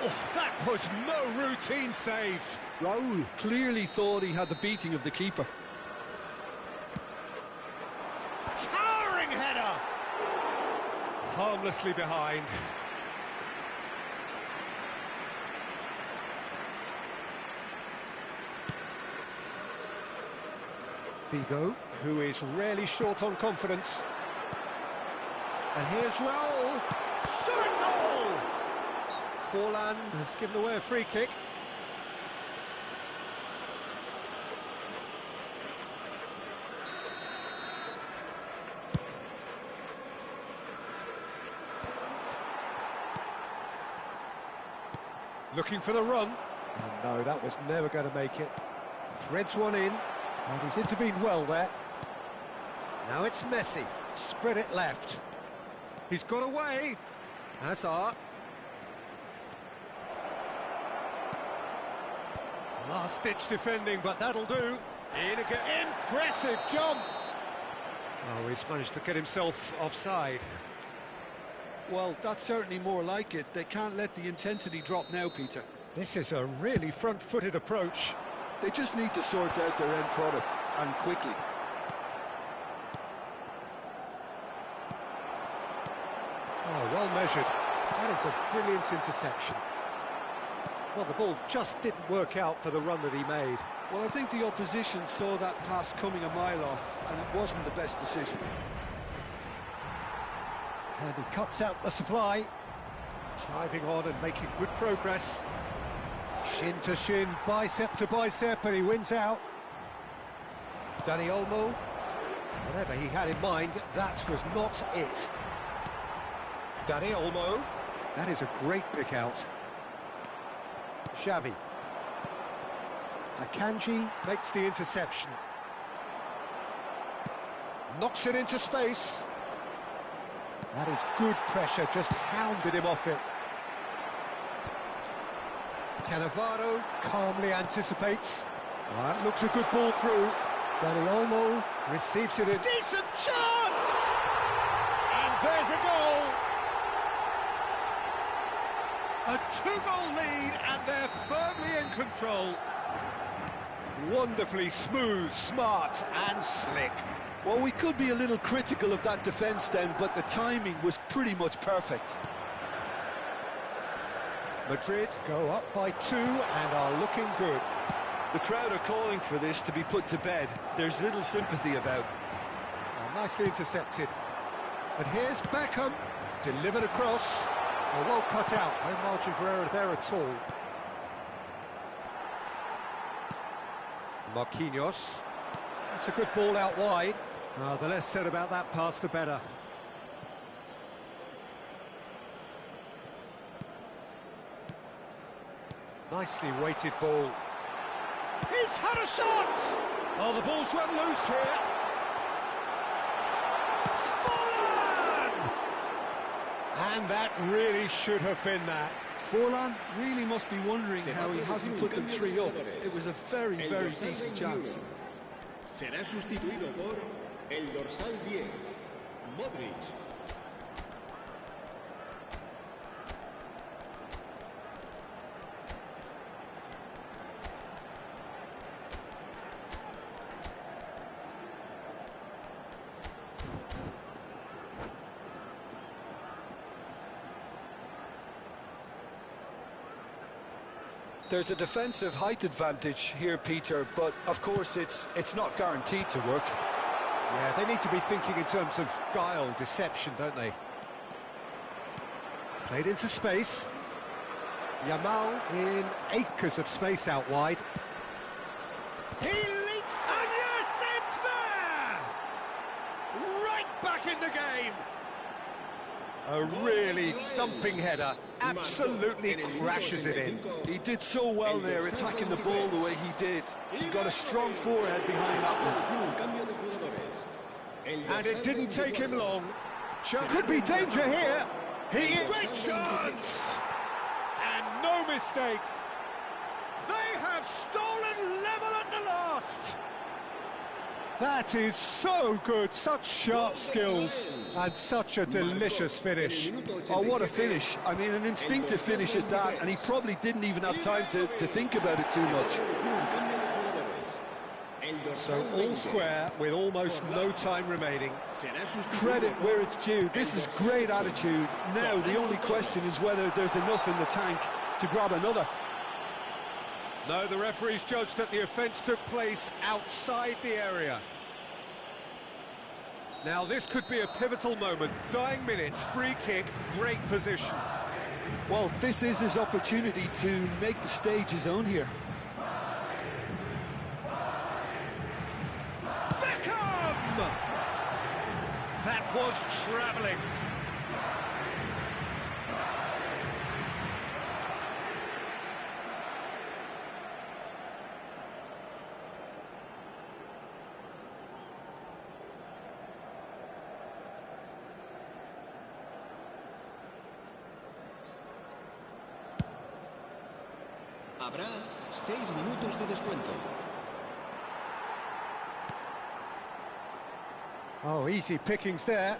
Oh, that was no routine save. Raul clearly thought he had the beating of the keeper. Towering header! Harmlessly behind. Figo, who is rarely short on confidence. And here's Raul. Shot goal! Forlan has given away a free kick. Looking for the run. And no, that was never going to make it. Threads one in, and he's intervened well there. Now it's Messi. Spread it left. He's got away. Hazard. Last-ditch defending, but that'll do. In again. Impressive jump. Oh, he's managed to get himself offside. Well, that's certainly more like it. They can't let the intensity drop now, Peter. This is a really front-footed approach. They just need to sort out their end product, and quickly. Oh, well measured. That is a brilliant interception. Well, the ball just didn't work out for the run that he made. Well, I think the opposition saw that pass coming a mile off, and it wasn't the best decision. And he cuts out the supply. Driving on and making good progress. Shin to shin, bicep to bicep, and he wins out. Dani Olmo, whatever he had in mind, that was not it. Dani Olmo, that is a great pick out. Xavi. Akanji makes the interception. Knocks it into space. That is good pressure, just hounded him off it. Cannavaro calmly anticipates. That looks a good ball through. Dani Olmo receives it. A decent chance! And there's a goal! A two-goal lead, and they're firmly in control. Wonderfully smooth, smart, and slick. Well, we could be a little critical of that defence then, but the timing was pretty much perfect. Madrid go up by 2 and are looking good. The crowd are calling for this to be put to bed. There's little sympathy about. Oh, nicely intercepted. And here's Beckham, delivered across. Oh, well cut out, no margin for error there at all. Marquinhos. That's a good ball out wide. Oh, the less said about that pass, the better. Nicely weighted ball. He's had a shot! Oh, the ball's run loose here. Forlan! And that really should have been that. Forlan really must be wondering how he hasn't put them 3 up. It was a very, very decent chance. Será sustituido por el dorsal 10, Modric. There's a defensive height advantage here, Peter, but of course it's not guaranteed to work. Yeah, they need to be thinking in terms of guile, deception, don't they? Played into space. Yamal in acres of space out wide. He leaps, and yes, it's there! Right back in the game! A really thumping header, absolutely crashes it in. He did so well there, attacking the ball the way he did. He got a strong forehead behind that one. And it didn't take him long. Could be danger here. Great chance! And no mistake. They have stolen level at the last. That is so good, such sharp skills, and such a delicious finish. Oh, what a finish. I mean, an instinctive finish at that, and he probably didn't even have time to think about it too much. So all square with almost no time remaining. Credit where it's due. This is great attitude. Now, the only question is whether there's enough in the tank to grab another. No, the referee's judged that the offence took place outside the area. Now this could be a pivotal moment. Dying minutes, free kick, great position. Well, this is his opportunity to make the stage his own here. Beckham! That was travelling. Habrá 6 minutos de descuento. Oh, easy pickings there.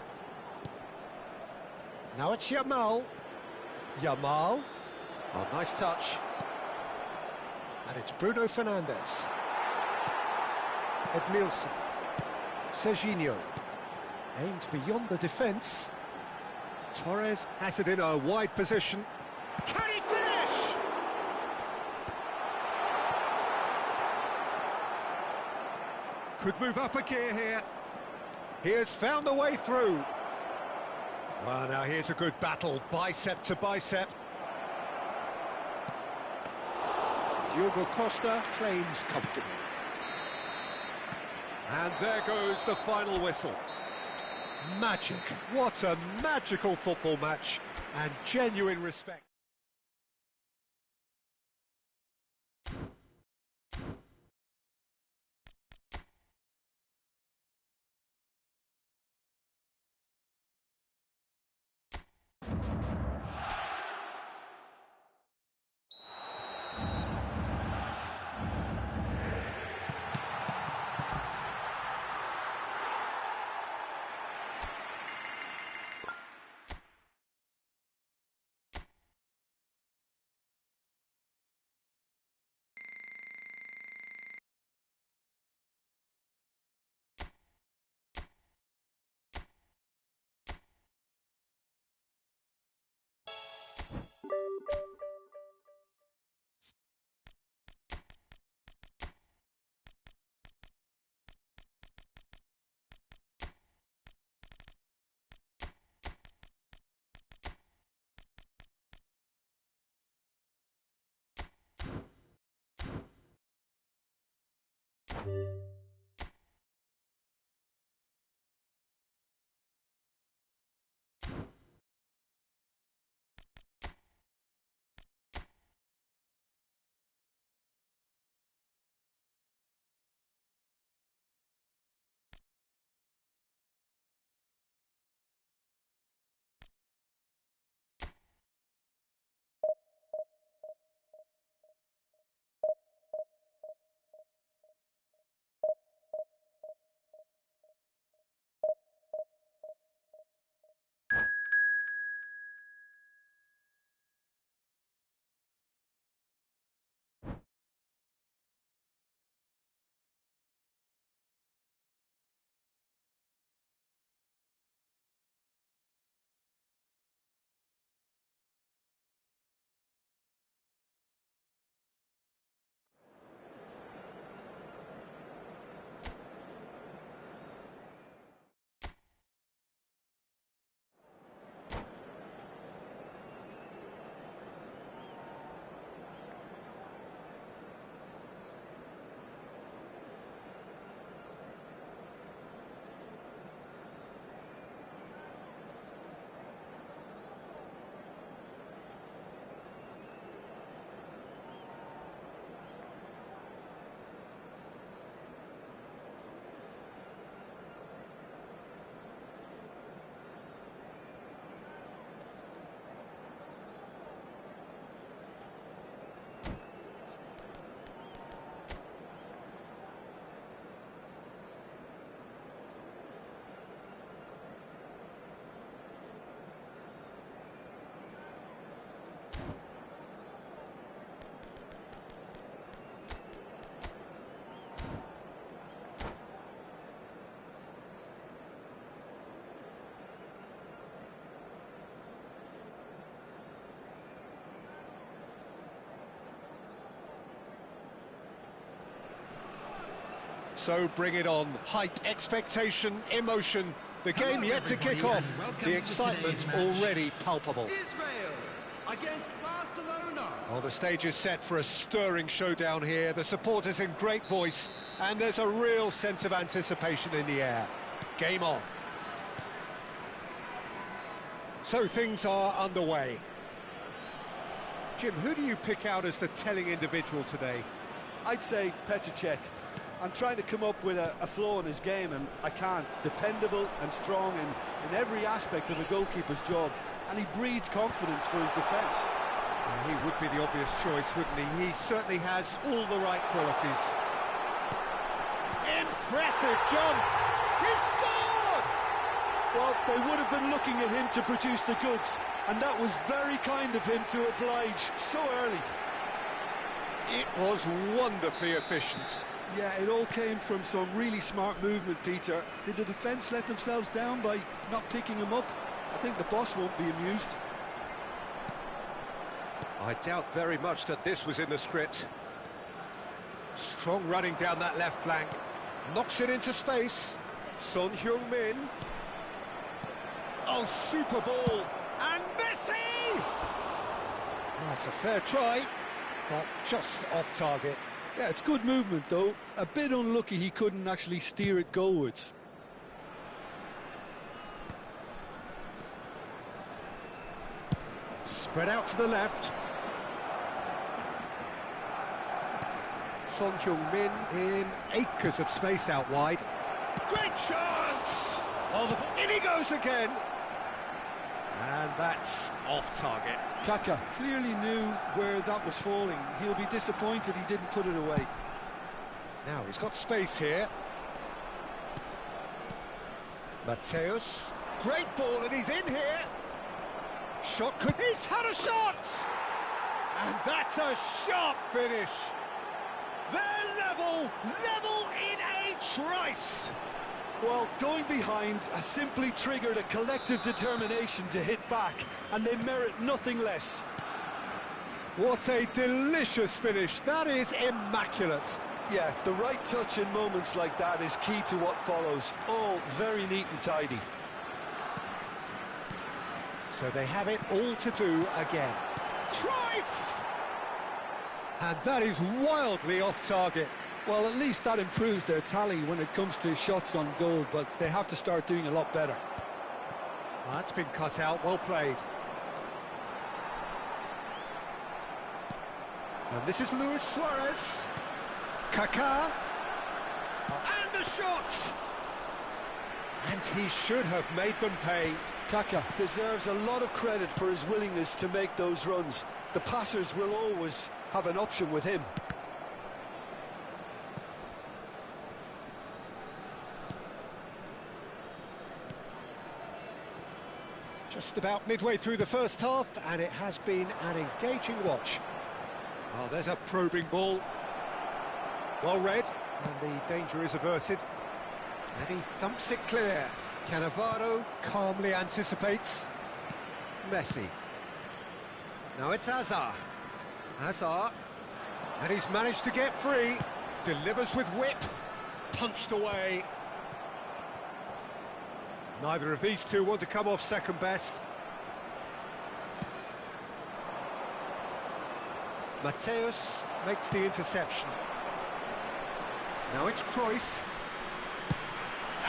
Now it's Yamal. Yamal. Oh, nice touch. And it's Bruno Fernandes. Edmilson. Serginho. Aimed beyond the defence. Torres has it in a wide position. Can he finish? Could move up a gear here. He has found a way through. Well, now here's a good battle, bicep to bicep. Diogo Costa claims comfortably. And there goes the final whistle. Magic. What a magical football match. And genuine respect. So bring it on. Hype, expectation, emotion. The game yet to kick off. The excitement already palpable. Israel against Barcelona. Oh, the stage is set for a stirring showdown here. The supporters in great voice, and there's a real sense of anticipation in the air. Game on. So things are underway. Jim, who do you pick out as the telling individual today? I'd say Petr Cech. I'm trying to come up with a flaw in his game, and I can't. Dependable and strong in every aspect of a goalkeeper's job, and he breeds confidence for his defence. He would be the obvious choice, wouldn't he? He certainly has all the right qualities. Impressive jump! He scored! Well, they would have been looking at him to produce the goods, and that was very kind of him to oblige so early. It was wonderfully efficient. Yeah, it all came from some really smart movement, Peter. Did the defence let themselves down by not picking him up? I think the boss won't be amused. I doubt very much that this was in the script. Strong running down that left flank. Knocks it into space. Son Heung-min. Oh, super ball. And Messi! That's a fair try, but just off target. Yeah, it's good movement, though. A bit unlucky he couldn't actually steer it goalwards. Spread out to the left. Son Heung-min in acres of space out wide. Great chance! Oh, in he goes again! And that's off target. Kaka clearly knew where that was falling. He'll be disappointed he didn't put it away. Now he's got space here. Mateus. Great ball, and he's in here. Shot could... He's had a shot! And that's a sharp finish. They're level in a trice. Well, going behind has simply triggered a collective determination to hit back, and they merit nothing less. What a delicious finish. That is immaculate. Yeah, the right touch in moments like that is key to what follows. All very neat and tidy. So they have it all to do again. Cruyff! And that is wildly off target. Well, at least that improves their tally when it comes to shots on goal, but they have to start doing a lot better. That's been cut out, well played. And this is Luis Suarez. Kaká. And the shot! And he should have made them pay. Kaka deserves a lot of credit for his willingness to make those runs. The passers will always have an option with him. Just about midway through the first half, and it has been an engaging watch. Oh, there's a probing ball. Well read, and the danger is averted. And he thumps it clear. Cannavaro calmly anticipates. Messi. Now it's Hazard. Hazard. And he's managed to get free. Delivers with whip. Punched away. Neither of these two want to come off second best. Mateus makes the interception. Now it's Cruyff.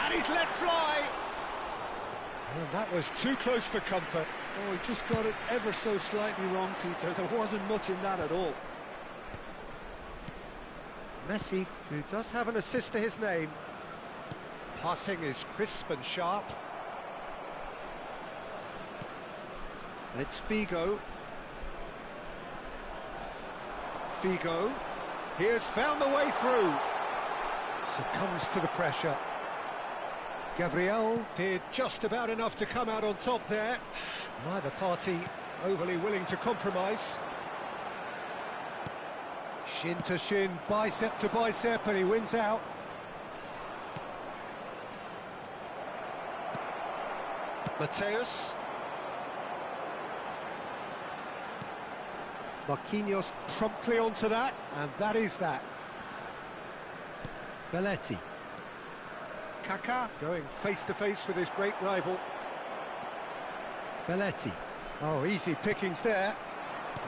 And he's let fly. And that was too close for comfort. Oh, he just got it ever so slightly wrong, Peter. There wasn't much in that at all. Messi, who does have an assist to his name. Passing is crisp and sharp. And it's Figo. Figo. He has found the way through. Succumbs to the pressure. Gabriel did just about enough to come out on top there. Neither party overly willing to compromise. Shin to shin, bicep to bicep, and he wins out. Mateus. Marquinhos promptly onto that, and that is that. Belletti. Kaká going face-to-face with his great rival. Belletti. Oh, easy pickings there.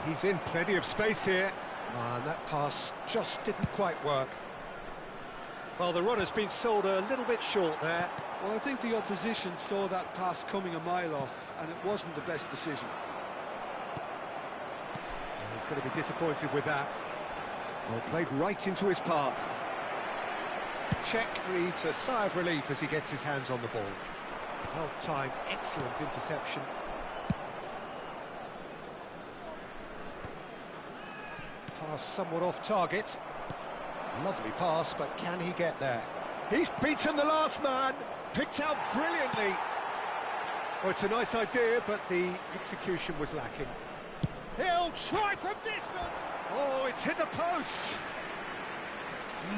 He's in plenty of space here. And that pass just didn't quite work. Well, the run has been sold a little bit short there. Well, I think the opposition saw that pass coming a mile off, and it wasn't the best decision. And he's going to be disappointed with that. Well, played right into his path. Czech breathes a sigh of relief as he gets his hands on the ball. Well-timed, excellent interception. Pass somewhat off target. Lovely pass, but can he get there? He's beaten the last man. Picked out brilliantly. Well, it's a nice idea, but the execution was lacking. He'll try from distance. Oh, it's hit the post.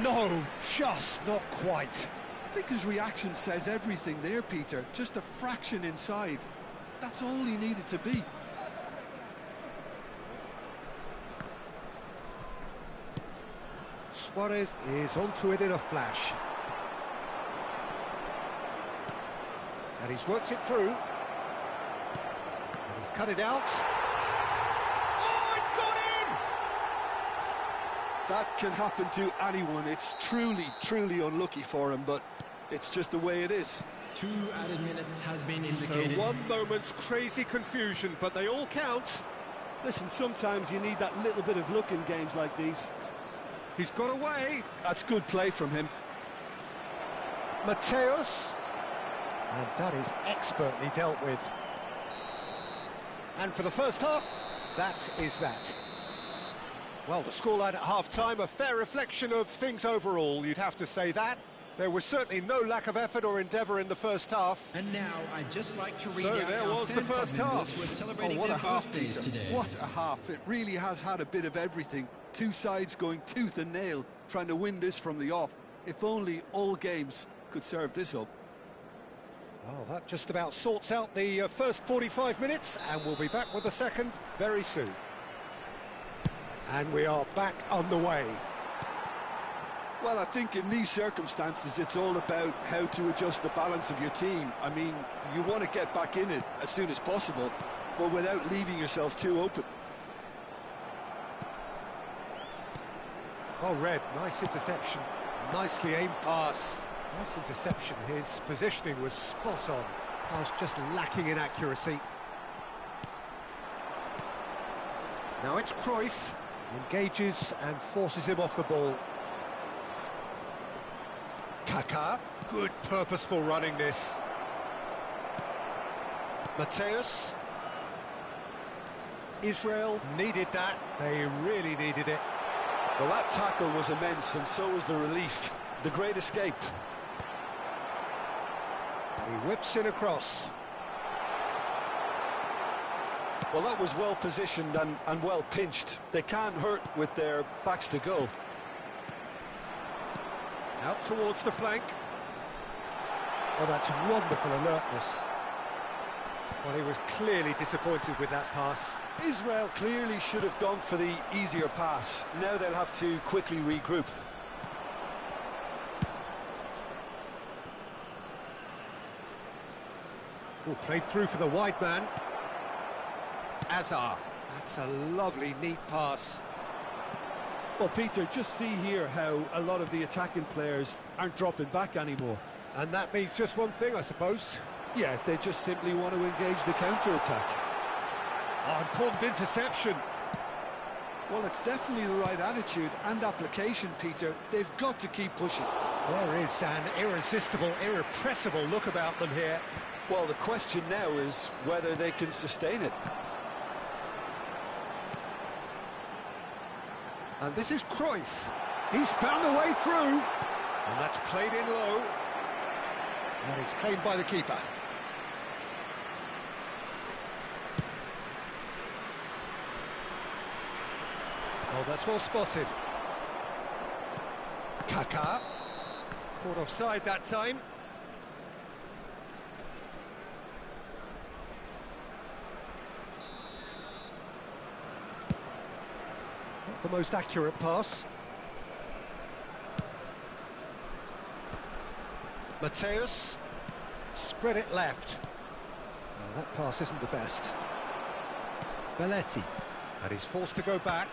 No, just not quite. I think his reaction says everything there, Peter. Just a fraction inside. That's all he needed to be. Suarez is onto it in a flash. And he's worked it through. And he's cut it out. Oh, it's gone in! That can happen to anyone. It's truly, truly unlucky for him, but it's just the way it is. 2 added minutes has been indicated. So one moment's crazy confusion, but they all count. Listen, sometimes you need that little bit of luck in games like these. He's got away. That's good play from him. Mateus. And that is expertly dealt with. And for the first half, that is that. Well, the scoreline at half-time, a fair reflection of things overall, you'd have to say that. There was certainly no lack of effort or endeavour in the first half. And now I'd just like to read So out there our was the fan first club half. members who are celebrating Oh, what a their half, birthdays Peter. today. What a half. It really has had a bit of everything. Two sides going tooth and nail, trying to win this from the off. If only all games could serve this up. Well, that just about sorts out the first 45 minutes, and we'll be back with the second very soon. And we are back on the way. Well, I think in these circumstances, it's all about how to adjust the balance of your team. I mean, you want to get back in it as soon as possible, but without leaving yourself too open. Well read, nice interception, nicely aimed pass. Nice interception, his positioning was spot on. Pass just lacking in accuracy. Now it's Cruyff, engages and forces him off the ball. Kaká, good purposeful running this. Mateus. Israel needed that, they really needed it. Well, that tackle was immense, and so was the relief. The great escape. He whips in across. Well, that was well positioned and well pinched. They can't hurt with their backs to goal. Out towards the flank. Oh, that's wonderful alertness. Well, he was clearly disappointed with that pass. Israel clearly should have gone for the easier pass. Now they'll have to quickly regroup. Oh, played through for the wide man. Azar. That's a lovely, neat pass. Well, Peter, just see here how a lot of the attacking players aren't dropping back anymore. And that means just one thing, I suppose. Yeah, they just simply want to engage the counter-attack. Oh, important interception. Well, it's definitely the right attitude and application, Peter. They've got to keep pushing. There is an irresistible, irrepressible look about them here. Well, the question now is whether they can sustain it. And this is Cruyff. He's found a way through. And that's played in low. And it's claimed by the keeper. Oh, that's well spotted. Kaká. Caught offside that time. Not the most accurate pass. Mateus. Spread it left. Well, that pass isn't the best. Belletti. And he's forced to go back.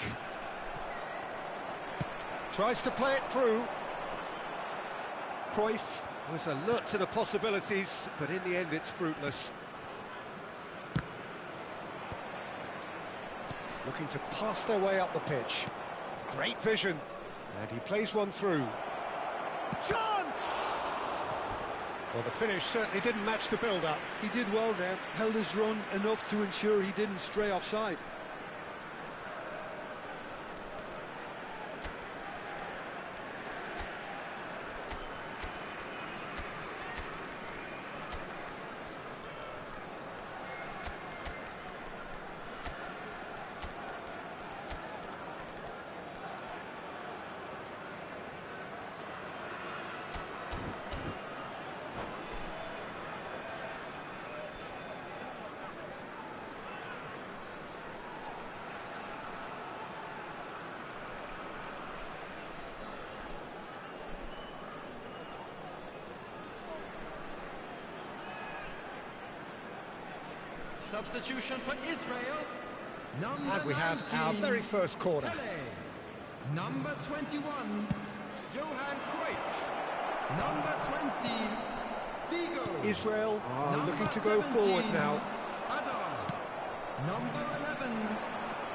Tries to play it through. Cruyff was alert to the possibilities, but in the end it's fruitless. Looking to pass their way up the pitch. Great vision. And he plays one through. Chance! Well, the finish certainly didn't match the build-up. He did well there, held his run enough to ensure he didn't stray offside. Substitution for Israel. Number And we have 19, our very first corner. Pele. Number 21, Johan Cruyff. Number 20, Figo. Israel are Number looking to go 17, forward now. Hazard. Number 11,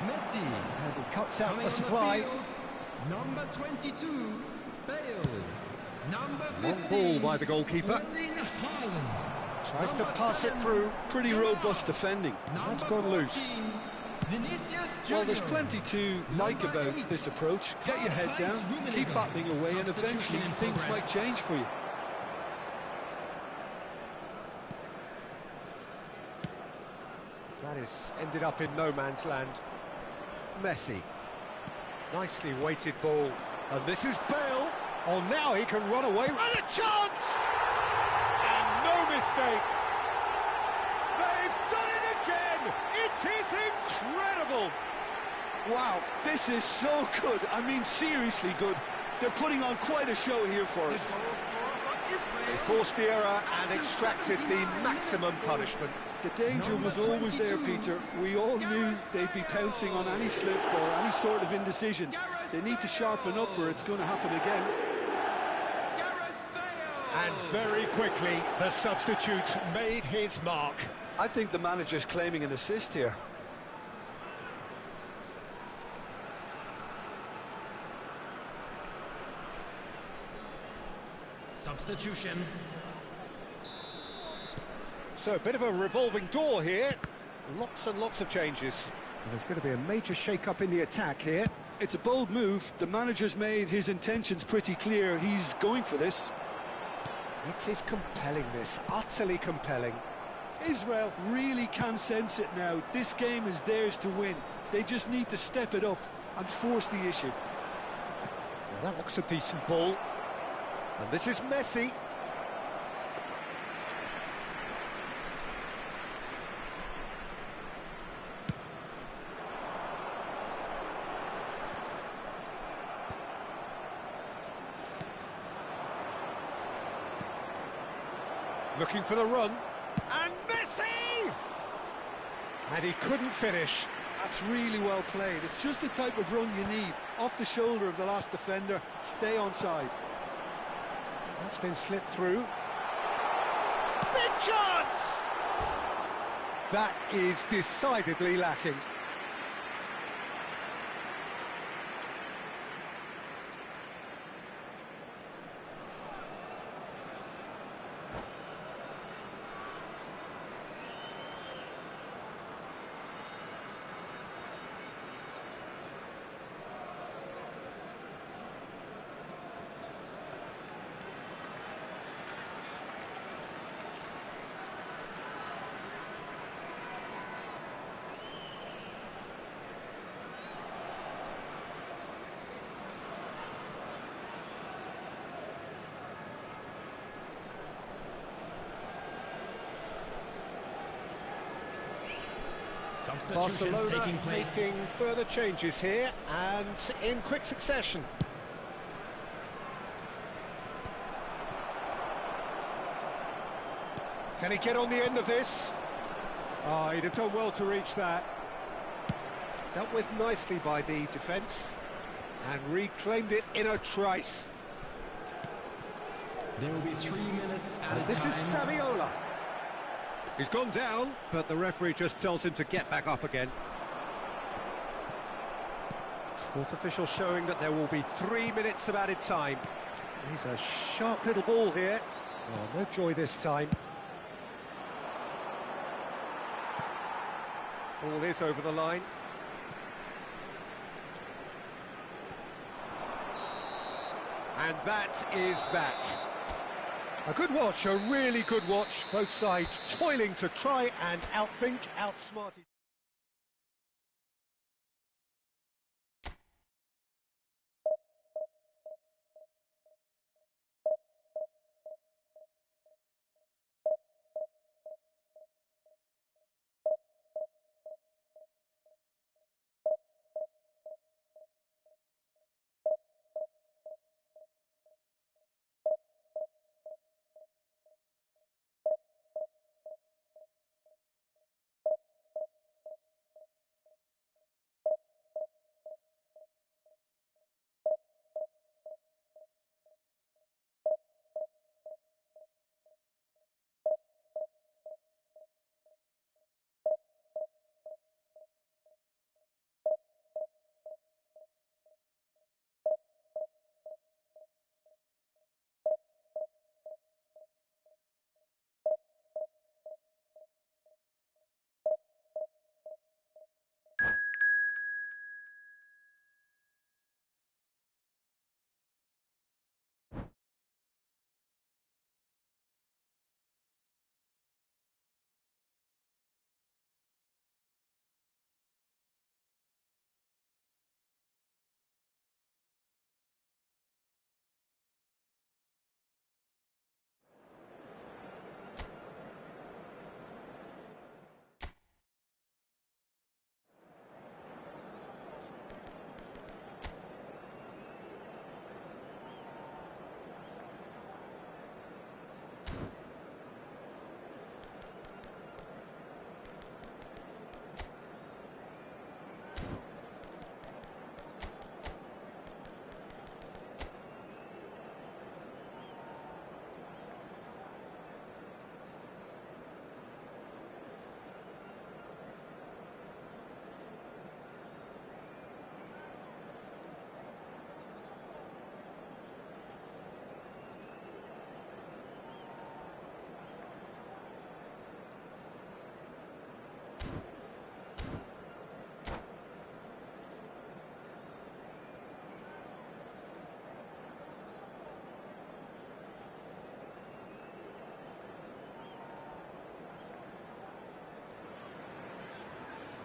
Messi. And he cuts out Coming the on supply. field, number 22, Bale. Number Long 15, ball by the goalkeeper. Erling Haaland. Tries to Number pass it 7, through. Pretty robust defending. That's Number gone loose. 14, Vinicius Well, there's Junior. plenty to like Number about 8, this approach. Get your head down, keep battling away, and eventually Substitution in things progress. might change for you. That is ended up in no man's land. Messi. Nicely weighted ball. And this is Bale. Oh, now he can run away. And a chance! And no mistake. They've done it again! It is incredible! Wow, this is so good. I mean, seriously good. They're putting on quite a show here for us. They forced the error and extracted the maximum punishment. The danger was always there, Peter. We all knew they'd be pouncing on any slip or any sort of indecision. They need to sharpen up or it's going to happen again. And very quickly, the substitute made his mark. I think the manager's claiming an assist here. Substitution. So a bit of a revolving door here. Lots and lots of changes. And there's going to be a major shake-up in the attack here. It's a bold move. The manager's made his intentions pretty clear. He's going for this. It is compelling, this. Utterly compelling. Israel really can sense it now. This game is theirs to win. They just need to step it up and force the issue. Well, that looks a decent ball. And this is Messi. Looking for the run. And Messi! And he couldn't finish. That's really well played. It's just the type of run you need. Off the shoulder of the last defender, stay onside. That's been slipped through. Big chance! That is decidedly lacking. Substitutions Barcelona taking place. making further changes here and in quick succession. Can he get on the end of this? Oh, he'd have done well to reach that. Dealt with nicely by the defence and reclaimed it in a trice. There will be 3 minutes And this is Saviola. He's gone down, but the referee just tells him to get back up again. Fourth official showing that there will be 3 minutes of added time. He's a sharp little ball here. Oh, no joy this time. Ball is over the line. And that is that. A good watch, a really good watch. Both sides toiling to try and outthink, outsmart each other.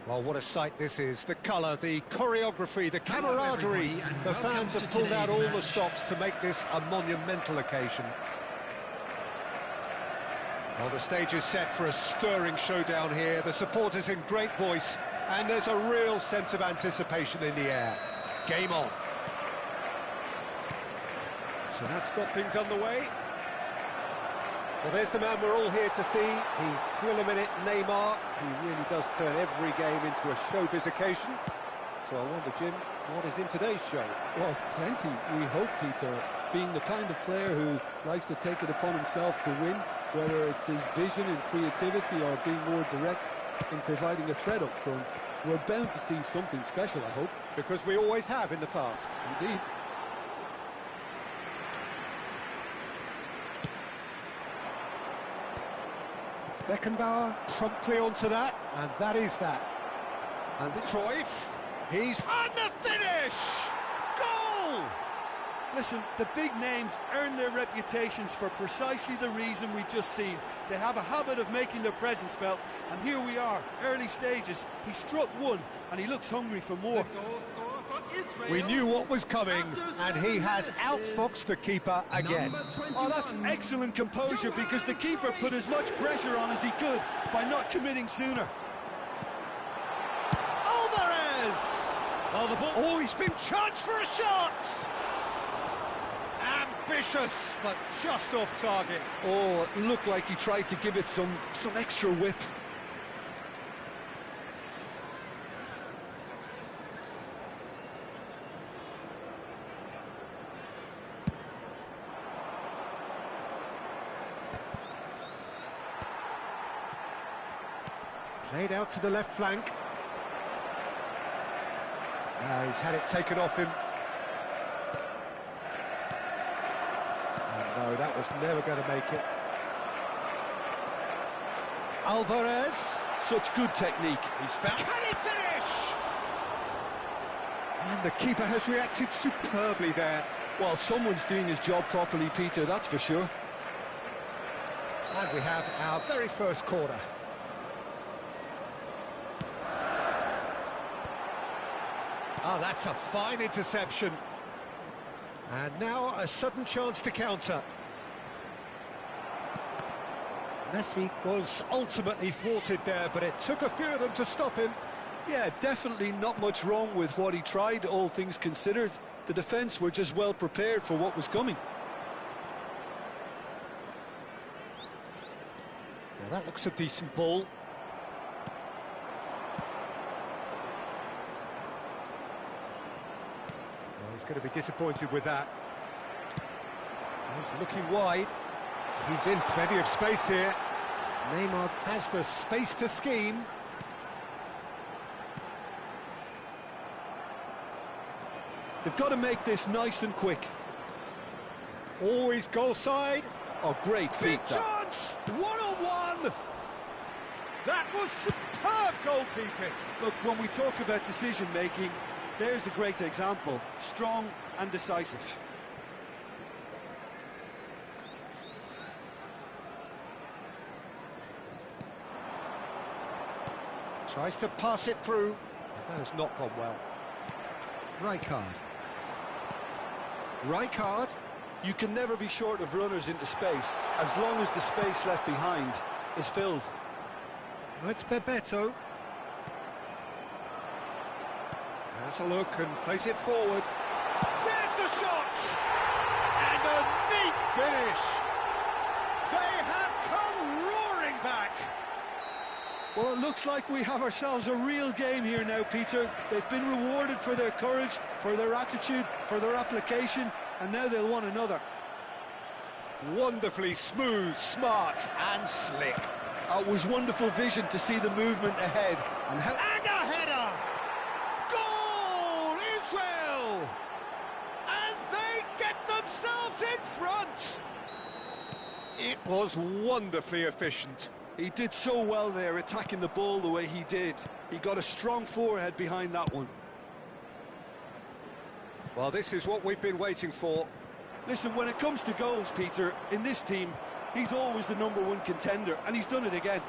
Well, what a sight this is. The colour, the choreography, the camaraderie. The fans have pulled out all the stops to make this a monumental occasion. Well, the stage is set for a stirring showdown here. The supporters in great voice, and there's a real sense of anticipation in the air. Game on. So that's got things underway. Well, there's the man we're all here to see, the thriller-minute Neymar. He really does turn every game into a showbiz occasion. So I wonder, Jim, what is in today's show? Well, plenty, we hope, Peter. Being the kind of player who likes to take it upon himself to win, whether it's his vision and creativity or being more direct in providing a threat up front, we're bound to see something special, I hope. Because we always have in the past. Indeed. Beckenbauer promptly onto that, and that is that. And the Cruyff, he's on the finish! Goal! Listen, the big names earn their reputations for precisely the reason we've just seen. They have a habit of making their presence felt, and here we are, early stages. He struck one, and he looks hungry for more. We knew what was coming, and he has outfoxed the keeper again. Oh, that's excellent composure, because the keeper put as much pressure on as he could by not committing sooner. Alvarez! Oh, the ball. Oh, he's been charged for a shot! Ambitious, but just off target. Oh, it looked like he tried to give it some extra whip. Played out to the left flank. He's had it taken off him. No, that was never going to make it. Alvarez. Such good technique. He's found. Can he finish? And the keeper has reacted superbly there. Well, someone's doing his job properly, Peter, that's for sure. And we have our very first corner. Oh, that's a fine interception. And now a sudden chance to counter. Messi was ultimately thwarted there, but it took a few of them to stop him. Yeah, definitely not much wrong with what he tried, all things considered. The defence were just well prepared for what was coming. Now that looks a decent ball. He's going to be disappointed with that. He's looking wide. He's in plenty of space here. Neymar has the space to scheme. They've got to make this nice and quick. Always goal side. Oh, great feat. Big chance! One-on-one! That was superb goalkeeping. Look, when we talk about decision-making, there's a great example. Strong and decisive. Tries to pass it through. That has not gone well. Rijkaard. You can never be short of runners into space, as long as the space left behind is filled. Oh, it's Bebeto. Has a look and plays it forward. There's the shot! And a neat finish! They have come roaring back! Well, it looks like we have ourselves a real game here now, Peter. They've been rewarded for their courage, for their attitude, for their application, and now they'll want another. Wonderfully smooth, smart and slick. It was wonderful vision to see the movement ahead. And a header! Goal, Israel! And they get themselves in front! It was wonderfully efficient. He did so well there, attacking the ball the way he did. He got a strong forehead behind that one. Well, this is what we've been waiting for. Listen, when it comes to goals, Peter, in this team, he's always the #1 contender, and he's done it again.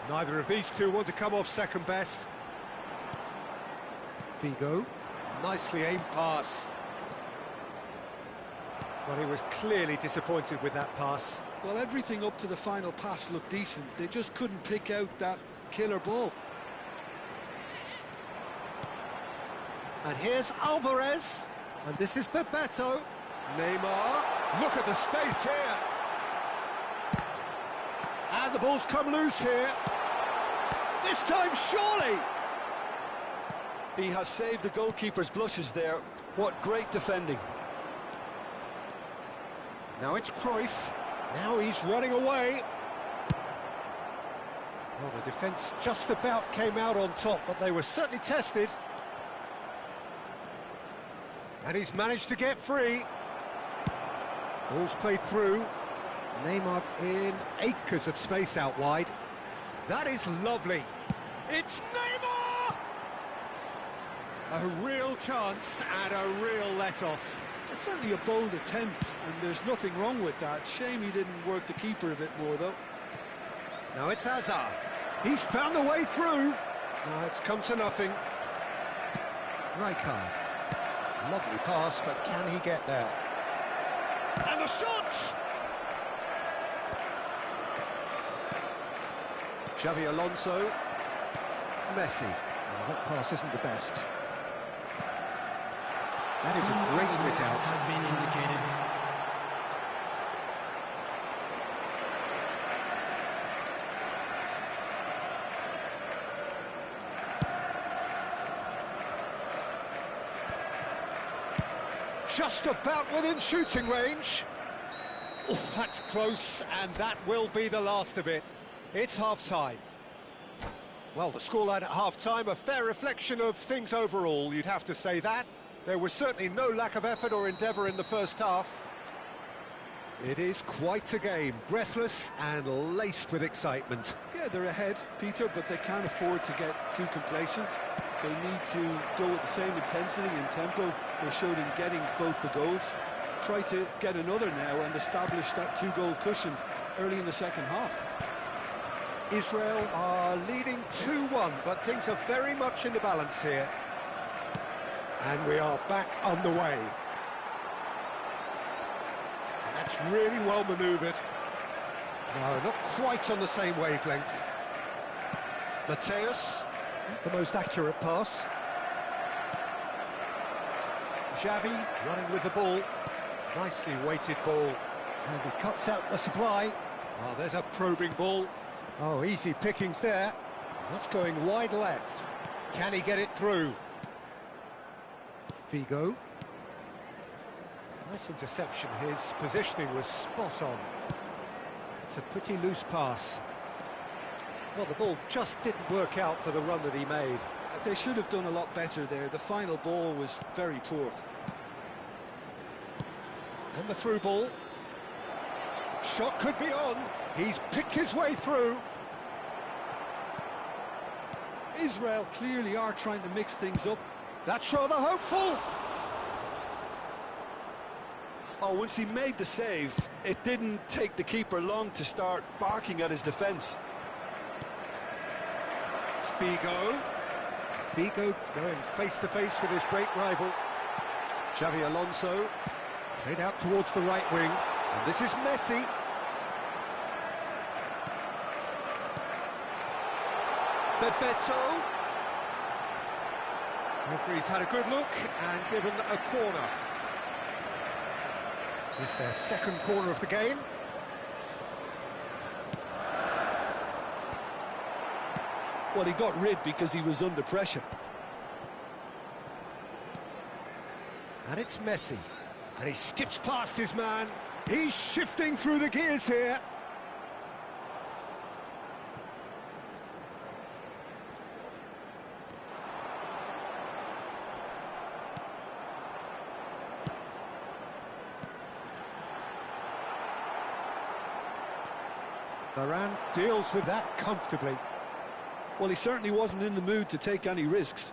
Neither of these two want to come off second best. Figo, nicely aimed pass. Well, he was clearly disappointed with that pass. Well, everything up to the final pass looked decent. They just couldn't pick out that killer ball. And here's Alvarez. And this is Bebeto. Neymar. Look at the space here. And the ball's come loose here. This time, surely. He has saved the goalkeeper's blushes there. What great defending. Now it's Cruyff. Now he's running away. Well, the defence just about came out on top, but they were certainly tested. And he's managed to get free. Ball's played through. Neymar in acres of space out wide. That is lovely. It's Neymar! A real chance and a real let-off. It's certainly a bold attempt, and there's nothing wrong with that. Shame he didn't work the keeper a bit more, though. Now it's Hazard. He's found a way through. Now it's come to nothing. Rijkaard. Lovely pass, but can he get there? And the shot! Xavi Alonso. Messi. Oh, that pass isn't the best. That is a great kick out. Has been indicated. Just about within shooting range. Oh, that's close, and that will be the last of it. It's half-time. Well, the scoreline at half-time, a fair reflection of things overall, you'd have to say that. There was certainly no lack of effort or endeavour in the first half. It is quite a game, breathless and laced with excitement. Yeah, they're ahead, Peter, but they can't afford to get too complacent. They need to go with the same intensity and tempo they showed in getting both the goals. Try to get another now and establish that two-goal cushion early in the second half. Israel are leading 2-1, but things are very much in the balance here. And we are back on the way. And that's really well manoeuvred. No, not quite on the same wavelength. Mateus, the most accurate pass. Xavi running with the ball. Nicely weighted ball. And he cuts out the supply. Oh, there's a probing ball. Oh, easy pickings there. That's going wide left. Can he get it through? Figo. Nice interception. His positioning was spot on. It's a pretty loose pass. Well, the ball just didn't work out for the run that he made. They should have done a lot better there. The final ball was very poor. And the through ball. Shot could be on. He's picked his way through. Israel clearly are trying to mix things up. That's rather hopeful. Oh, once he made the save, it didn't take the keeper long to start barking at his defence. Figo. Figo going face-to-face with his great rival. Xavi Alonso. Played out towards the right wing. And this is Messi. Bebeto. Referee's had a good look and given a corner. Is their second corner of the game. Well, he got rid because he was under pressure. And it's Messi. And he skips past his man. He's shifting through the gears here. Varane deals with that comfortably. Well, he certainly wasn't in the mood to take any risks.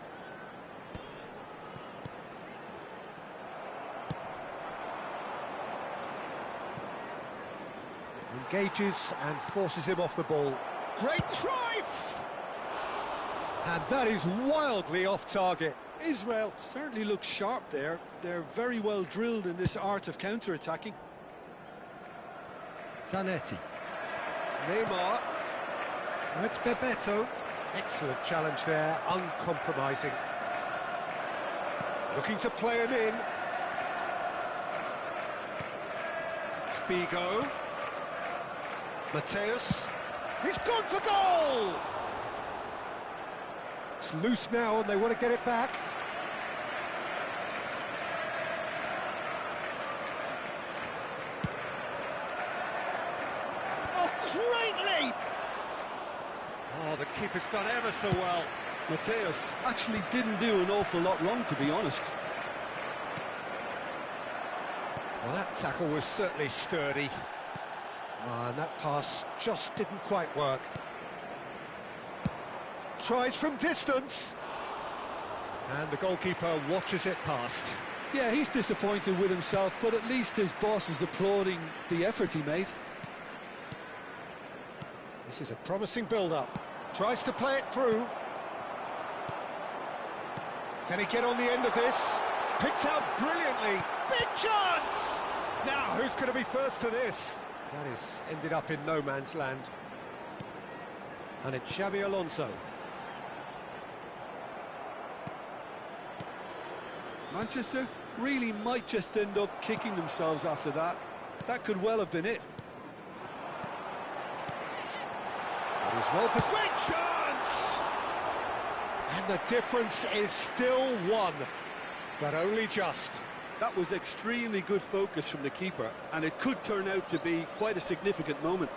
Engages and forces him off the ball. Great try! And that is wildly off target. Israel certainly looks sharp there. They're very well drilled in this art of counter-attacking. Zanetti. Neymar. It's Bebeto. Excellent challenge there, uncompromising. Looking to play him in. Figo. Mateus. He's gone for goal! It's loose now and they want to get it back. Oh, great leap! Oh, the keeper's done ever so well. Mateus actually didn't do an awful lot wrong, to be honest. Well, that tackle was certainly sturdy. And that pass just didn't quite work. Tries from distance. And the goalkeeper watches it past. Yeah, he's disappointed with himself, but at least his boss is applauding the effort he made. This is a promising build-up. Tries to play it through. Can he get on the end of this? Picked out brilliantly. Big chance! Now, who's going to be first to this? That is ended up in no man's land. And it's Xabi Alonso. Manchester really might just end up kicking themselves after that. That could well have been it. He's well positioned. Great chance! And the difference is still one, but only just. That was extremely good focus from the keeper, and it could turn out to be quite a significant moment.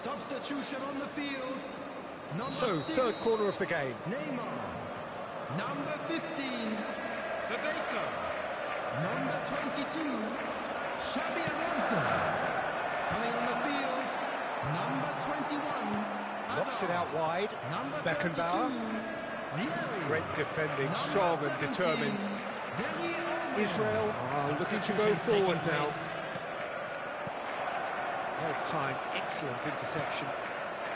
Substitution on the field. So, third corner of the game. Neymar. Number 15, Bebeto. Number 22, Xabi Alonso. Coming on the field, number 21. Knocks it out wide. Number Beckenbauer. 32, Vieri. Great defending, Number strong and 17, determined. Dani Olmo. Israel are looking to go Substitution forward taking now. place. Well timed, excellent interception.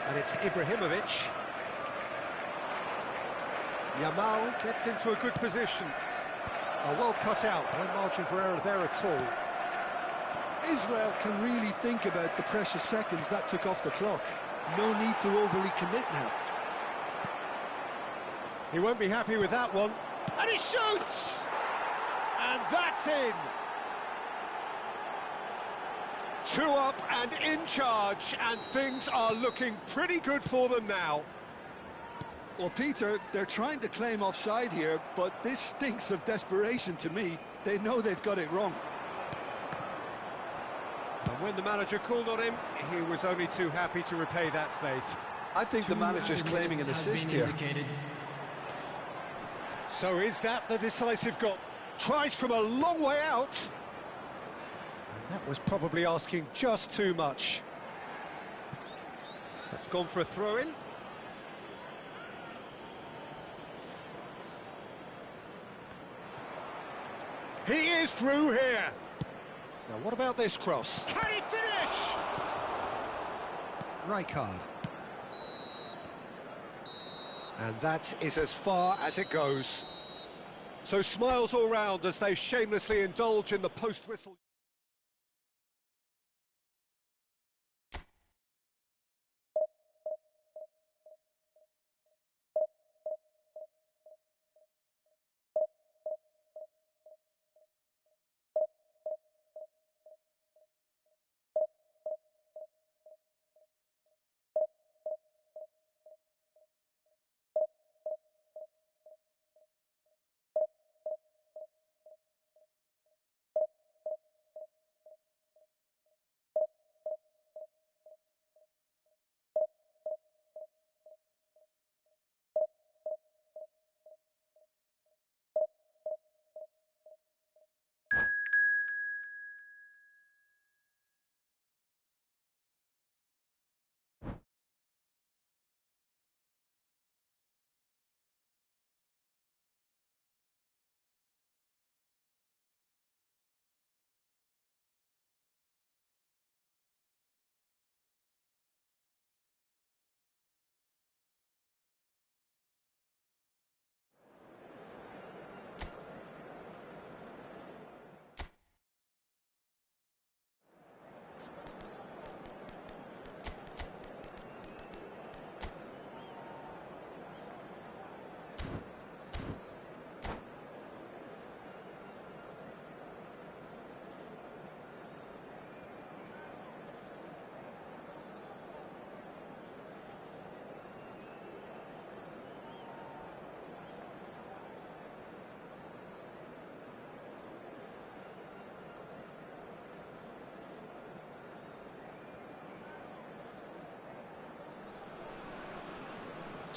And it's Ibrahimovic. Yamal gets into a good position. Well cut out, no margin for error there at all. Israel can really think about the precious seconds that took off the clock. No need to overly commit now. He won't be happy with that one. And he shoots! And that's in! 2 up and in charge, and things are looking pretty good for them now. Well, Peter, they're trying to claim offside here, but this stinks of desperation to me. They know they've got it wrong. And when the manager called on him, he was only too happy to repay that faith. I think the manager's claiming an assist here. So is that the decisive goal? Tries from a long way out. And that was probably asking just too much. That's gone for a throw-in. He is through here. Now, what about this cross? Can he finish? Rijkaard. And that is as far as it goes. So smiles all round as they shamelessly indulge in the post-whistle.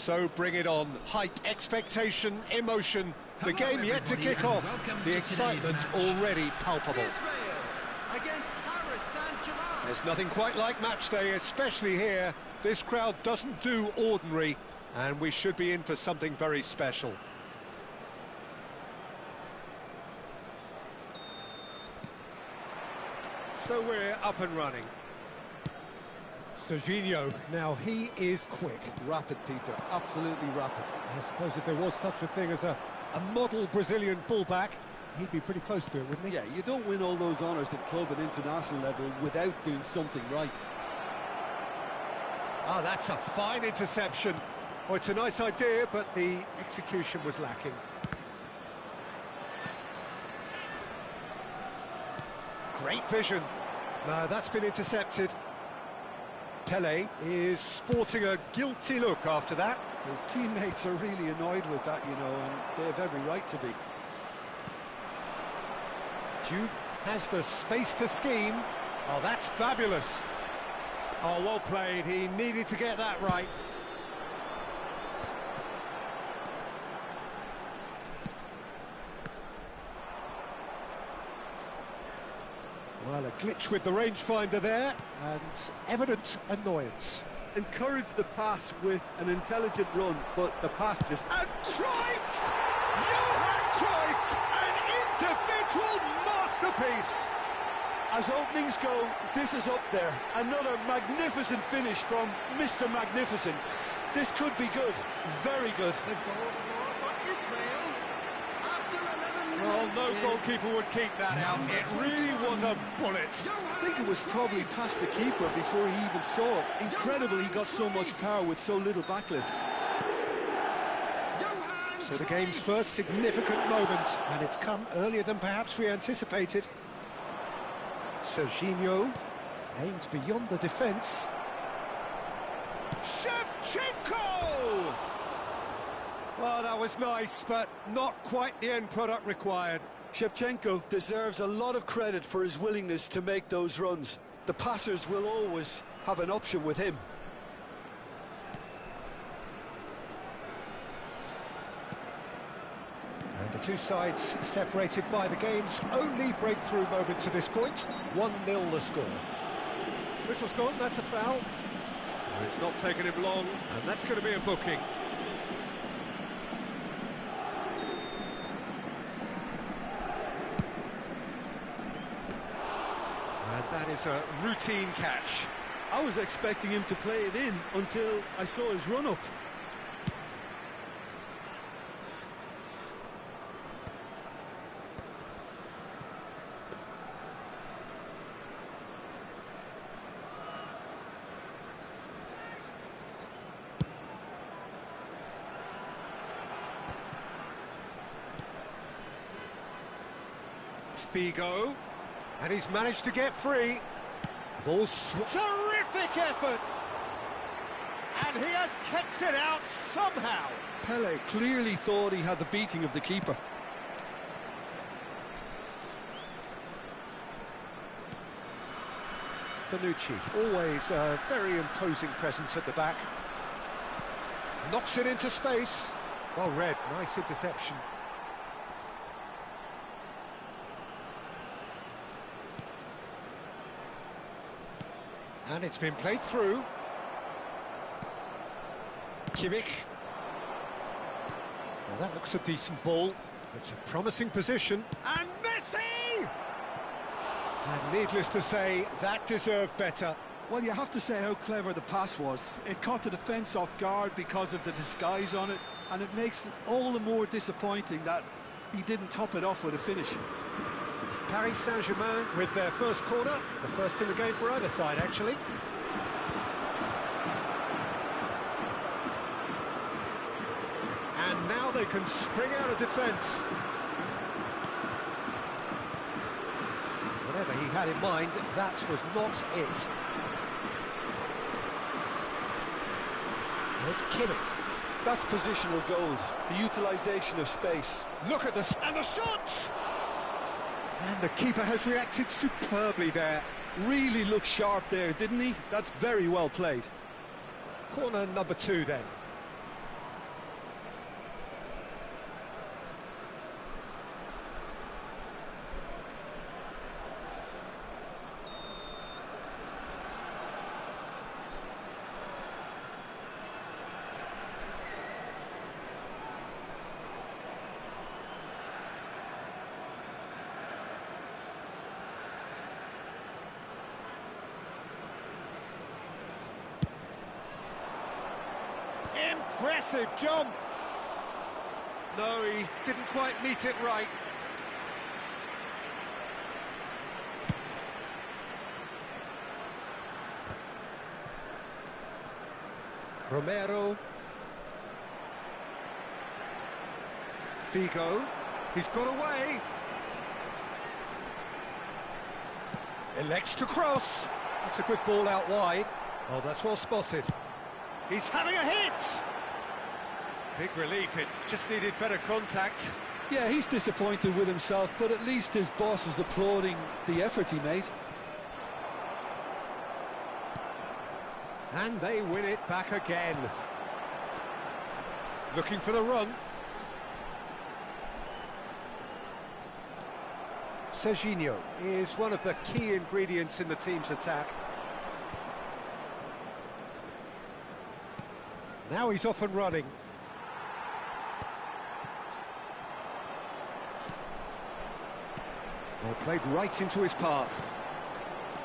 So bring it on. Hype, expectation, emotion. The Hello, game yet to everybody, kick and off. welcome The to excitement today's match. already palpable. Israel against Paris Saint-Germain. There's nothing quite like match day, especially here. This crowd doesn't do ordinary, and we should be in for something very special. So we're up and running. Serginho, now he is quick. Rapid, Peter, absolutely rapid. I suppose if there was such a thing as a model Brazilian fullback, he'd be pretty close to it, wouldn't he? Yeah, you don't win all those honours at club and international level without doing something right. Ah, that's a fine interception. Oh, it's a nice idea, but the execution was lacking. Great vision. No, that's been intercepted. Pele is sporting a guilty look after that. His teammates are really annoyed with that, you know, and they have every right to be. Juve has the space to scheme. Oh, that's fabulous. Oh, well played. He needed to get that right. Well, a glitch with the rangefinder there, and evident annoyance. Encourage the pass with an intelligent run, but the pass just... And Cruyff! Johan Cruyff! An individual masterpiece! As openings go, this is up there. Another magnificent finish from Mr. Magnificent. This could be good, very good. Well, no goalkeeper would keep that out. It really was a bullet. I think it was probably past the keeper before he even saw it. Incredible he got so much power with so little backlift. So the game's first significant moment, and it's come earlier than perhaps we anticipated. Serginho aimed beyond the defence. Shevchenko! Well, that was nice, but not quite the end product required. Shevchenko deserves a lot of credit for his willingness to make those runs. The passers will always have an option with him. And the two sides separated by the game's only breakthrough moment to this point. 1-0 the score. Whistle's gone, that's a foul. It's not taken him long, and that's going to be a booking. And that is a routine catch. I was expecting him to play it in until I saw his run-up. Figo, and he's managed to get free. Ball terrific effort, and he has kept it out somehow. Pele clearly thought he had the beating of the keeper. Bonucci, always a very imposing presence at the back. Knocks it into space. Well read, nice interception. And it's been played through. Kimmich. Well, that looks a decent ball. It's a promising position. And Messi! And needless to say, that deserved better. Well, you have to say how clever the pass was. It caught the defence off guard because of the disguise on it, and it makes it all the more disappointing that he didn't top it off with a finish. Paris Saint-Germain with their first corner, the first in the game for either side, actually. And now they can spring out of defence. Whatever he had in mind, that was not it. And it's Kimmich. That's positional gold, the utilisation of space. Look at this, and the shot! And the keeper has reacted superbly there. Really looked sharp there, didn't he? That's very well played. Corner number 2 then. Impressive jump! No, he didn't quite meet it right. Romero. Figo. He's got away. Elects to cross. That's a good ball out wide. Oh, that's well spotted. He's having a hit! Big relief, it just needed better contact. Yeah, he's disappointed with himself, but at least his boss is applauding the effort he made. And they win it back again. Looking for the run. Serginho is one of the key ingredients in the team's attack. Now he's off and running. Well, played right into his path.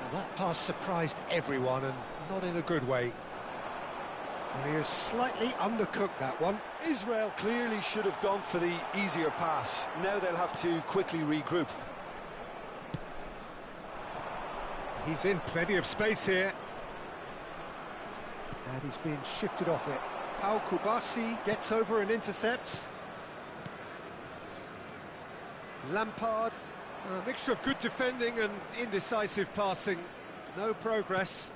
Well, that pass surprised everyone, and not in a good way. And he has slightly undercooked that one. Israel clearly should have gone for the easier pass. Now they'll have to quickly regroup. He's in plenty of space here. And he's been shifted off it. Pau Kubasi gets over and intercepts. Lampard, a mixture of good defending and indecisive passing. No progress.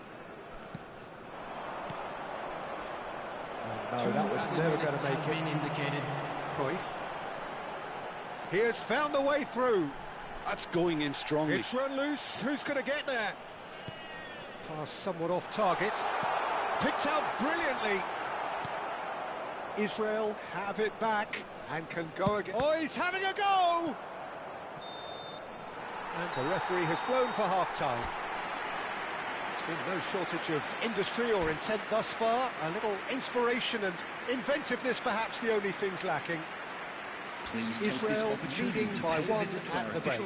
No, that was never going to make it. Cruyff. He has found the way through. That's going in strongly. It's run loose. Who's going to get there? Pass somewhat off target. Picked out brilliantly. Israel have it back and can go again. Oh, he's having a go! And the referee has blown for half-time. There's been no shortage of industry or intent thus far. A little inspiration and inventiveness, perhaps the only things lacking. Israel leading by one at the break.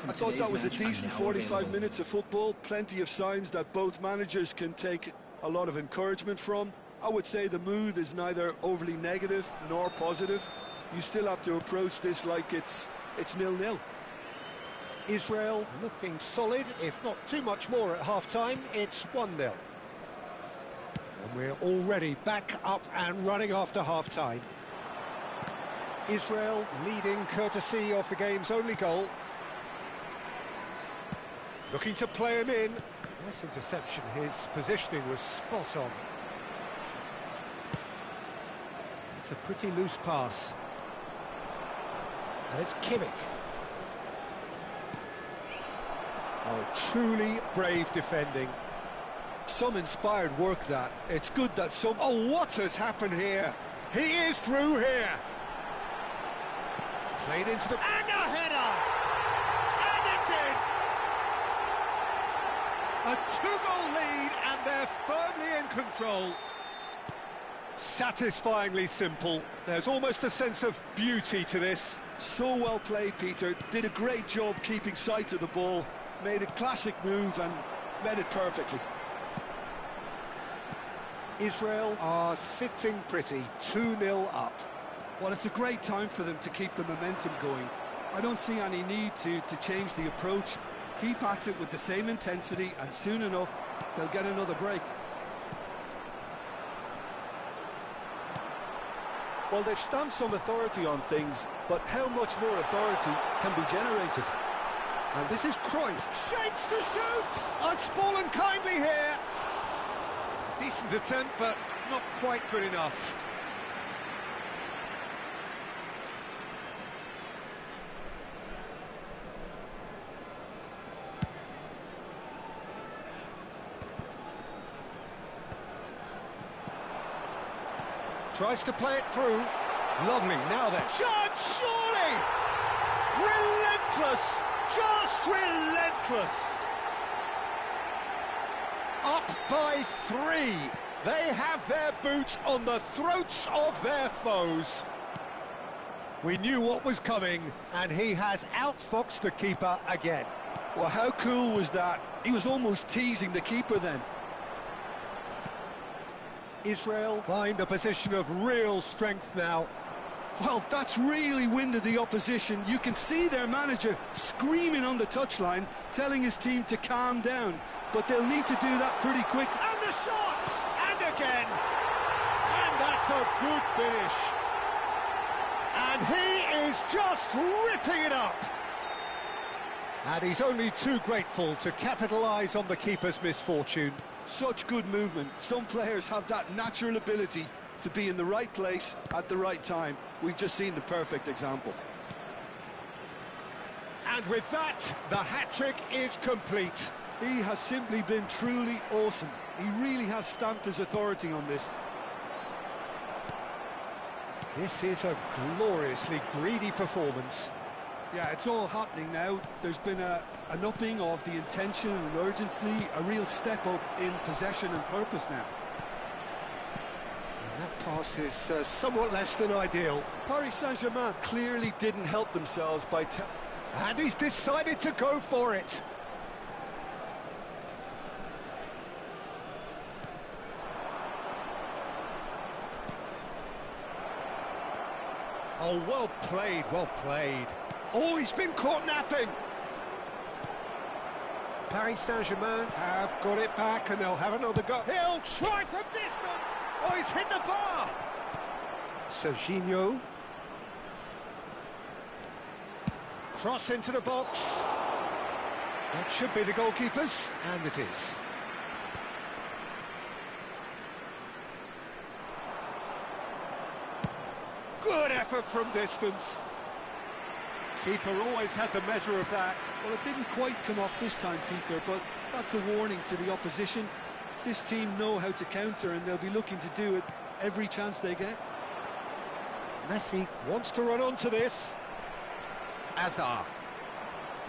I thought that was a decent 45 minutes of football. Plenty of signs that both managers can take a lot of encouragement from. I would say the mood is neither overly negative nor positive. You still have to approach this like it's 0-0. Israel looking solid, if not too much more at half-time. It's 1-0. And we're already back up and running after half-time. Israel leading courtesy of the game's only goal. Looking to play him in. Nice interception. His positioning was spot on. It's a pretty loose pass. And it's Kimmich. Oh, truly brave defending. Some inspired work that. It's good that some... Oh, what has happened here? He is through here. Played into the... And a header! And it's in! A two-goal lead, and they're firmly in control. Satisfyingly simple. There's almost a sense of beauty to this. So well played, Peter. Did a great job keeping sight of the ball. Made a classic move and made it perfectly. Israel are sitting pretty, 2-0 up. Well, it's a great time for them to keep the momentum going. I don't see any need to change the approach. Keep at it with the same intensity, and soon enough, they'll get another break. Well, they've stamped some authority on things, but how much more authority can be generated? And this is Cruyff. Shapes to shoot! Oh, it's fallen kindly here. Decent attempt, but not quite good enough. Tries to play it through. Lovely, now then. Chance, surely! Relentless! Just relentless! Up by 3. They have their boots on the throats of their foes. We knew what was coming, and he has outfoxed the keeper again. Well, how cool was that? He was almost teasing the keeper then. Israel find a position of real strength now. Well, that's really winded the opposition. You can see their manager screaming on the touchline, telling his team to calm down. But they'll need to do that pretty quick. And the shot! And again! And that's a good finish. And he is just ripping it up. And he's only too grateful to capitalise on the keeper's misfortune. Such good movement. Some players have that natural ability to be in the right place at the right time. We've just seen the perfect example. And with that, the hat-trick is complete. He has simply been truly awesome. He really has stamped his authority on this. This is a gloriously greedy performance. Yeah, it's all happening now. There's been an upping of the intention and urgency, a real step up in possession and purpose now. And that pass is somewhat less than ideal. Paris Saint-Germain clearly didn't help themselves by... And he's decided to go for it. Oh, well played, well played. Oh, he's been caught napping. Paris Saint-Germain have got it back and they'll have another go. He'll try from distance. Oh, he's hit the bar. Serginho. Cross into the box. That should be the goalkeeper's, and it is. Good effort from distance. Keeper always had the measure of that. Well, it didn't quite come off this time, Peter, but that's a warning to the opposition. This team know how to counter, and they'll be looking to do it every chance they get. Messi wants to run onto this. Hazard.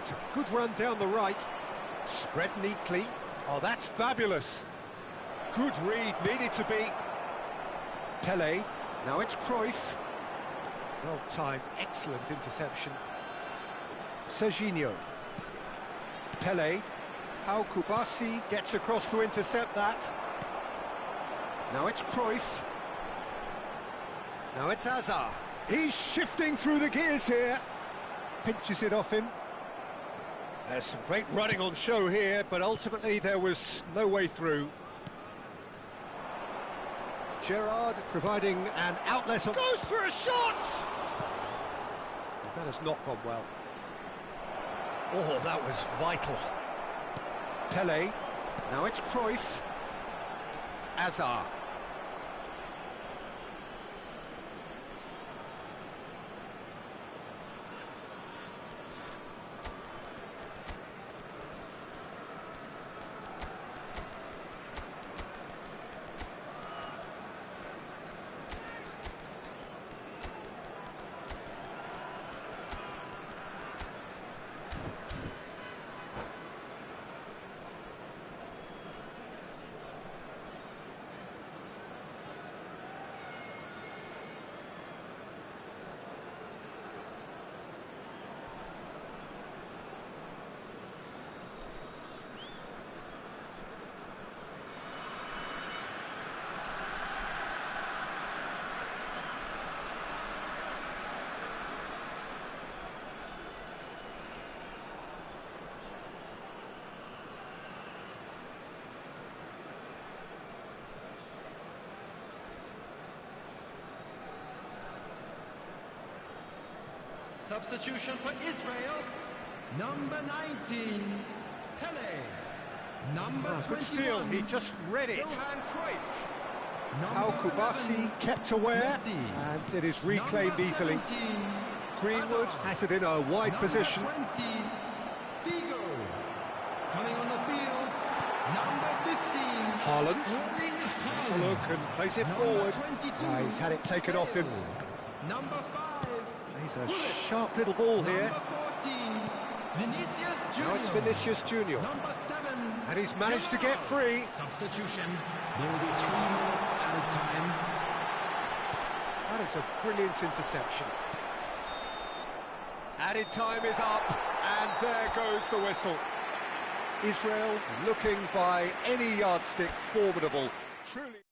It's a good run down the right. Spread neatly. Oh, that's fabulous. Good read, needed to be. Pelé. Now it's Cruyff. Well timed, excellent interception. Serginho. Pelé. Pau Kubasi gets across to intercept that. Now it's Cruyff. Now it's Hazard. He's shifting through the gears here. Pinches it off him. There's some great running on show here, but ultimately there was no way through. Gerrard providing an outlet. Goes for a shot! That has not gone well. Oh, that was vital. Pelé. Now it's Cruyff. Hazard. Substitution for Israel, number 19, Pelé. Number 21, good steal, he just read it. Johan Cruyff. Pau Number Kubasi 11, kept aware, Messi. and it is reclaimed Number easily. 17, Greenwood Hazard. has it in a wide Number position. 20, Figo. Coming on the field, number 15, Haaland. Erling Has a Haaland. look and plays it Number forward. 22, He's had it taken off him. Number 5, He's a sharp little ball here. Number 14, Vinicius Junior. Now it's Vinicius Junior. Number 7, And he's managed to get free. substitution. There will be 3 minutes added time. That is a brilliant interception. Added time is up, and there goes the whistle. Israel looking by any yardstick formidable. Truly.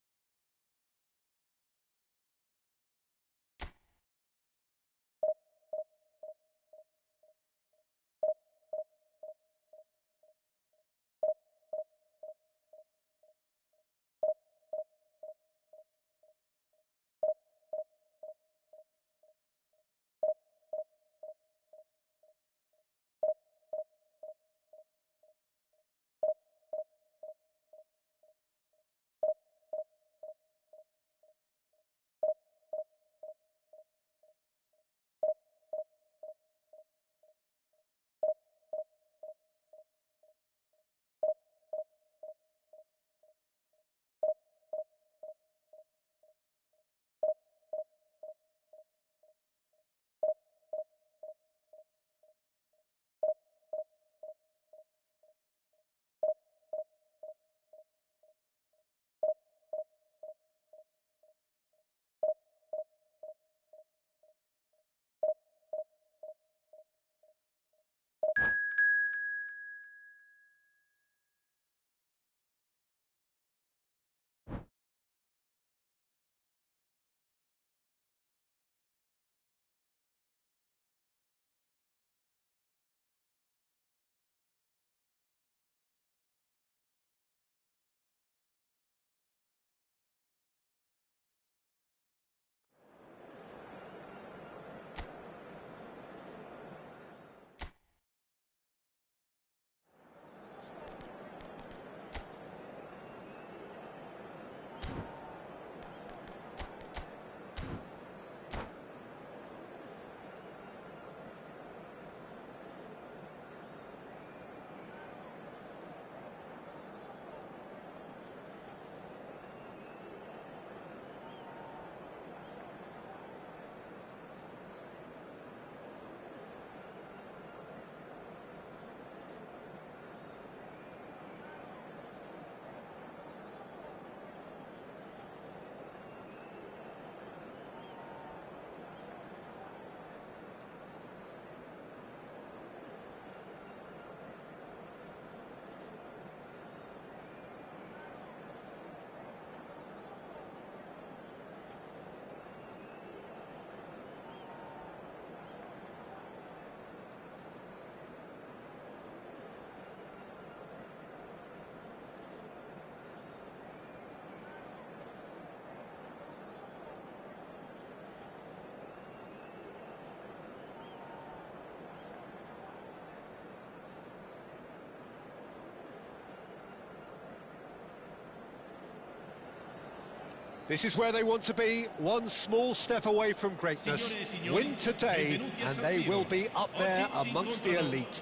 This is where they want to be, one small step away from greatness. Win today, and they will be up there amongst the elite.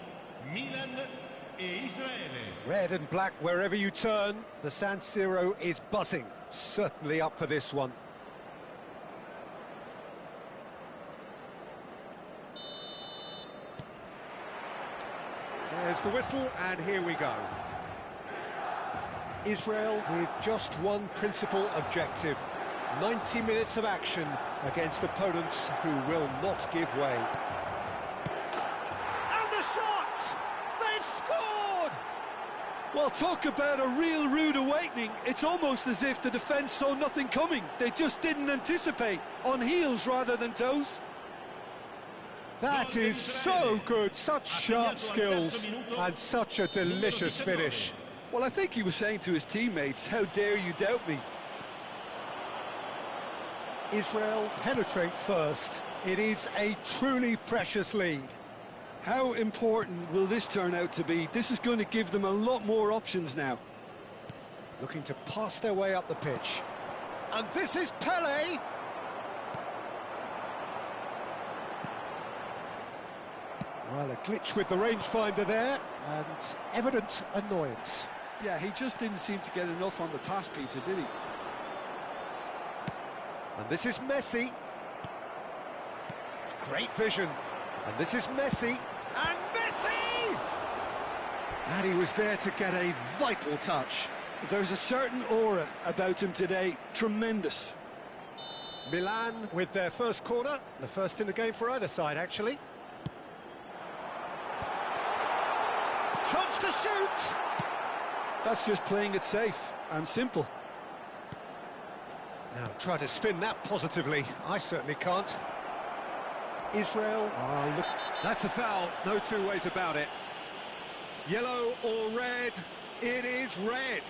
Red and black wherever you turn, the San Siro is buzzing. Certainly up for this one. There's the whistle, and here we go. Israel with just one principal objective. 90 minutes of action against opponents who will not give way. And the shot! They've scored! Well, talk about a real rude awakening. It's almost as if the defence saw nothing coming. They just didn't anticipate. On heels rather than toes. That is so good, such sharp skills, and such a delicious finish. Well, I think he was saying to his teammates, how dare you doubt me? Israel penetrate first. It is a truly precious lead. How important will this turn out to be? This is going to give them a lot more options now. Looking to pass their way up the pitch. And this is Pele! Well, a glitch with the rangefinder there, and evident annoyance. Yeah, he just didn't seem to get enough on the pass, Peter, did he? And this is Messi. Great vision. And this is Messi. And Messi! And he was there to get a vital touch. There's a certain aura about him today. Tremendous. Milan with their first corner. The first in the game for either side, actually. Chance to shoot! That's just playing it safe and simple. Now try to spin that positively. I certainly can't. Israel. Oh, look. That's a foul. No two ways about it. Yellow or red? It is red.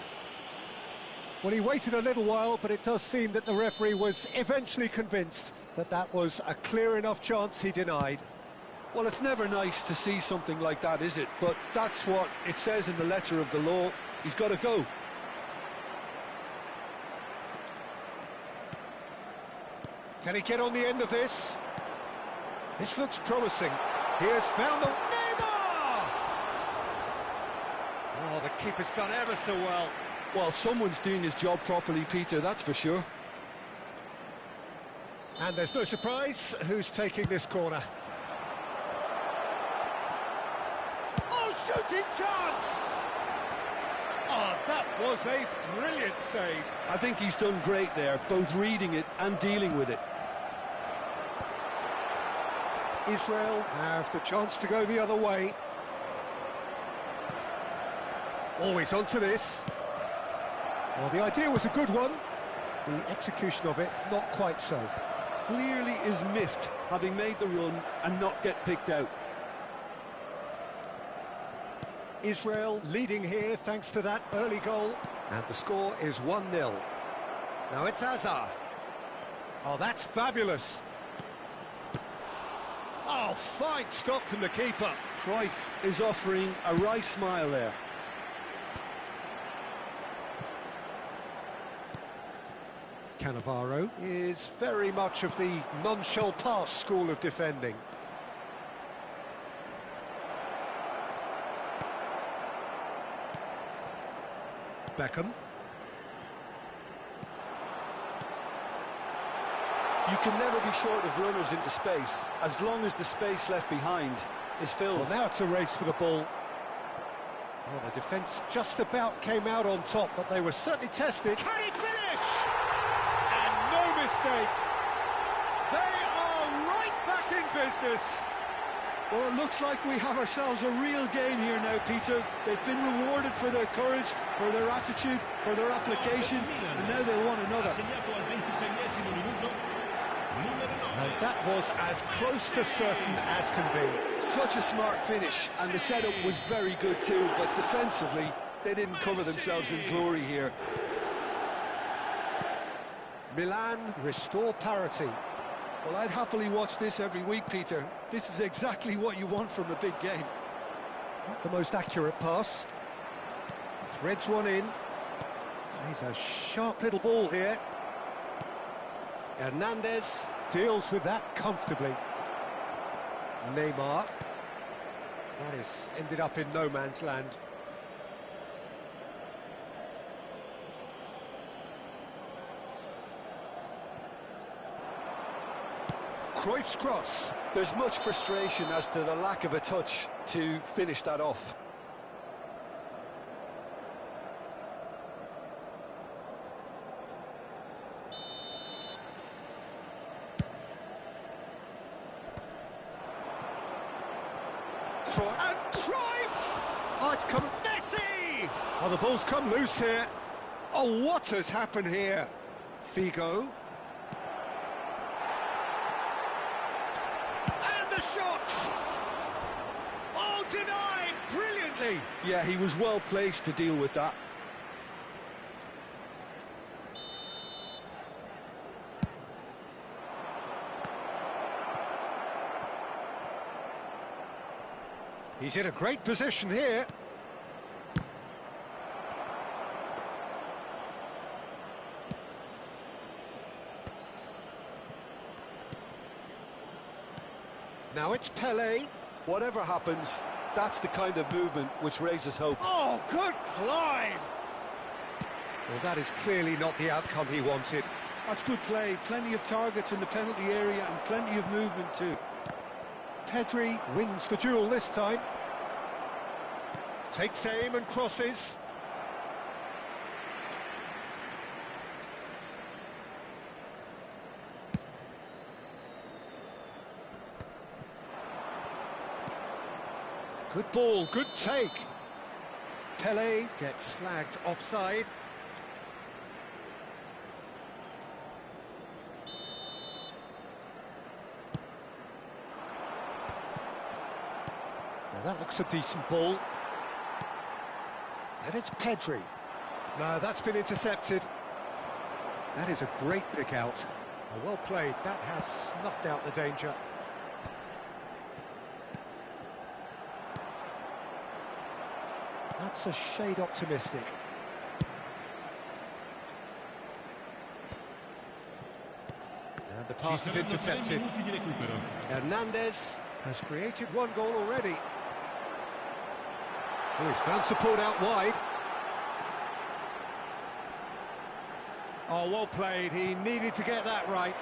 Well, he waited a little while, but it does seem that the referee was eventually convinced that that was a clear enough chance he denied. Well, it's never nice to see something like that, is it? But that's what it says in the letter of the law. He's got to go. Can he get on the end of this? This looks promising. He has found the... Neymar! Oh, the keeper's done ever so well. Well, someone's doing his job properly, Peter, that's for sure. And there's no surprise who's taking this corner. Oh, shooting chance! Oh, that was a brilliant save. I think he's done great there, both reading it and dealing with it. Israel have the chance to go the other way. Always onto this. Well, the idea was a good one. The execution of it, not quite so. Clearly is miffed, having made the run and not get picked out. Israel leading here thanks to that early goal. And the score is 1-0. Now it's Hazard. Oh, that's fabulous. Oh, fine stop from the keeper. Cruyff is offering a wry smile there. Cannavaro is very much of the non-shall pass school of defending. Beckham. You can never be short of runners into space, as long as the space left behind is filled. Well, now it's a race for the ball. Well, the defence just about came out on top, but they were certainly tested. Can he finish? And no mistake. They are right back in business. Well, it looks like we have ourselves a real game here now, Peter. They've been rewarded for their courage, for their attitude, for their application, and now they want another. And that was as close to certain as can be. Such a smart finish, and the setup was very good too, but defensively, they didn't cover themselves in glory here. Milan restore parity. Well, I'd happily watch this every week, Peter. This is exactly what you want from a big game. Not the most accurate pass. Threads one in. He's a sharp little ball here. Hernandez deals with that comfortably. Neymar. That has ended up in no man's land. Cruyff's cross. There's much frustration as to the lack of a touch to finish that off. And Cruyff! Oh, it's come Messi! Oh, the ball's come loose here. Oh, what has happened here? Figo. And the shot! Oh, denied brilliantly! Yeah, he was well placed to deal with that. He's in a great position here. Now it's Pelé. Whatever happens, that's the kind of movement which raises hope. Oh, good climb! Well, that is clearly not the outcome he wanted. That's good play. Plenty of targets in the penalty area and plenty of movement too. Pedri wins the duel this time. Takes aim and crosses. Good ball, good take. Pelé gets flagged offside. Now that looks a decent ball. And it's Pedri. No, that's been intercepted. That is a great pick out. Oh, well played. That has snuffed out the danger. That's a shade optimistic. And the pass is intercepted. Hernandez has created one goal already. Oh, he's found support out wide. Oh, well played. He needed to get that right.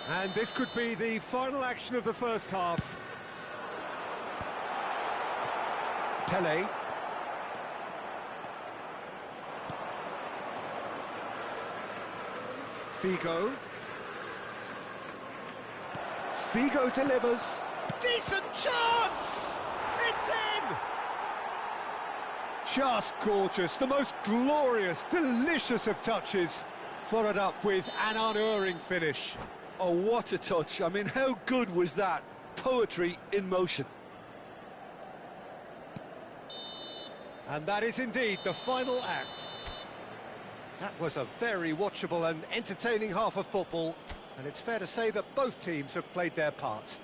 And this could be the final action of the first half. Pelé. Figo. Figo delivers. Decent chance! It's in! Just gorgeous, the most glorious, delicious of touches, followed up with an unerring finish. Oh, what a touch. I mean, how good was that? Poetry in motion. And that is indeed the final act. That was a very watchable and entertaining half of football, and it's fair to say that both teams have played their part.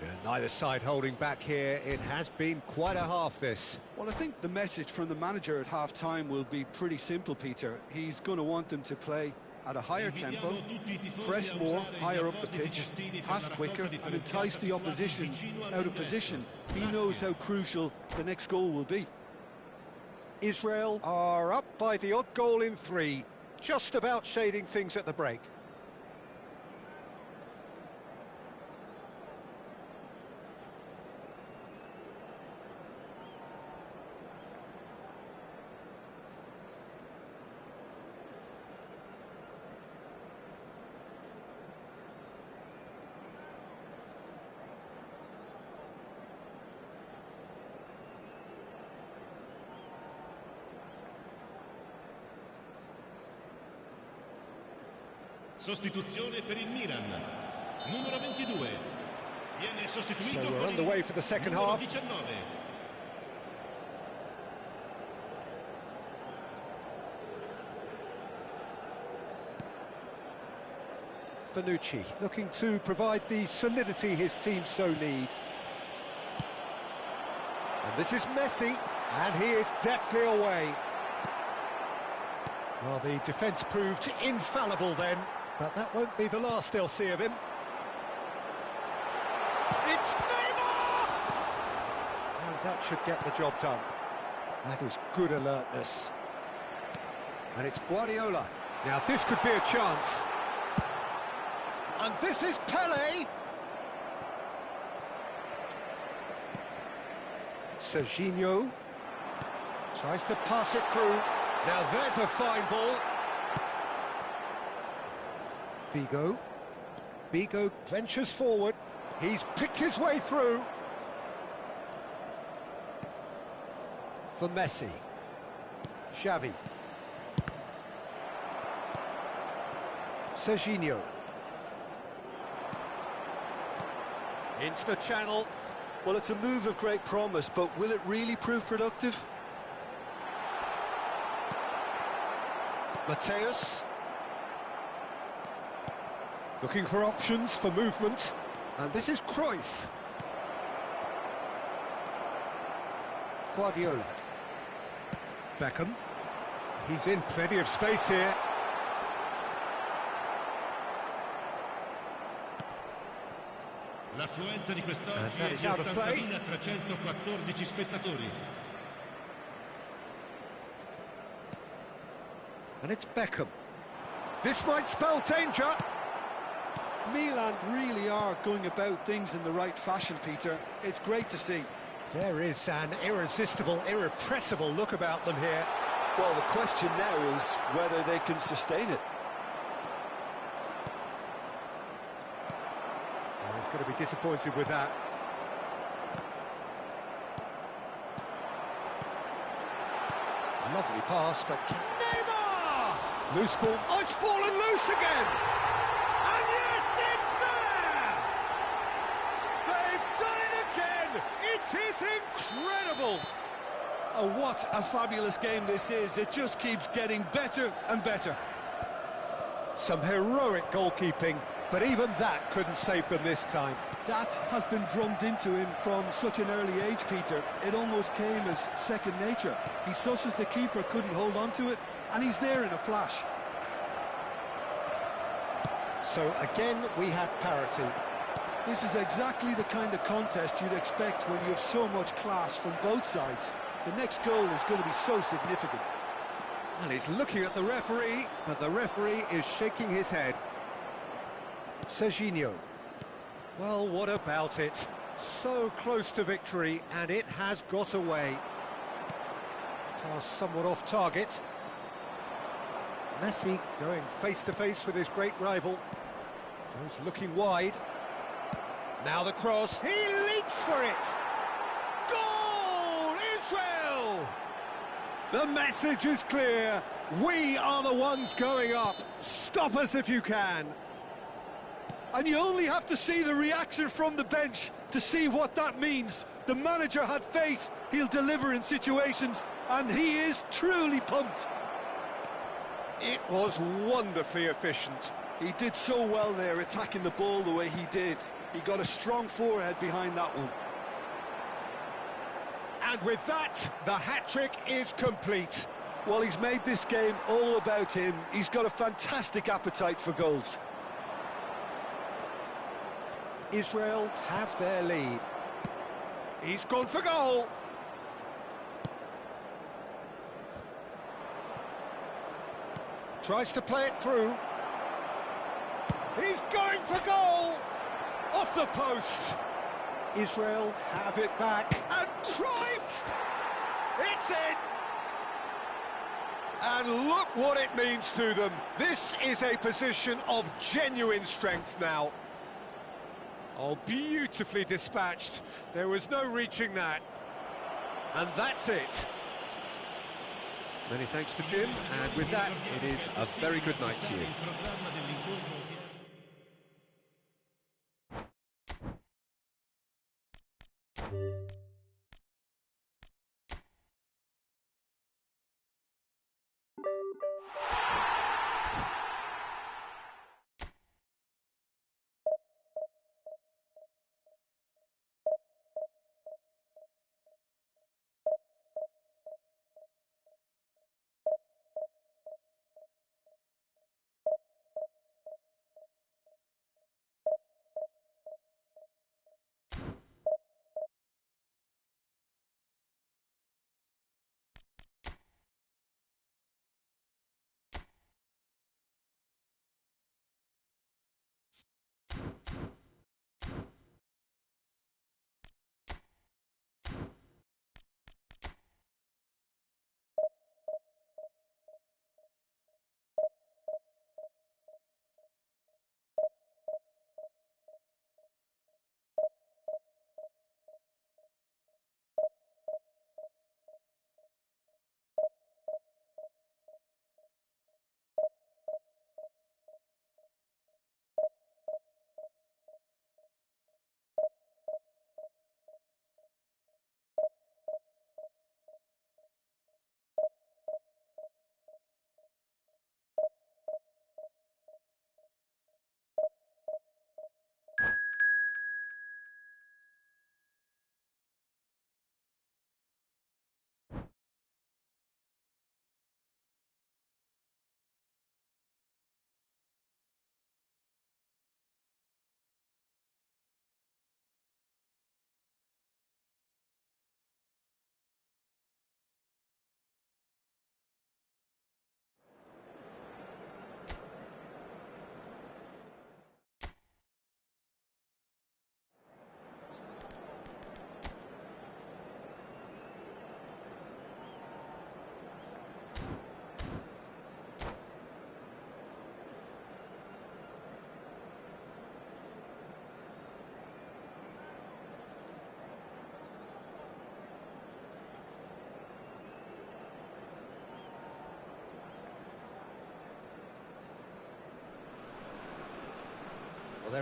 Yeah, neither side holding back here. It has been quite a half, this. Well, I think the message from the manager at half-time will be pretty simple, Peter. He's going to want them to play at a higher tempo, press more, higher up the pitch, pass quicker, and entice the opposition out of position. He knows how crucial the next goal will be. Israel are up by the odd goal in 3, just about shading things at the break. Sostituzione per il Milan. Numero 22. Viene sostituito. So we're underway for the second half. 19. Bonucci looking to provide the solidity his team so need. And this is Messi, and he is deftly away. Well, the defence proved infallible then, but that won't be the last they'll see of him. It's Neymar! And that should get the job done. That is good alertness. And it's Guardiola. Now this could be a chance. And this is Pele. Serginho tries to pass it through. Now there's a fine ball. Vigo ventures forward. He's picked his way through. For Messi. Xavi. Serginho. Into the channel. Well, it's a move of great promise, but will it really prove productive? Mateus. Looking for options for movement. And this is Cruyff. Guardiola. Beckham. He's in plenty of space here. L'affluenza di quest'oggi that è is di out of play. 80.314 spettatori. And it's Beckham. This might spell danger. Milan really are going about things in the right fashion, Peter. It's great to see. There is an irresistible, irrepressible look about them here. Well, the question now is whether they can sustain it. Well, he's going to be disappointed with that. Lovely pass, but Neymar! Loose ball. Oh, it's fallen loose again! And yes, it's there! They've done it again! It is incredible! Oh, what a fabulous game this is. It just keeps getting better and better. Some heroic goalkeeping, but even that couldn't save them this time. That has been drummed into him from such an early age, Peter. It almost came as second nature. He susses the keeper couldn't hold on to it, and he's there in a flash. So again, we have parity. This is exactly the kind of contest you'd expect when you have so much class from both sides. The next goal is going to be so significant. Well, he's looking at the referee, but the referee is shaking his head. Serginho. Well, what about it? So close to victory, and it has got away. Pass somewhat off target. Messi going face-to-face with his great rival. Goes looking wide. Now the cross. He leaps for it! Goal! Israel! The message is clear. We are the ones going up. Stop us if you can. And you only have to see the reaction from the bench to see what that means. The manager had faith he'll deliver in situations, and he is truly pumped. It was wonderfully efficient. He did so well there, attacking the ball the way he did. He got a strong forehead behind that one. And with that, the hat-trick is complete. Well, he's made this game all about him. He's got a fantastic appetite for goals. Israel have their lead. He's gone for goal. Tries to play it through. He's going for goal! Off the post. Israel have it back. And Cruyff! It's in! And look what it means to them. This is a position of genuine strength now. Oh, beautifully dispatched. There was no reaching that. And that's it. Many thanks to Jim, and with that, it is a very good night to you.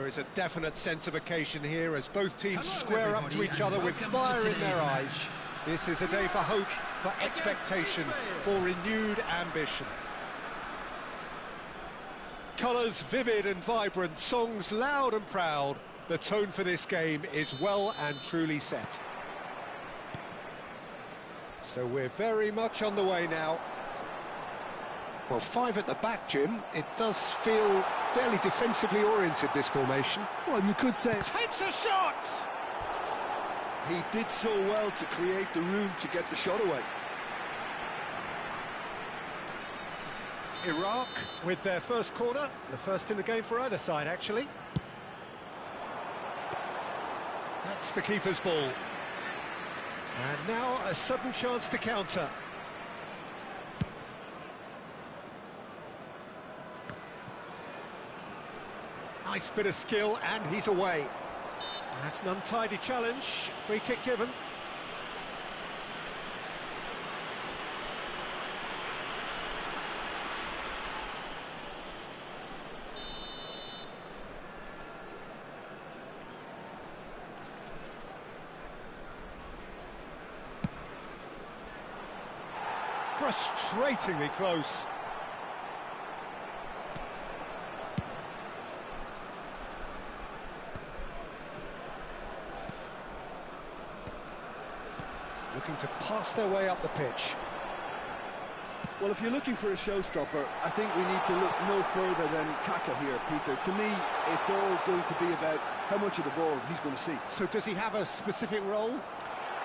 There is a definite sense of occasion here as both teams Hello, square up to everybody, each and other with welcome fire to in their today's eyes. match. This is a day for hope, for expectation, for renewed ambition. Colours vivid and vibrant, songs loud and proud. The tone for this game is well and truly set. So we're very much on the way now. Well, five at the back, Jim. It does feel fairly defensively oriented, this formation. Well, you could say Takes a shot! he did so well to create the room to get the shot away. Iraq with their first corner, the first in the game for either side, actually. That's the keeper's ball. And now a sudden chance to counter. Nice bit of skill, and he's away. That's an untidy challenge. Free kick given. Frustratingly close. Looking to pass their way up the pitch. Well, if you're looking for a showstopper, I think we need to look no further than Kaka here, Peter. To me, it's all going to be about how much of the ball he's going to see. So does he have a specific role?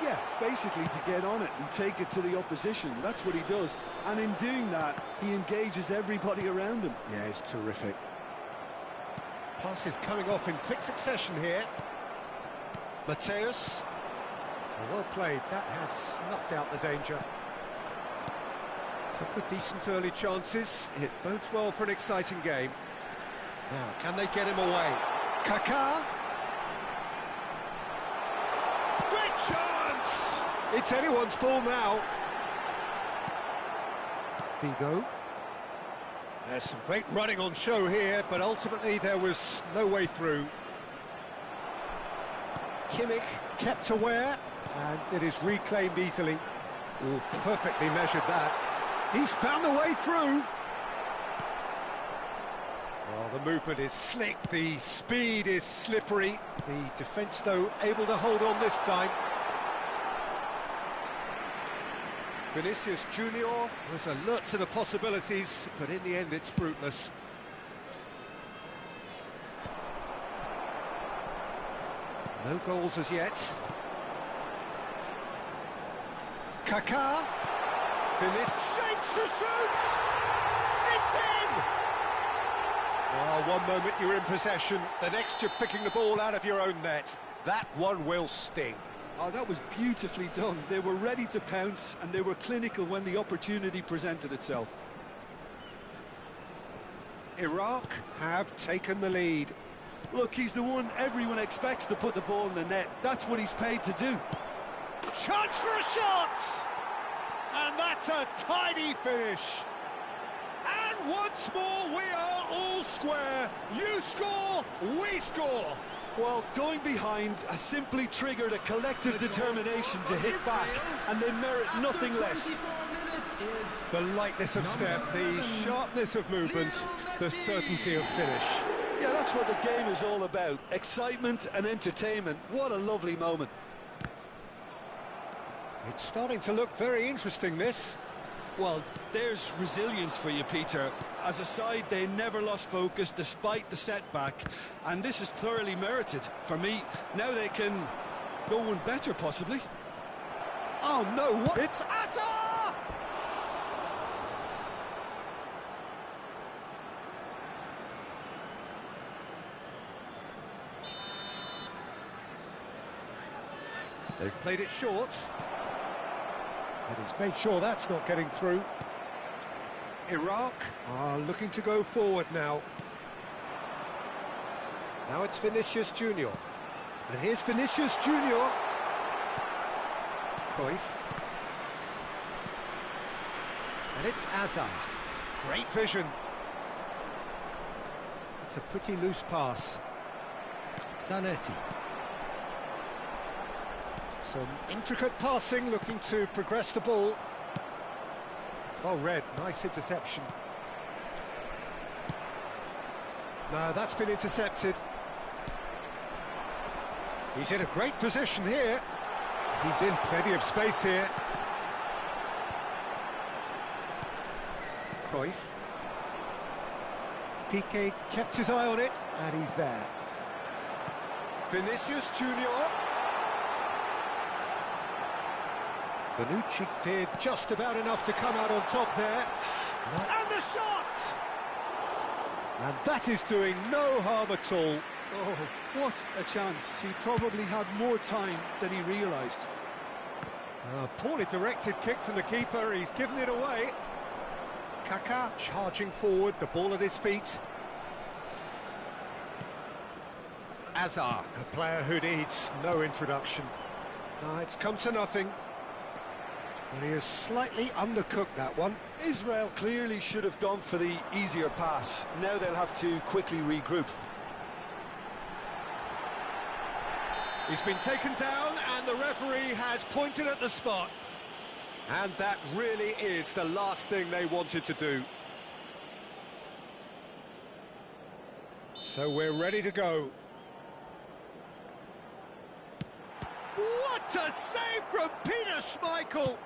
Yeah, basically to get on it and take it to the opposition. That's what he does. And in doing that, he engages everybody around him. Yeah, he's terrific. Passes coming off in quick succession here. Mateus. Well played, that has snuffed out the danger. Couple of decent early chances, it bodes well for an exciting game. Now, can they get him away? Kaká! Great chance! It's anyone's ball now. Vigo. There's some great running on show here, but ultimately there was no way through. Kimmich kept aware. And it is reclaimed easily. Oh, perfectly measured that. He's found the way through. Well, the movement is slick, the speed is slippery. The defence, though, able to hold on this time. Vinicius Junior was alert to the possibilities, but in the end it's fruitless. No goals as yet. Kaká, Vinicius shapes to shoot! It's in! Well, one moment you're in possession, the next you're picking the ball out of your own net. That one will sting. Oh, that was beautifully done. They were ready to pounce, and they were clinical when the opportunity presented itself. Iraq have taken the lead. Look, he's the one everyone expects to put the ball in the net. That's what he's paid to do. Chance for a shot! And that's a tidy finish. And once more, we are all square. You score, we score. Well, going behind has simply triggered a collective determination to hit back, and they merit nothing less. The lightness of step, the sharpness of movement, the certainty of finish. Yeah, that's what the game is all about. Excitement and entertainment. What a lovely moment. It's starting to look very interesting, this. Well, there's resilience for you, Peter. As a side, they never lost focus despite the setback, and this is thoroughly merited. For me, now they can go one better, possibly. Oh no, what? It's Asa! They've played it short. And he's made sure that's not getting through. Iraq are looking to go forward now. Now it's Vinicius Junior. And here's Vinicius Junior. Cruyff. And it's Azar. Great vision. It's a pretty loose pass. Zanetti. Some intricate passing, looking to progress the ball. Well read, nice interception. No, that's been intercepted. He's in a great position here. He's in plenty of space here. Cruyff. Piqué kept his eye on it, and he's there. Vinicius Junior. Bonucci did just about enough to come out on top there. And the shot! And that is doing no harm at all. Oh, what a chance. He probably had more time than he realised. Poorly directed kick from the keeper, he's given it away. Kaká charging forward, the ball at his feet. Azar, a player who needs no introduction. No, it's come to nothing. And he has slightly undercooked that one. Israel clearly should have gone for the easier pass. Now they'll have to quickly regroup. He's been taken down and the referee has pointed at the spot. And that really is the last thing they wanted to do. So we're ready to go. What a save from Peter Schmeichel!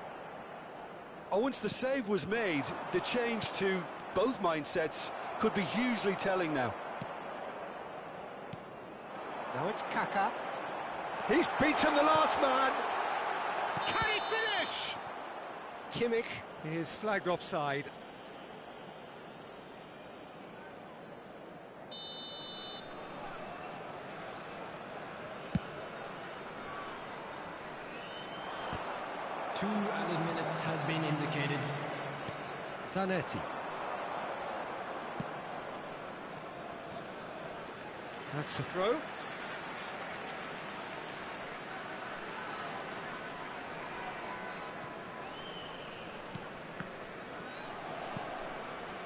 Oh, once the save was made, the change to both mindsets could be hugely telling now. Now it's Kaká. He's beaten the last man. Can he finish? Kimmich is flagged offside. Two added minutes has been indicated. Zanetti. That's a throw.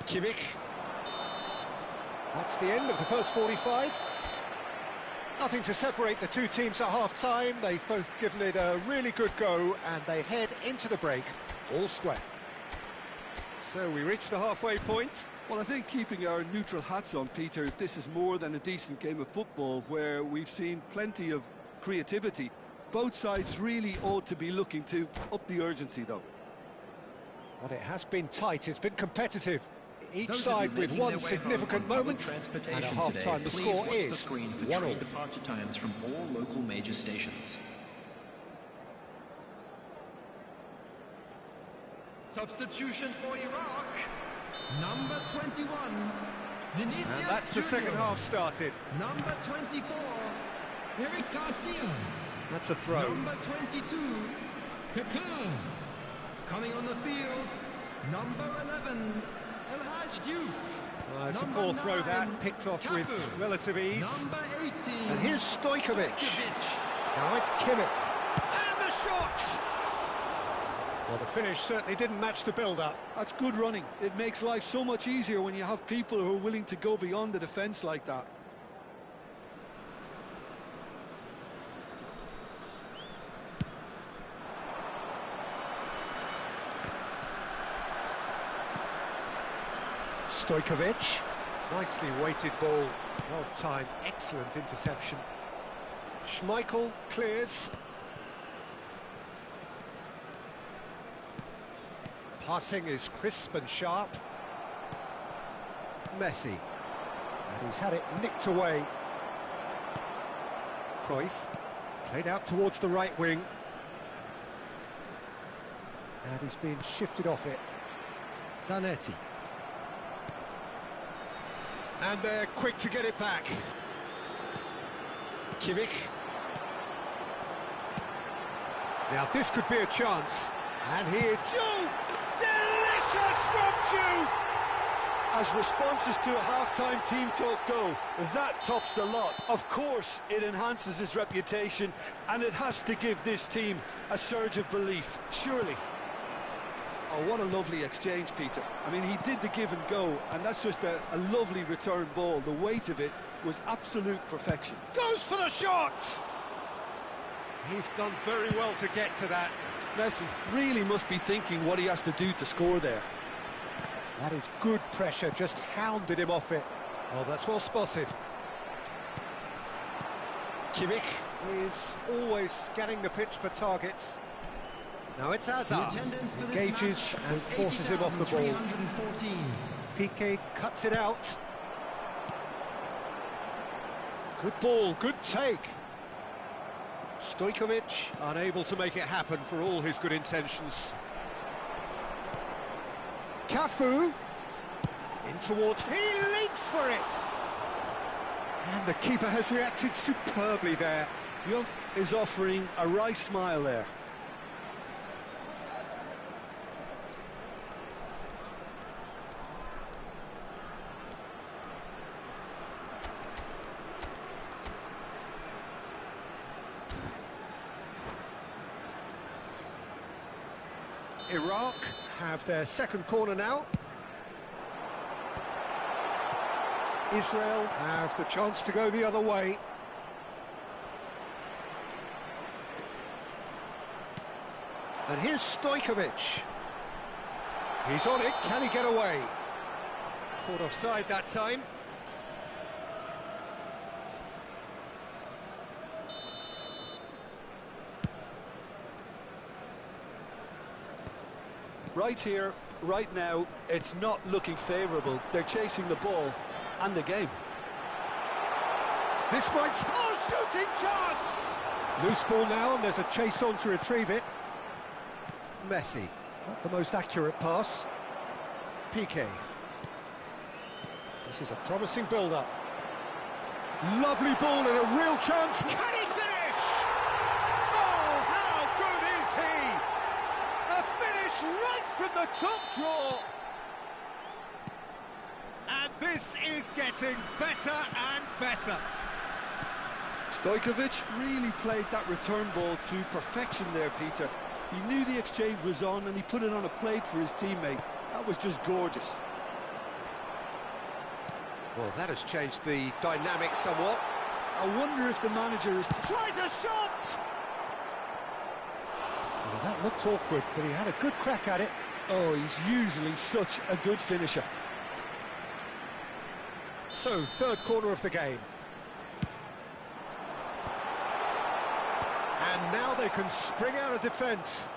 Kimmich. That's the end of the first 45. Nothing to separate the two teams at half-time. They've both given it a really good go, and they head into the break all square. So we reach the halfway point. Well, I think keeping our neutral hats on, Peter, this is more than a decent game of football where we've seen plenty of creativity. Both sides really ought to be looking to up the urgency, though. But it has been tight, it's been competitive. Each Those side with one on significant public moment, transportation and at half-time the today, score please watch the is screen for 1-1. train departure times from all local major stations. Substitution for Iraq, number 21, Vinicius And that's the second Junior. half started. Number 24, Eric Garcia. That's a throw. Number 22, Kaká. Coming on the field, number 11, El Hadj Diouf. It's a Number poor throw 9, that, picked off Cafu. with relative ease. Number 18, And here's Stojkovic. Now it's Kimmich. And the shot! Well, the finish certainly didn't match the build-up. That's good running. It makes life so much easier when you have people who are willing to go beyond the defence like that. Stojkovic. Nicely weighted ball. Well timed, excellent interception. Schmeichel clears. Passing is crisp and sharp. Messi. And he's had it nicked away. Cruyff. Played out towards the right wing. And he's been shifted off it. Zanetti. And they're quick to get it back. Kimmich. Now this could be a chance. And he is... Jude! Delicious from Jude! As responses to a half-time team talk go, that tops the lot. Of course, it enhances his reputation, and it has to give this team a surge of belief, surely. Oh, what a lovely exchange, Peter. I mean, he did the give and go, and that's just a lovely return ball. The weight of it was absolute perfection. Goes for the shot! He's done very well to get to that. Messi really must be thinking what he has to do to score there. That is good pressure, just hounded him off it. Oh, that's well spotted. Kimmich is always scanning the pitch for targets. Now it's Hazard, engages and forces him off the ball. Piqué cuts it out. Good ball, good take. Stojkovic unable to make it happen for all his good intentions. Cafu in towards, he leaps for it! And the keeper has reacted superbly there. Diop is offering a wry smile there. Iraq have their second corner now. Israel have the chance to go the other way. And here's Stojkovic. He's on it, can he get away? Caught offside that time. Right here, right now, it's not looking favourable. They're chasing the ball and the game. This might... Oh, shooting chance! Loose ball now, and there's a chase on to retrieve it. Messi, not the most accurate pass. Piqué. This is a promising build-up. Lovely ball and a real chance. Can he finish? Oh, how good is he? A finish right from the top draw. And this is getting better and better. Stojkovic really played that return ball to perfection there, Peter. He knew the exchange was on and he put it on a plate for his teammate. That was just gorgeous. Well, that has changed the dynamic somewhat. I wonder if the manager is... Tries a shot! Well, that looked awkward, but he had a good crack at it. Oh, he's usually such a good finisher. So, third corner of the game. And now they can spring out of defence.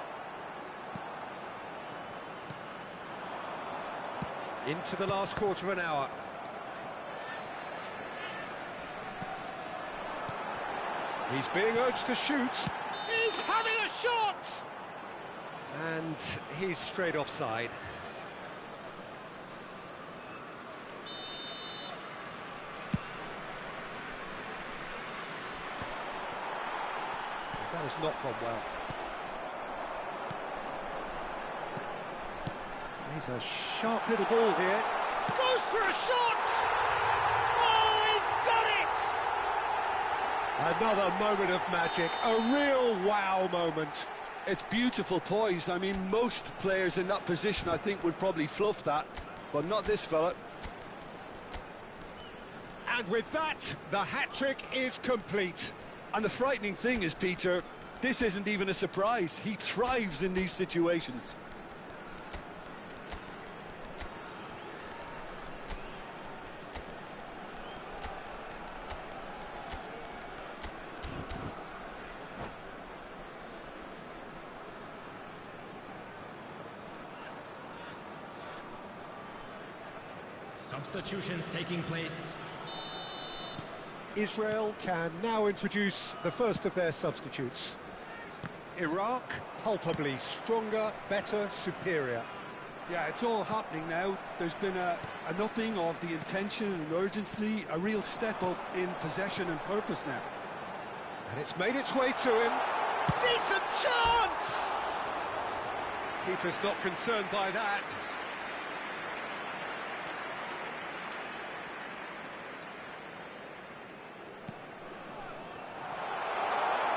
Into the last quarter of an hour. He's being urged to shoot. He's having a shot! And he's straight offside. That has not gone well. He's a sharp little ball here. Goes for a shot! Oh, he's done it! Another moment of magic, a real wow moment. It's beautiful poise. I mean, most players in that position, I think, would probably fluff that, but not this fella. And with that, the hat-trick is complete. And the frightening thing is, Peter, this isn't even a surprise. He thrives in these situations. Substitutions taking place. Israel can now introduce the first of their substitutes. Iraq, palpably stronger, better, superior. Yeah, it's all happening now. There's been an upping of the intention and urgency, a real step up in possession and purpose now. And it's made its way to him. Decent chance! Keeper's not concerned by that.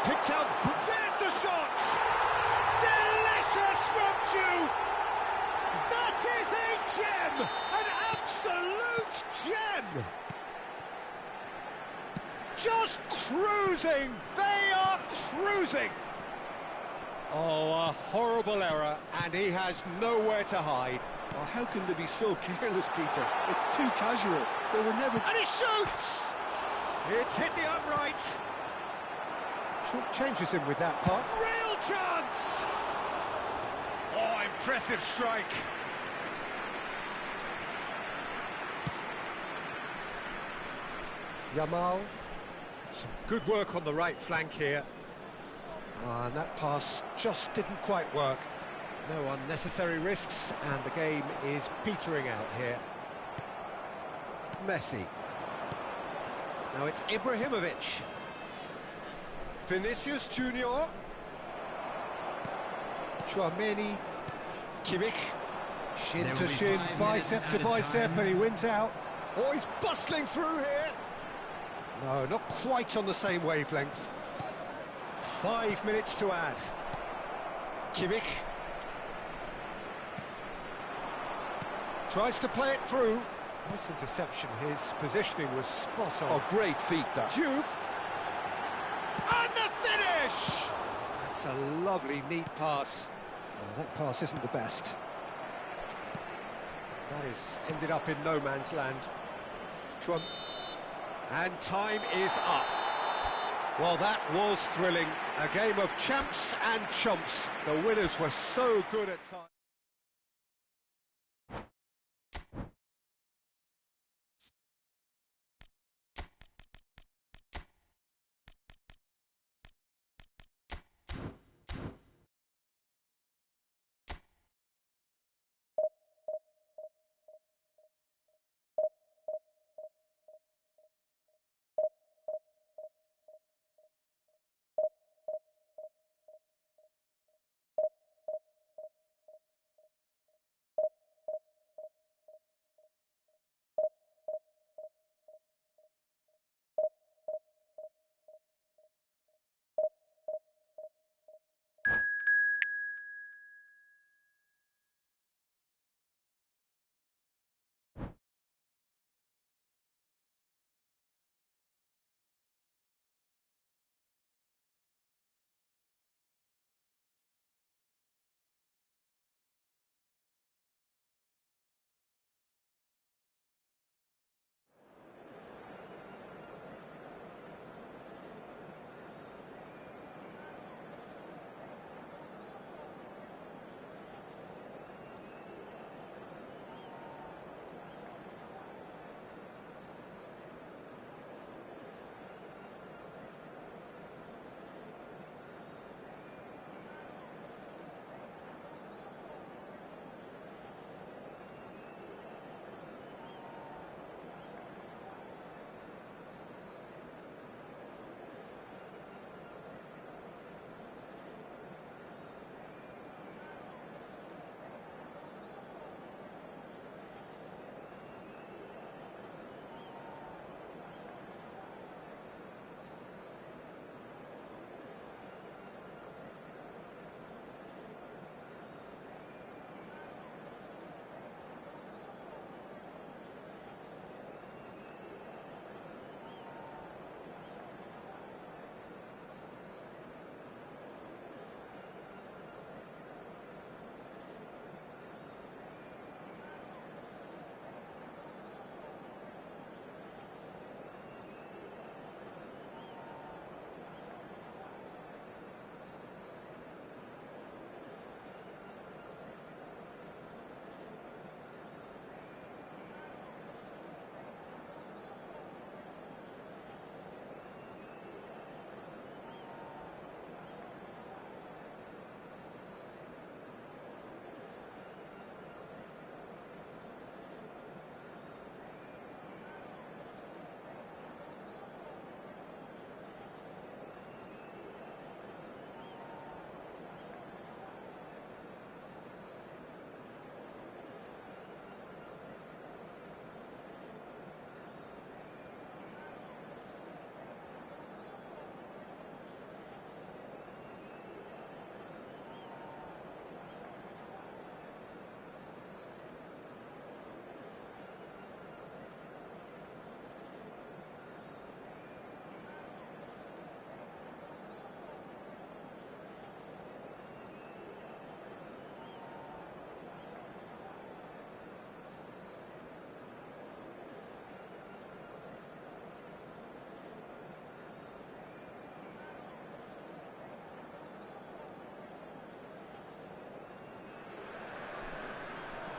Picked up, there's the shot! Delicious from Ju! That is a gem! An absolute gem! just cruising. They are cruising. Oh, a horrible error, and he has nowhere to hide. Oh, how can they be so careless, Peter? It's too casual. They were never... And he shoots! It's hit the upright. Short changes him with that part. Real chance! Oh, impressive strike. Yamal. Some good work on the right flank here. And that pass just didn't quite work. No unnecessary risks, and the game is petering out here. Messi. Now it's Ibrahimovic. Vinicius Junior. Chouameni. Kimmich. Shin There to will be shin, 5 bicep minutes to added bicep, time. and he wins out. Oh, he's bustling through here. No, not quite on the same wavelength. 5 minutes to add. Kimmich. Tries to play it through. Nice interception. His positioning was spot on. Oh, great feet, that. Diouf. And the finish! That's a lovely, neat pass. Oh, that pass isn't the best. That is ended up in no man's land. And time is up. Well, that was thrilling. A game of champs and chumps. The winners were so good at times.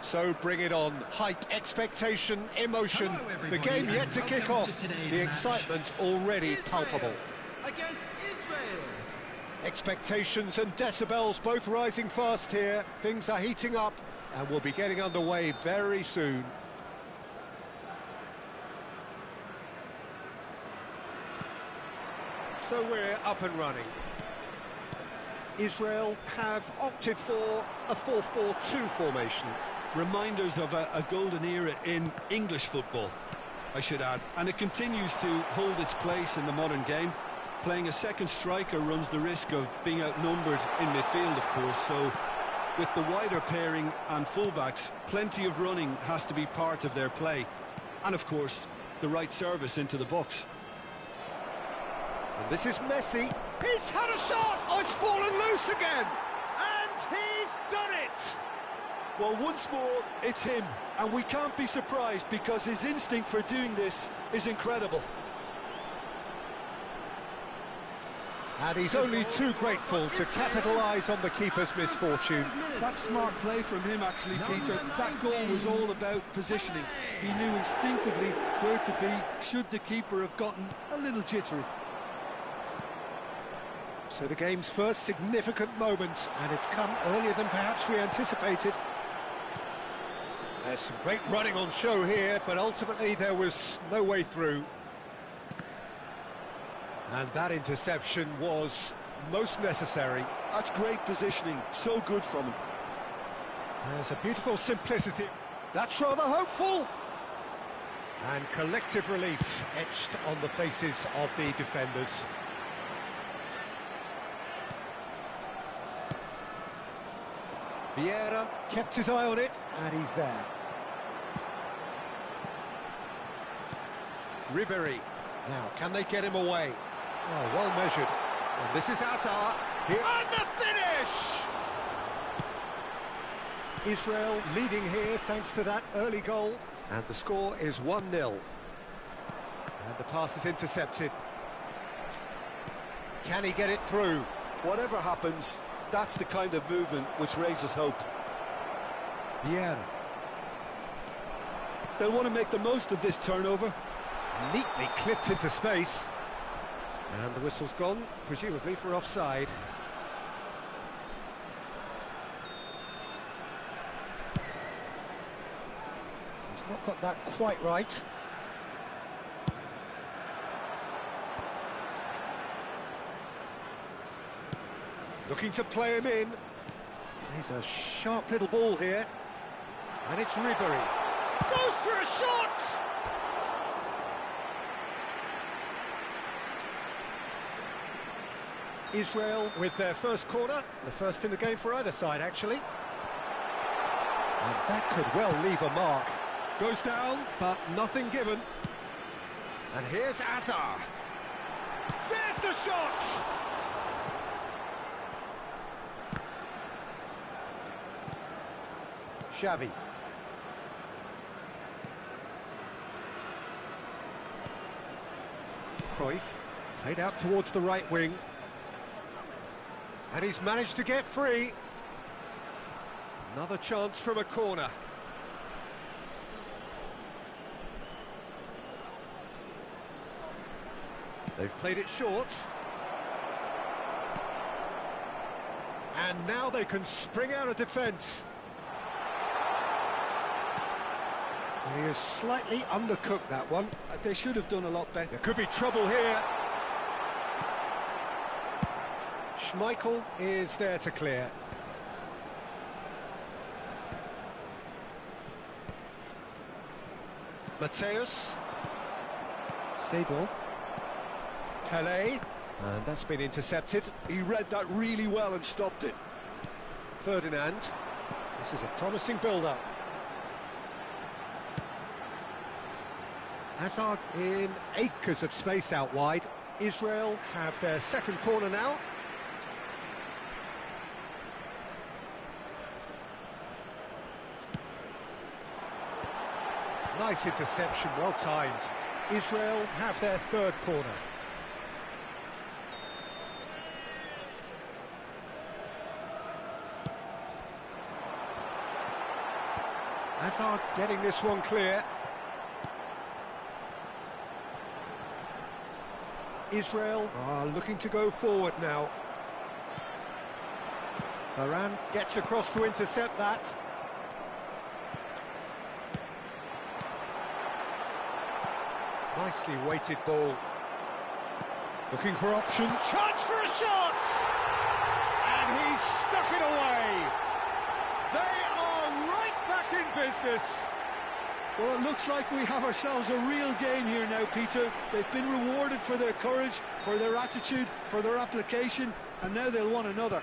So bring it on. Hype, expectation, emotion. Hello, The everybody, game yet and to kick welcome off. to today's The match. excitement already Israel palpable. against Israel. Expectations and decibels both rising fast here. Things are heating up and we'll be getting underway very soon. So we're up and running. Israel have opted for a 4-4-2 formation. Reminders of a golden era in English football, I should add. And it continues to hold its place in the modern game. Playing a second striker runs the risk of being outnumbered in midfield, of course, so with the wider pairing and fullbacks, plenty of running has to be part of their play. And of course, the right service into the box. And this is Messi. He's had a shot! Oh, it's fallen loose again! And he's done it! Well, once more, it's him. And we can't be surprised because his instinct for doing this is incredible. And he's only too grateful to capitalise on the keeper's misfortune. That's smart play from him, actually, Peter. That goal was all about positioning. He knew instinctively where to be should the keeper have gotten a little jittery. So the game's first significant moment, and it's come earlier than perhaps we anticipated. There's some great running on show here, but ultimately there was no way through. And that interception was most necessary. That's great positioning, so good from him. There's a beautiful simplicity. That's rather hopeful. And collective relief etched on the faces of the defenders. Vieira kept his eye on it, and he's there. Ribery. Now, can they get him away? Oh, well measured. And this is Hazard. Here. And the finish! Israel leading here thanks to that early goal. And the score is 1-0. And the pass is intercepted. Can he get it through? Whatever happens, that's the kind of movement which raises hope. Vieira. They'll want to make the most of this turnover. Neatly clipped into space. And the whistle's gone, presumably for offside. He's not got that quite right. Looking to play him in. He's a sharp little ball here. And it's Ribery. Goes for a shot! Israel with their first corner, the first in the game for either side, actually. And that could well leave a mark. Goes down, but nothing given. And here's Hazard. There's the shot! Xavi. Cruyff, played out towards the right wing. And he's managed to get free. Another chance from a corner. They've played it short. And now they can spring out of defence. He has slightly undercooked that one. They should have done a lot better. There could be trouble here. Schmeichel is there to clear. Mateus. Seedorf. Pelé. And that's been intercepted. He read that really well and stopped it. Ferdinand. This is a promising build-up. Hazard in acres of space out wide. Israel have their second corner now. Nice interception, well timed. Israel have their third corner. Hazard getting this one clear. Israel are looking to go forward now. Varane gets across to intercept that. Nicely weighted ball. Looking for options. Chance for a shot! And he's stuck it away. They are right back in business. Well, it looks like we have ourselves a real game here now, Peter. They've been rewarded for their courage, for their attitude, for their application, and now they'll want another.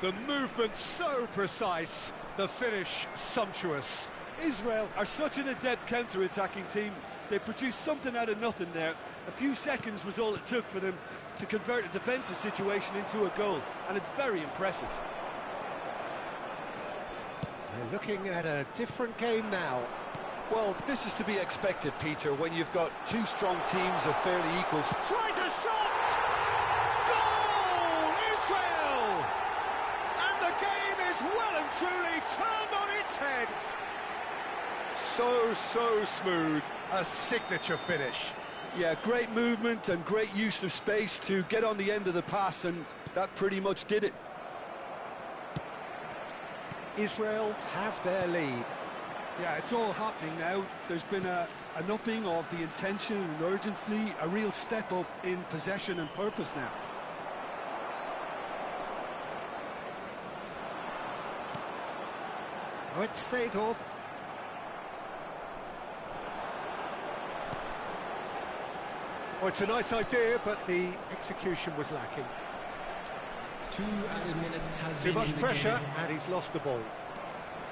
The movement so precise, the finish sumptuous. Israel are such an adept counter-attacking team. They produced something out of nothing there. A few seconds was all it took for them to convert a defensive situation into a goal, and it's very impressive. They're looking at a different game now. Well, this is to be expected, Peter, when you've got two strong teams of fairly equal... Tries a shot! Goal! Israel! And the game is well and truly turned on its head. So smooth, a signature finish. Yeah, great movement and great use of space to get on the end of the pass, and that pretty much did it. Israel have their lead. Yeah, it's all happening now. There's been an upping of the intention and urgency, a real step up in possession and purpose now. Oh, it's Seedorf. Well, it's a nice idea, but the execution was lacking. 2 added minutes has Too been much in the pressure, game. and he's lost the ball.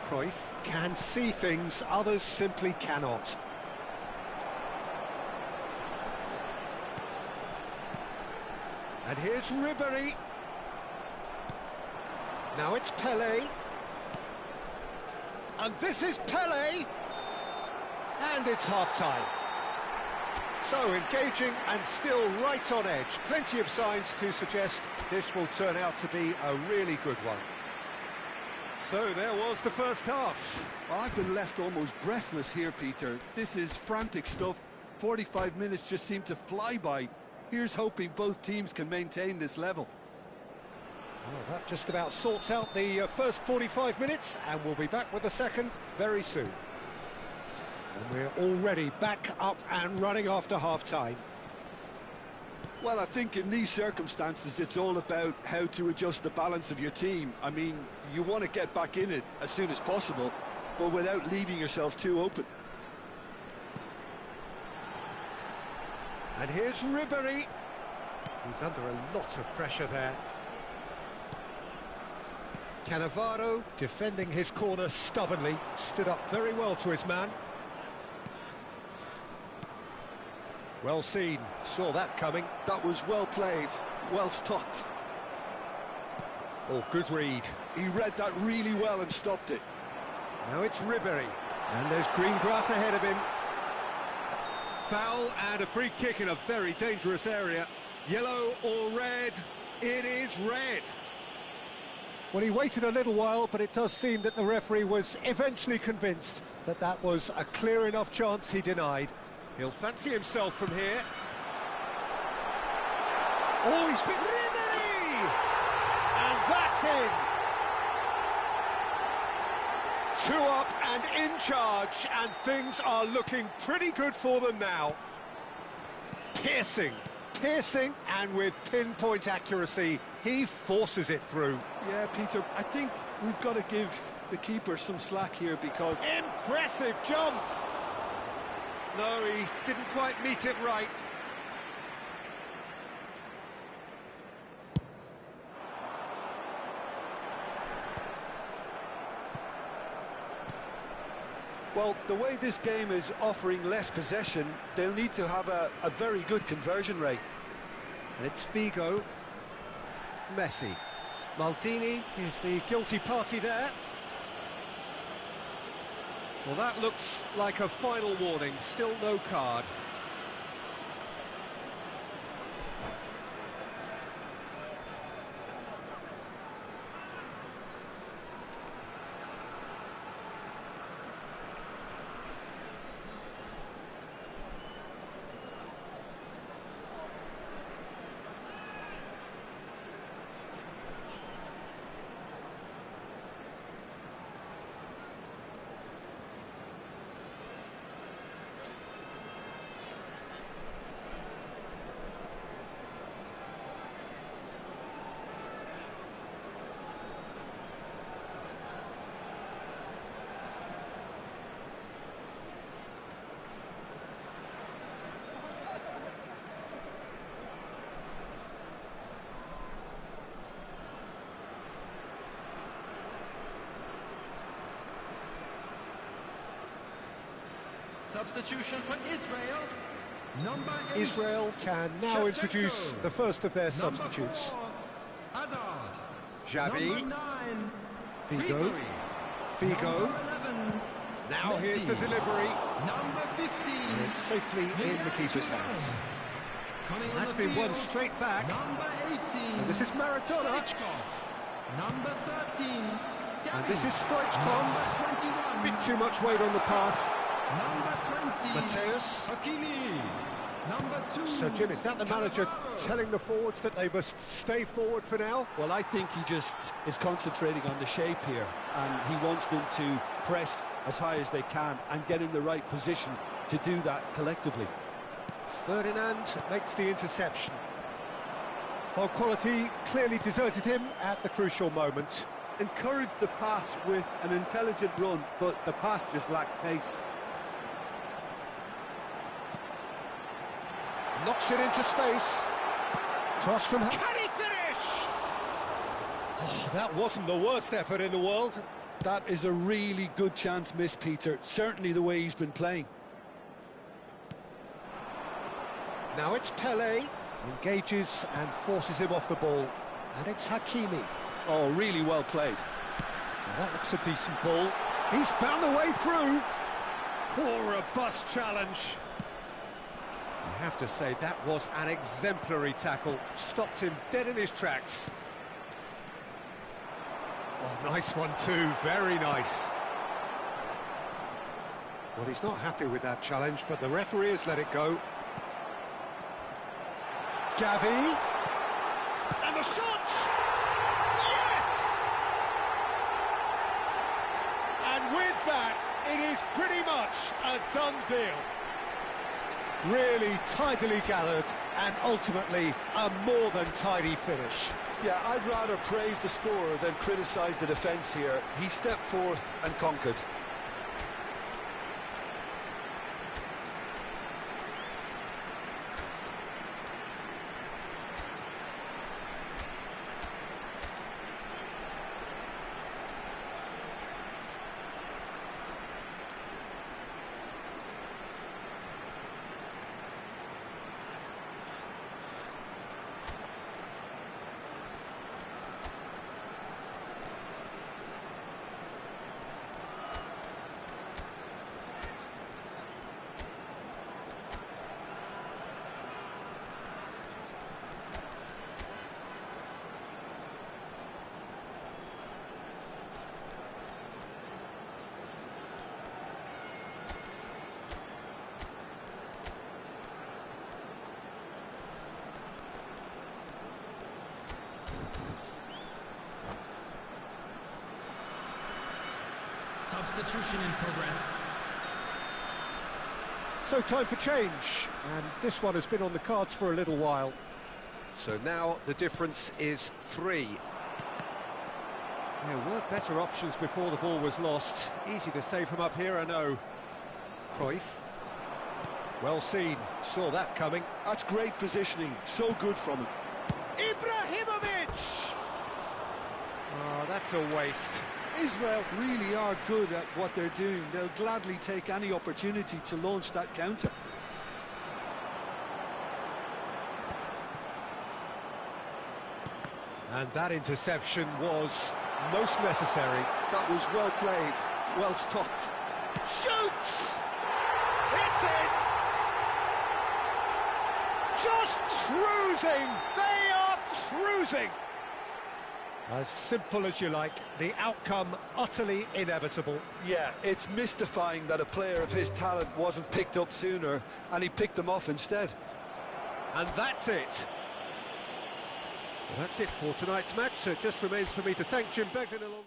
Cruyff can see things others simply cannot. And here's Ribéry. Now it's Pelé. And this is Pelé. And it's half-time. So engaging and still right on edge. Plenty of signs to suggest this will turn out to be a really good one. So there was the first half. Well, I've been left almost breathless here, Peter. This is frantic stuff. 45 minutes just seem to fly by. Here's hoping both teams can maintain this level. Well, that just about sorts out the first 45 minutes, and we'll be back with the second very soon. And we're already back up and running after half-time. Well, I think in these circumstances, it's all about how to adjust the balance of your team. I mean, you want to get back in it as soon as possible, but without leaving yourself too open. And here's Ribéry. He's under a lot of pressure there. Cannavaro defending his corner stubbornly, stood up very well to his man. Well seen, saw that coming. That was well played, well stopped. Oh, good read. He read that really well and stopped it. Now it's Ribéry, and there's green grass ahead of him. Foul and a free kick in a very dangerous area. Yellow or red? It is red. Well, he waited a little while, but it does seem that the referee was eventually convinced that that was a clear enough chance he denied. He'll fancy himself from here. Oh, he's been... Ribéry! And that's in. 2 up and in charge, and things are looking pretty good for them now. Piercing, and with pinpoint accuracy, he forces it through. Yeah, Peter, I think we've got to give the keeper some slack here because... Impressive jump! No, he didn't quite meet it right. Well, the way this game is offering less possession, they'll need to have a very good conversion rate. And it's Figo. Messi. Maldini is the guilty party there. Well, that looks like a final warning, still no card. Substitution for Israel. Number 8. Israel can now Shevchenko. introduce the first of their substitutes. Number 4, Hazard. Xavi, Number 9, Figo, Figo. Number 11, Now Messi. here's the delivery. Number 15. And it's safely in the keeper's hands. Coming on That's the been field, one straight back. Number 18. And this is Maradona. Stoichkov. Number 13. And this is Number Stoichkov. 21. Bit too much weight on the pass. Number 20. Mateus. Hakimi. Number 2. So, Jim, is that the manager telling the forwards that they must stay forward for now? Well, I think he just is concentrating on the shape here, and he wants them to press as high as they can and get in the right position to do that collectively. Ferdinand makes the interception. Well, quality clearly deserted him at the crucial moment. Encouraged the pass with an intelligent run, but the pass just lacked pace. Knocks it into space. Cross from... Can he finish? Oh, that wasn't the worst effort in the world. That is a really good chance missed, Peter. Certainly the way he's been playing. Now it's Pele. Engages and forces him off the ball. And it's Hakimi. Oh, really well played. Now that looks a decent ball. He's found a way through. Poor robust challenge. You have to say that was an exemplary tackle. Stopped him dead in his tracks. Oh, nice one too, very nice. Well, he's not happy with that challenge, but the referee has let it go. Gavi. And the shot! Yes! And with that, it is pretty much a done deal. Really tidily gathered, and ultimately a more than tidy finish. Yeah, I'd rather praise the scorer than criticise the defence here. He stepped forth and conquered. Substitution in progress. So time for change, and this one has been on the cards for a little while. So now the difference is 3. There were better options before the ball was lost. Easy to say from up here, I know. Cruyff. Well seen, saw that coming. That's great positioning, so good from him. Ibrahimovic! Oh, that's a waste. Israel really are good at what they're doing. They'll gladly take any opportunity to launch that counter. And that interception was most necessary. That was well played, well stopped. Shoots! It's in! Just cruising! They are cruising! As simple as you like, the outcome utterly inevitable. Yeah, it's mystifying that a player of his talent wasn't picked up sooner, and he picked them off instead. And that's it. Well, that's it for tonight's match, so it just remains for me to thank Jim Begden along.